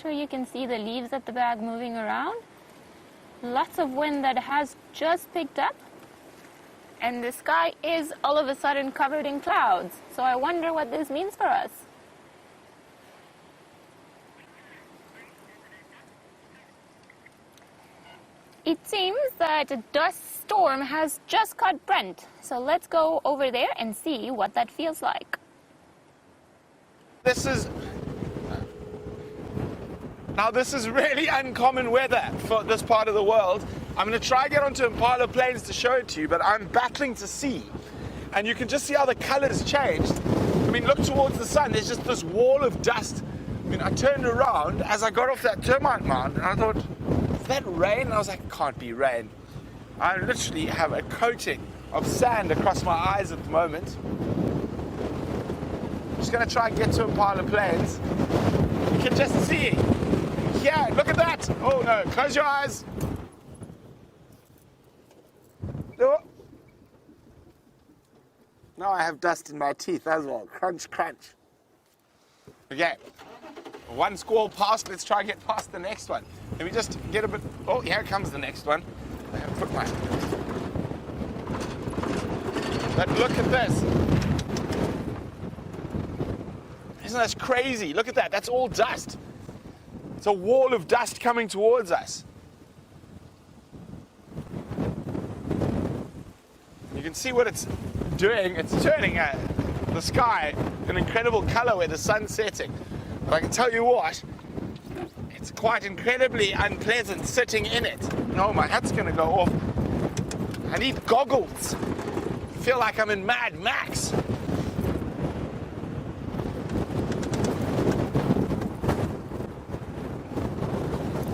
Sure, you can see the leaves at the back moving around. Lots of wind that has just picked up. And the sky is all of a sudden covered in clouds. So I wonder what this means for us. It seems that a dust storm has just caught Brent. So let's go over there and see what that feels like. Now this is really uncommon weather for this part of the world. I'm going to try and get onto Impala Plains to show it to you, but I'm battling to see. And you can just see how the colors changed. I mean, look towards the sun, there's just this wall of dust. I mean, I turned around as I got off that termite mound and I thought, is that rain? And I was like, it can't be rain. I literally have a coating of sand across my eyes at the moment. Just going to try and get to Impala Plains. You can just see. Yeah, look at that. Oh no, close your eyes. Oh. Now I have dust in my teeth as well. Crunch, crunch. Okay, one squall passed. Let's try and get past the next one. Let me just get a bit. Oh, here comes the next one. I have put my But look at this. Isn't that crazy? Look at that. That's all dust. It's a wall of dust coming towards us. You can see what it's doing. It's turning the sky an incredible color where the sun's setting. But I can tell you what, it's quite incredibly unpleasant sitting in it. No, my hat's going to go off. I need goggles. I feel like I'm in Mad Max.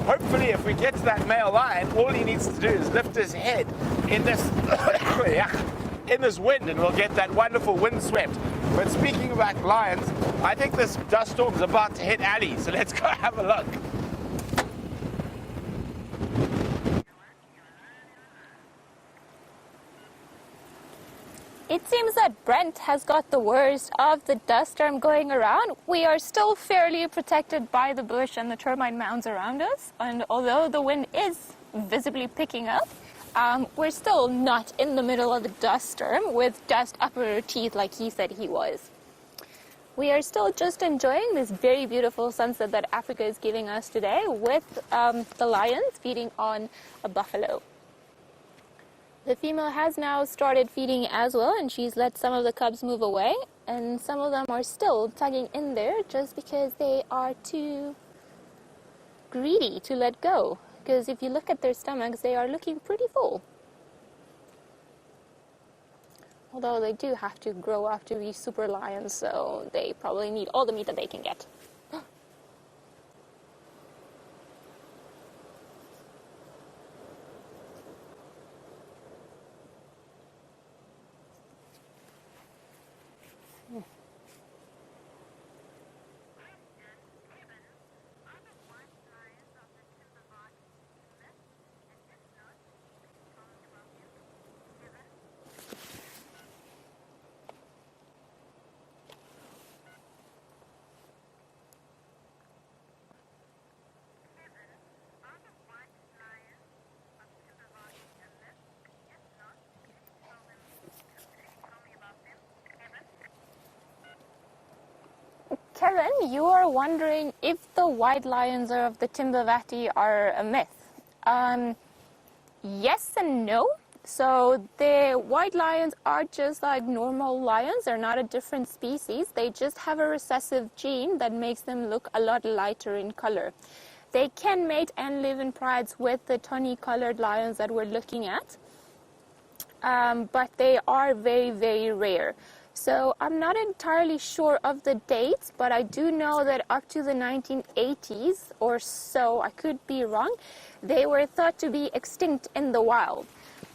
Hopefully, if we get to that male lion, all he needs to do is lift his head in this wind, and we'll get that wonderful windswept. But speaking about lions, I think this dust storm's about to hit Ali, so let's go have a look. It seems that Brent has got the worst of the dust storm going around. We are still fairly protected by the bush and the termite mounds around us, and although the wind is visibly picking up, we're still not in the middle of the dust storm with dust up our teeth like he said he was. We are still just enjoying this very beautiful sunset that Africa is giving us today with the lions feeding on a buffalo. The female has now started feeding as well, and she's let some of the cubs move away, and some of them are still tugging in there just because they are too greedy to let go. Because if you look at their stomachs, they are looking pretty full. Although they do have to grow up to be super lions, so they probably need all the meat that they can get. Kevin, you are wondering if the white lions of the Timbavati are a myth. Yes and no. So the white lions are just like normal lions. They're not a different species. They just have a recessive gene that makes them look a lot lighter in color. They can mate and live in prides with the tawny-colored lions that we're looking at, but they are very, very rare. So I'm not entirely sure of the dates, but I do know that up to the 1980s or so, I could be wrong, they were thought to be extinct in the wild.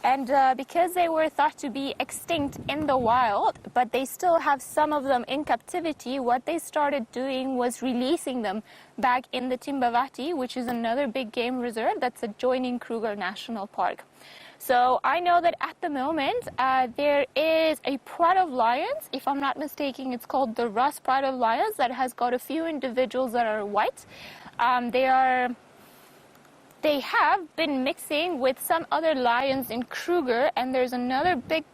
And because they were thought to be extinct in the wild, but they still have some of them in captivity, what they started doing was releasing them back in the Timbavati, which is another big game reserve that's adjoining Kruger National Park. So I know that at the moment there is a pride of lions. If I'm not mistaken, it's called the Russ Pride of Lions that has got a few individuals that are white. They have been mixing with some other lions in Kruger, and there's another big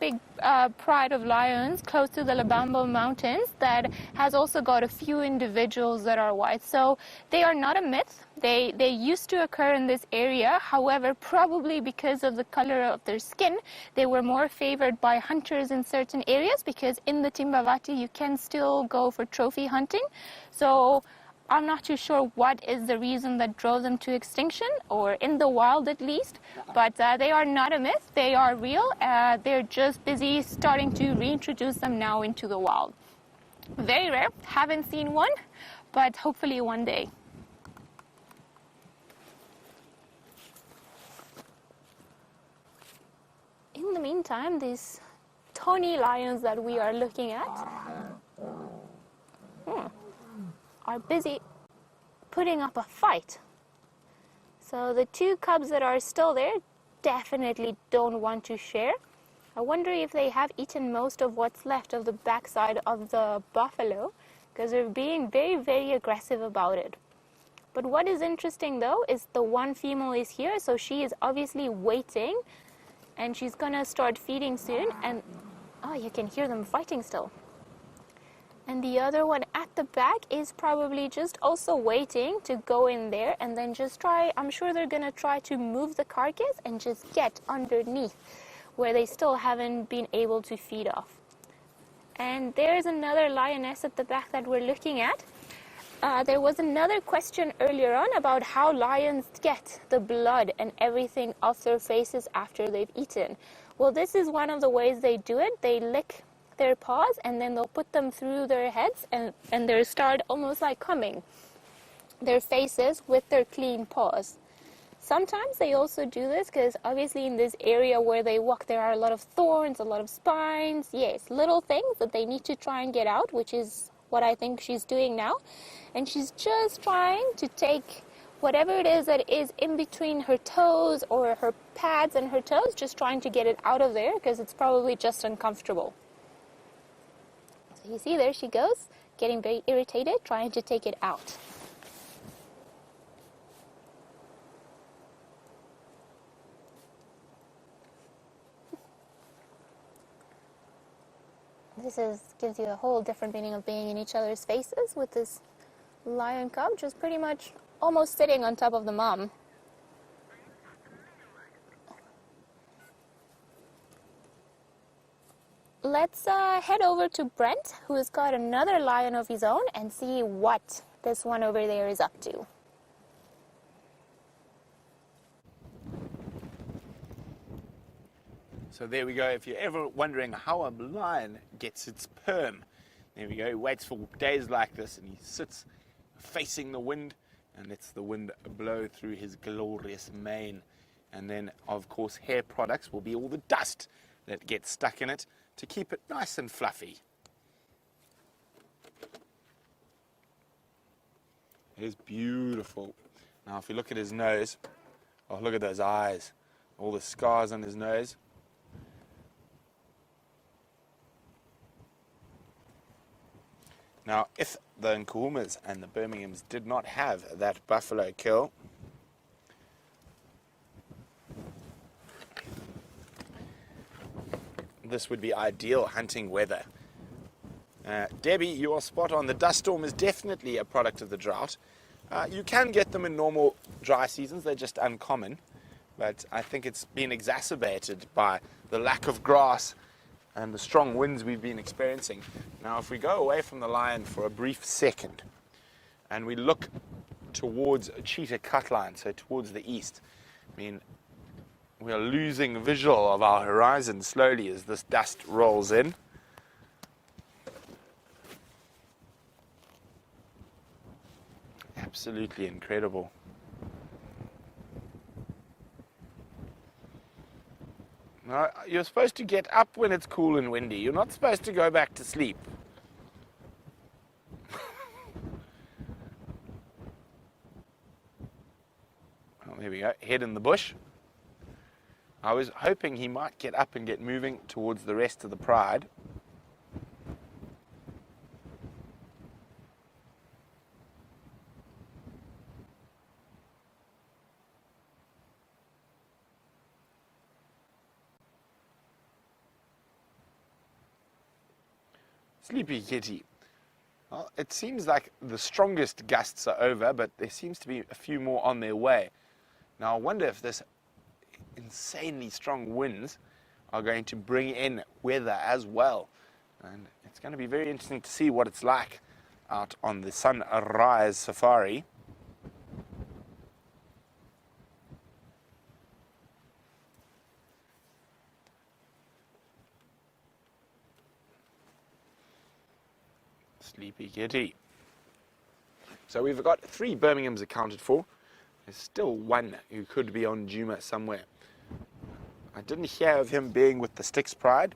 pride of lions close to the Labambo Mountains that has also got a few individuals that are white. So they are not a myth. They used to occur in this area. However, probably because of the color of their skin, they were more favored by hunters in certain areas, because in the Timbavati you can still go for trophy hunting. So I'm not too sure what is the reason that drove them to extinction, or in the wild at least, but they are not a myth. They are real. They're just busy starting to reintroduce them now into the wild. Very rare. Haven't seen one, but hopefully one day. In the meantime, these tawny lions that we are looking at are busy putting up a fight. So the two cubs that are still there definitely don't want to share. I wonder if they have eaten most of what's left of the backside of the buffalo, because they're being very, very aggressive about it. But what is interesting though is the one female is here, so she is obviously waiting, and she's gonna start feeding soon. And Oh, you can hear them fighting still. And the other one at the back is probably just also waiting to go in there and then just try, I'm sure they're going to try to move the carcass and just get underneath where they still haven't been able to feed off. And there's another lioness at the back that we're looking at. There was another question earlier on about how lions get the blood and everything off their faces after they've eaten. Well, this is one of the ways they do it. They lick their paws and then they'll put them through their heads and they'll start almost like combing their faces with their clean paws. Sometimes they also do this because obviously in this area where they walk there are a lot of thorns, a lot of spines, yes, little things that they need to try and get out, which is what I think she's doing now. And she's just trying to take whatever it is that is in between her toes or her pads and her toes, just trying to get it out of there because it's probably just uncomfortable. So you see, there she goes, getting very irritated, trying to take it out. Gives you a whole different meaning of being in each other's faces with this lion cub just pretty much almost sitting on top of the mom. Let's head over to Brent, who's got another lion of his own, and see what this one over there is up to. So there we go. If you're ever wondering how a lion gets its perm, there we go. He waits for days like this and he sits facing the wind and lets the wind blow through his glorious mane. And then, of course, hair products will be all the dust that gets stuck in it to keep it nice and fluffy. It is beautiful. Now, if you look at his nose, oh, look at those eyes, all the scars on his nose. Now, if the Nkuhumas and the Birminghams did not have that buffalo kill, this would be ideal hunting weather. Debbie, you are spot on. The dust storm is definitely a product of the drought. You can get them in normal dry seasons. They're just uncommon. But I think it's been exacerbated by the lack of grass and the strong winds we've been experiencing. Now, if we go away from the lion for a brief second and we look towards Cheetah Cutline, so towards the east, I mean, we are losing visual of our horizon slowly as this dust rolls in. Absolutely incredible. No, you're supposed to get up when it's cool and windy. You're not supposed to go back to sleep. Well, there we go. Head in the bush. I was hoping he might get up and get moving towards the rest of the pride. Sleepy kitty. Well, it seems like the strongest gusts are over, but there seems to be a few more on their way. Now, I wonder if this insanely strong winds are going to bring in weather as well. And it's going to be very interesting to see what it's like out on the sunrise safari. Sleepy kitty. So we've got 3 Birminghams accounted for. There's still one who could be on Djuma somewhere. I didn't hear of him being with the Styx Pride.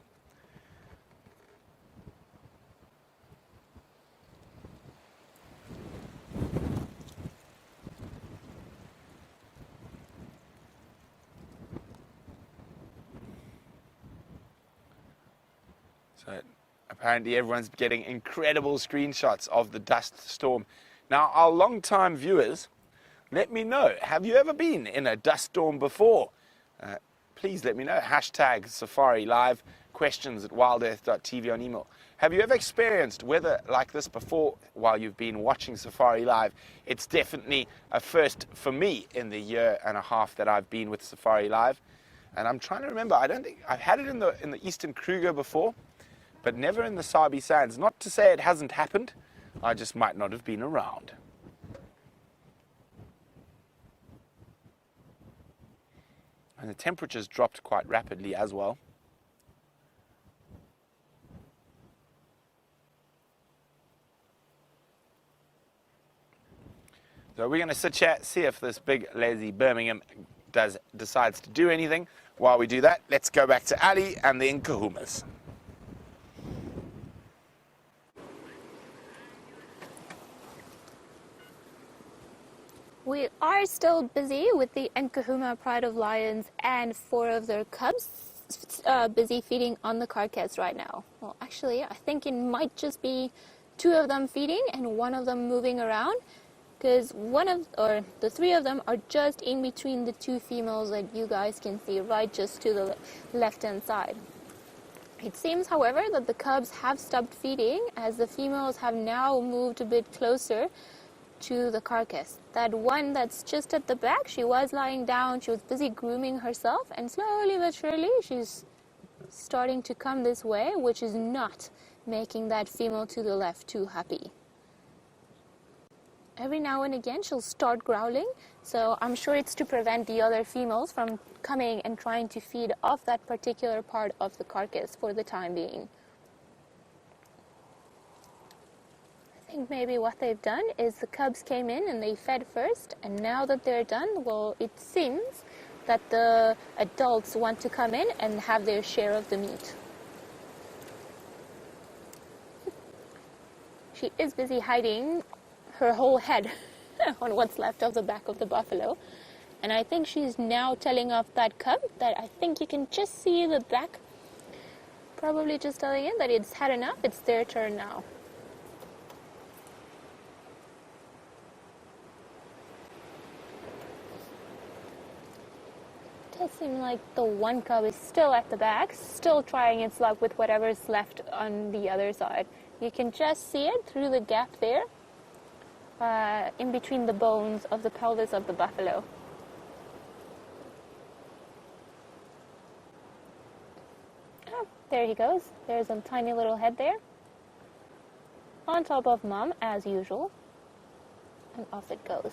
So apparently everyone's getting incredible screenshots of the dust storm. Now, our long-time viewers, let me know, have you ever been in a dust storm before? Please let me know. Hashtag Safari Live. questions@wildearth.tv on email. Have you ever experienced weather like this before while you've been watching Safari Live? It's definitely a first for me in the year and a half that I've been with Safari Live. And I'm trying to remember, I don't think I've had it in the Eastern Kruger before, but never in the Sabi Sands. Not to say it hasn't happened, I just might not have been around. And the temperature's dropped quite rapidly as well. So we're going to sit here, see if this big lazy Birmingham decides to do anything. While we do that, let's go back to Ali and the Nkuhumas. We are still busy with the Nkuhuma Pride of Lions and 4 of their cubs busy feeding on the carcass right now. Well, actually, I think it might just be 2 of them feeding and 1 of them moving around, because the 3 of them are just in between the 2 females that you guys can see right just to the left-hand side. It seems, however, that the cubs have stopped feeding as the females have now moved a bit closer to the carcass. That one that's just at the back, she was lying down, she was busy grooming herself, and slowly but surely she's starting to come this way, which is not making that female to the left too happy. Every now and again she'll start growling, so I'm sure it's to prevent the other females from coming and trying to feed off that particular part of the carcass for the time being. I think maybe what they've done is the cubs came in and they fed first, and now that they're done, well, it seems that the adults want to come in and have their share of the meat. She is busy hiding her whole head on what's left of the back of the buffalo, and I think she's now telling off that cub that I think you can just see the back, probably just telling it that it's had enough, it's their turn now. It does seem like the one cub is still at the back, still trying its luck with whatever's left on the other side. You can just see it through the gap there, in between the bones of the pelvis of the buffalo. Oh, there he goes. There's a tiny little head there. On top of Mom, as usual. And off it goes.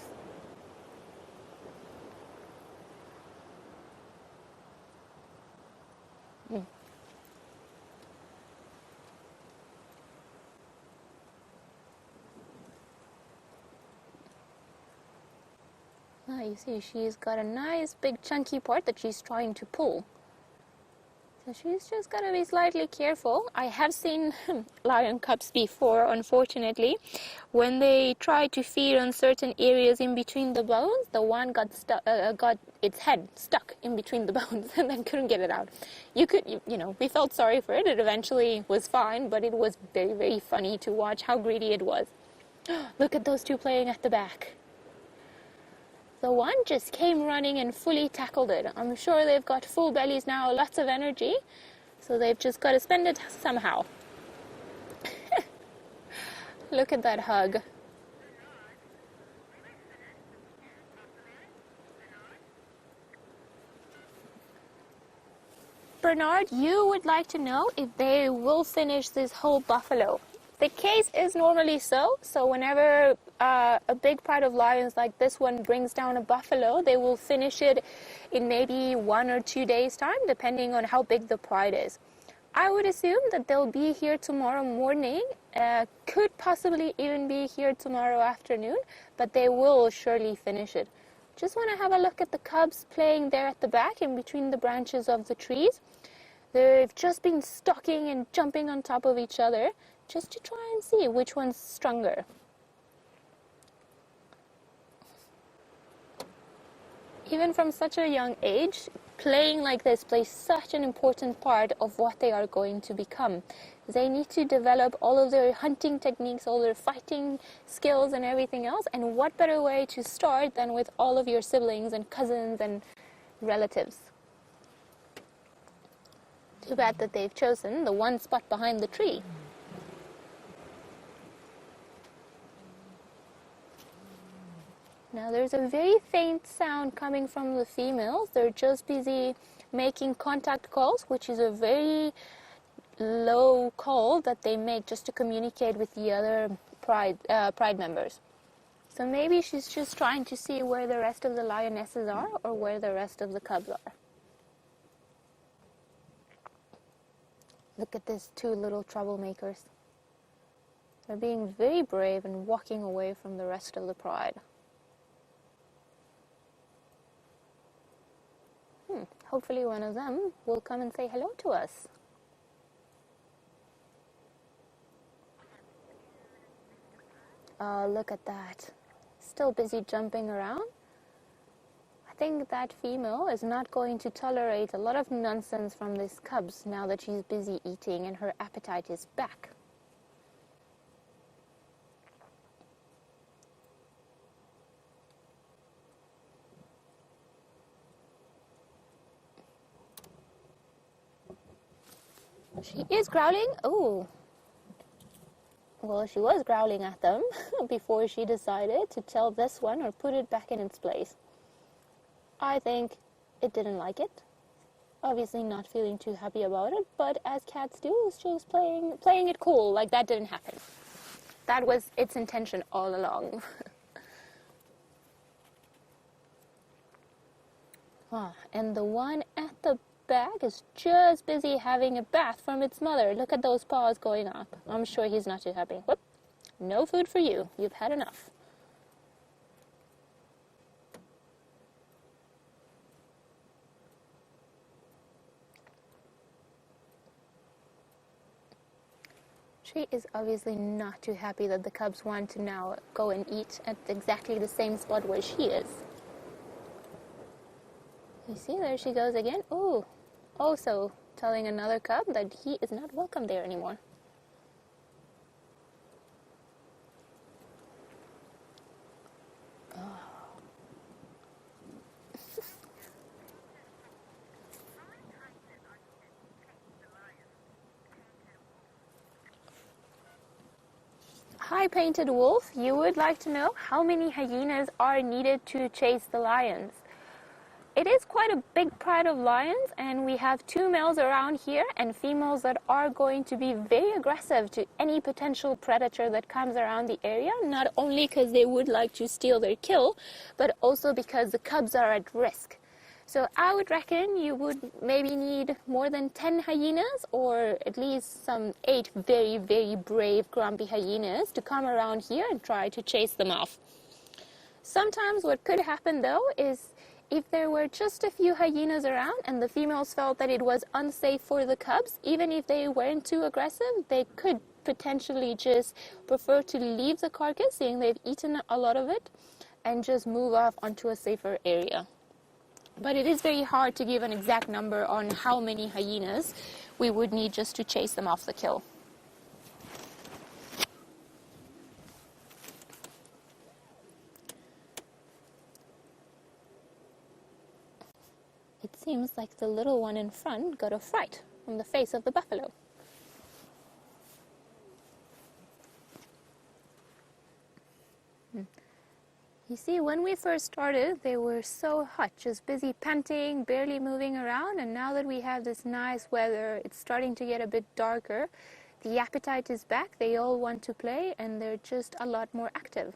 Ah, you see, she's got a nice big chunky part that she's trying to pull. So she's just got to be slightly careful. I have seen lion cubs before, unfortunately. When they try to feed on certain areas in between the bones, the one got its head stuck in between the bones and then couldn't get it out. You know, we felt sorry for it. It eventually was fine, but it was very, very funny to watch how greedy it was. Look at those 2 playing at the back. The one just came running and fully tackled it. I'm sure they've got full bellies now, lots of energy, so they've just got to spend it somehow. Look at that hug. Bernard, you would like to know if they will finish this whole buffalo. The case is normally so whenever a big pride of lions like this one brings down a buffalo, they will finish it in maybe 1 or 2 days' time, depending on how big the pride is. I would assume that they'll be here tomorrow morning, could possibly even be here tomorrow afternoon, but they will surely finish it. Just want to have a look at the cubs playing there at the back in between the branches of the trees. They've just been stalking and jumping on top of each other, just to try and see which one's stronger. Even from such a young age, playing like this plays such an important part of what they are going to become. They need to develop all of their hunting techniques, all their fighting skills and everything else, and what better way to start than with all of your siblings and cousins and relatives. Too bad that they've chosen the one spot behind the tree. Now there's a very faint sound coming from the females. They're just busy making contact calls, which is a very low call that they make just to communicate with the other pride members. So maybe she's just trying to see where the rest of the lionesses are or where the rest of the cubs are. Look at these two little troublemakers. They're being very brave and walking away from the rest of the pride. Hopefully one of them will come and say hello to us. Oh, look at that. Still busy jumping around. I think that female is not going to tolerate a lot of nonsense from these cubs now that she's busy eating and her appetite is back. She is growling. Oh. Well, she was growling at them before she decided to tell this one or put it back in its place. I think it didn't like it. Obviously not feeling too happy about it, but as cats do, it's just playing it cool, like that didn't happen. That was its intention all along. And the one at the back is just busy having a bath from its mother. Look at those paws going up. I'm sure he's not too happy. Whoop. No food for you. You've had enough. She is obviously not too happy that the cubs want to now go and eat at exactly the same spot where she is. You see, there she goes again. Ooh. Also telling another cub that he is not welcome there anymore. Oh. Hi, Painted Wolf. You would like to know how many hyenas are needed to chase the lions? It is quite a big pride of lions, and we have 2 males around here and females that are going to be very aggressive to any potential predator that comes around the area, not only because they would like to steal their kill, but also because the cubs are at risk. So I would reckon you would maybe need more than 10 hyenas, or at least some 8 very, very brave, grumpy hyenas to come around here and try to chase them off. Sometimes what could happen though is if there were just a few hyenas around and the females felt that it was unsafe for the cubs, even if they weren't too aggressive, they could potentially just prefer to leave the carcass, seeing they've eaten a lot of it, and just move off onto a safer area. But it is very hard to give an exact number on how many hyenas we would need just to chase them off the kill. It seems like the little one in front got a fright from the face of the buffalo. You see, when we first started, they were so hot, just busy panting, barely moving around, and now that we have this nice weather, it's starting to get a bit darker. The appetite is back, they all want to play, and they're just a lot more active.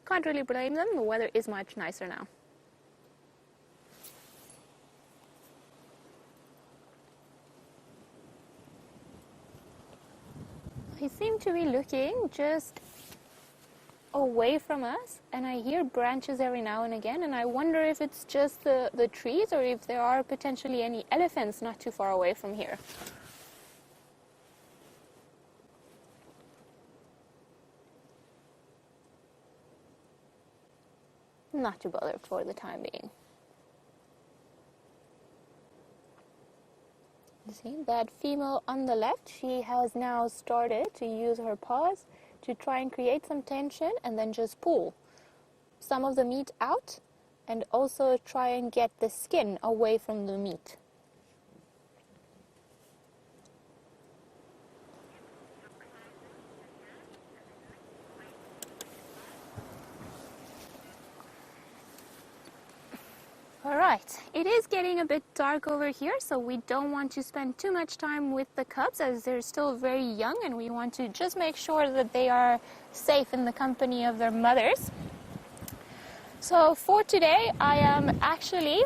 Can't really blame them, the weather is much nicer now. He seemed to be looking just away from us, and I hear branches every now and again, and I wonder if it's just the trees or if there are potentially any elephants not too far away from here. Not to bother for the time being. See, that female on the left, she has now started to use her paws to try and create some tension and then just pull some of the meat out and also try and get the skin away from the meat. right, it is getting a bit dark over here, so we don't want to spend too much time with the cubs as they're still very young, and we want to just make sure that they are safe in the company of their mothers. So for today, I am actually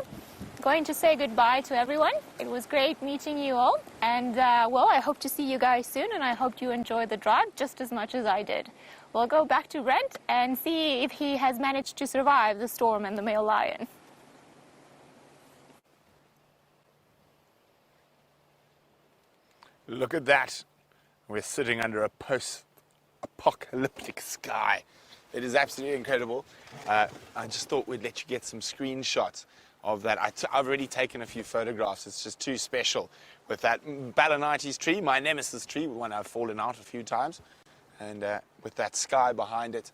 going to say goodbye to everyone. It was great meeting you all, and well, I hope to see you guys soon, and I hope you enjoy the drive just as much as I did. We'll go back to Brent and see if he has managed to survive the storm and the male lion. Look at that. We're sitting under a post-apocalyptic sky. It is absolutely incredible. I just thought we'd let you get some screenshots of that. I've already taken a few photographs. It's just too special with that Balanites tree, my nemesis tree, one I've fallen out a few times, and with that sky behind it,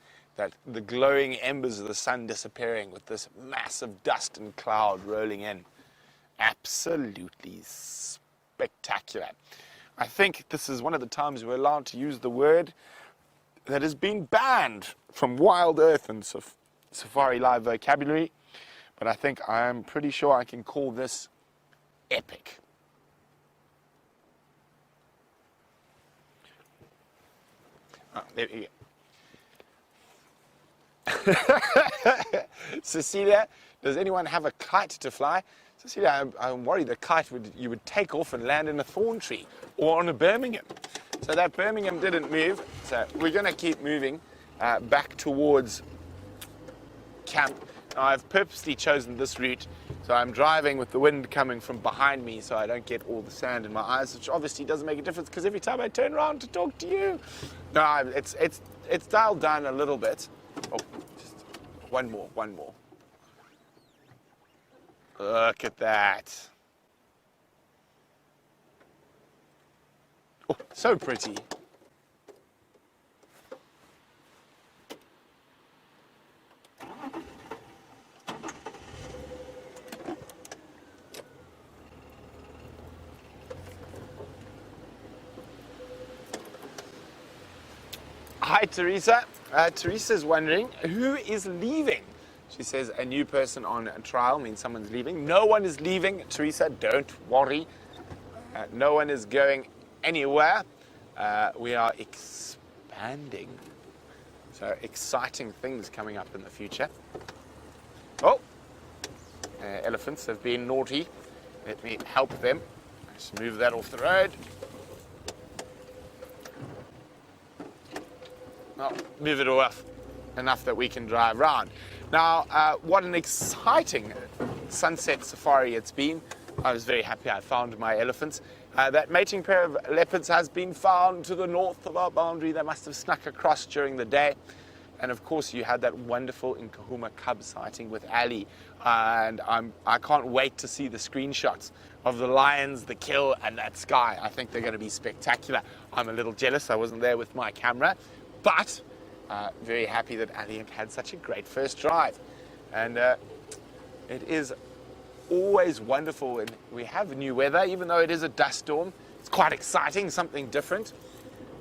the glowing embers of the sun disappearing with this massive dust and cloud rolling in. Absolutely spectacular. I think this is one of the times we're allowed to use the word that has been banned from WildEarth and Safari Live vocabulary, but I think I'm pretty sure I can call this epic. Oh, there you go. Cecilia, does anyone have a kite to fly? Cecilia, I'm worried the kite you would take off and land in a thorn tree or on a Birmingham. So that Birmingham didn't move. So we're going to keep moving back towards camp. Now, I've purposely chosen this route, so I'm driving with the wind coming from behind me so I don't get all the sand in my eyes, which obviously doesn't make a difference because every time I turn around to talk to you. No, it's dialed down a little bit. Oh, just one more. Look at that. Oh, so pretty. Hi, Teresa. Teresa's wondering, who is leaving? She says a new person on trial means someone's leaving. No one is leaving, Teresa, don't worry. No one is going anywhere. We are expanding. So exciting things coming up in the future. Oh, elephants have been naughty. Let me help them. Just move that off the road. Well, move it off enough that we can drive around. Now, what an exciting sunset safari it's been. I was very happy I found my elephants. That mating pair of leopards has been found to the north of our boundary. They must have snuck across during the day. And of course, you had that wonderful Nkuhumas cub sighting with Ali. And I can't wait to see the screenshots of the lions, the kill, and that sky. I think they're going to be spectacular. I'm a little jealous I wasn't there with my camera, but very happy that Ali had such a great first drive. And it is always wonderful when we have new weather, even though it is a dust storm. It's quite exciting, something different,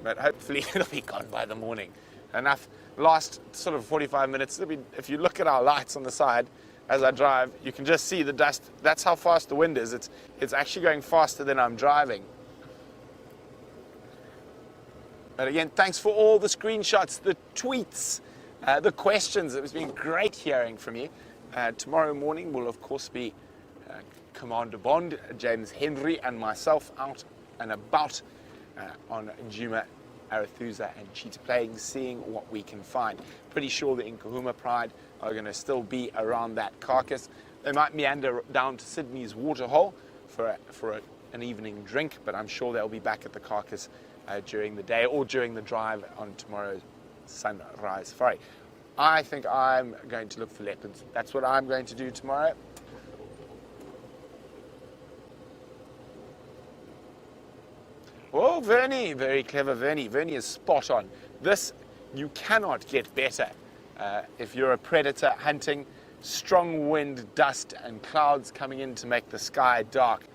but hopefully it'll be gone by the morning. Enough. Last sort of 45 minutes, if you look at our lights on the side as I drive, you can just see the dust. That's how fast the wind is. It's actually going faster than I'm driving. But again, thanks for all the screenshots, the tweets, the questions. It has been great hearing from you. Tomorrow morning will, of course, be Commander Bond, James Henry, and myself out and about on Djuma, Arathusa, and Cheetah Plains, seeing what we can find. Pretty sure the Nkuhumas Pride are going to still be around that carcass. They might meander down to Sydney's waterhole for an evening drink, but I'm sure they'll be back at the carcass during the day or during the drive on tomorrow's sunrise safari. I think I'm going to look for leopards. That's what I'm going to do tomorrow. Oh, Vernie, very clever Vernie. Vernie is spot on. This, you cannot get better. If you're a predator hunting, strong wind, dust, and clouds coming in to make the sky dark,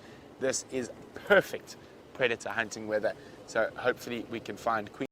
this is perfect predator hunting weather. So hopefully we can find queen.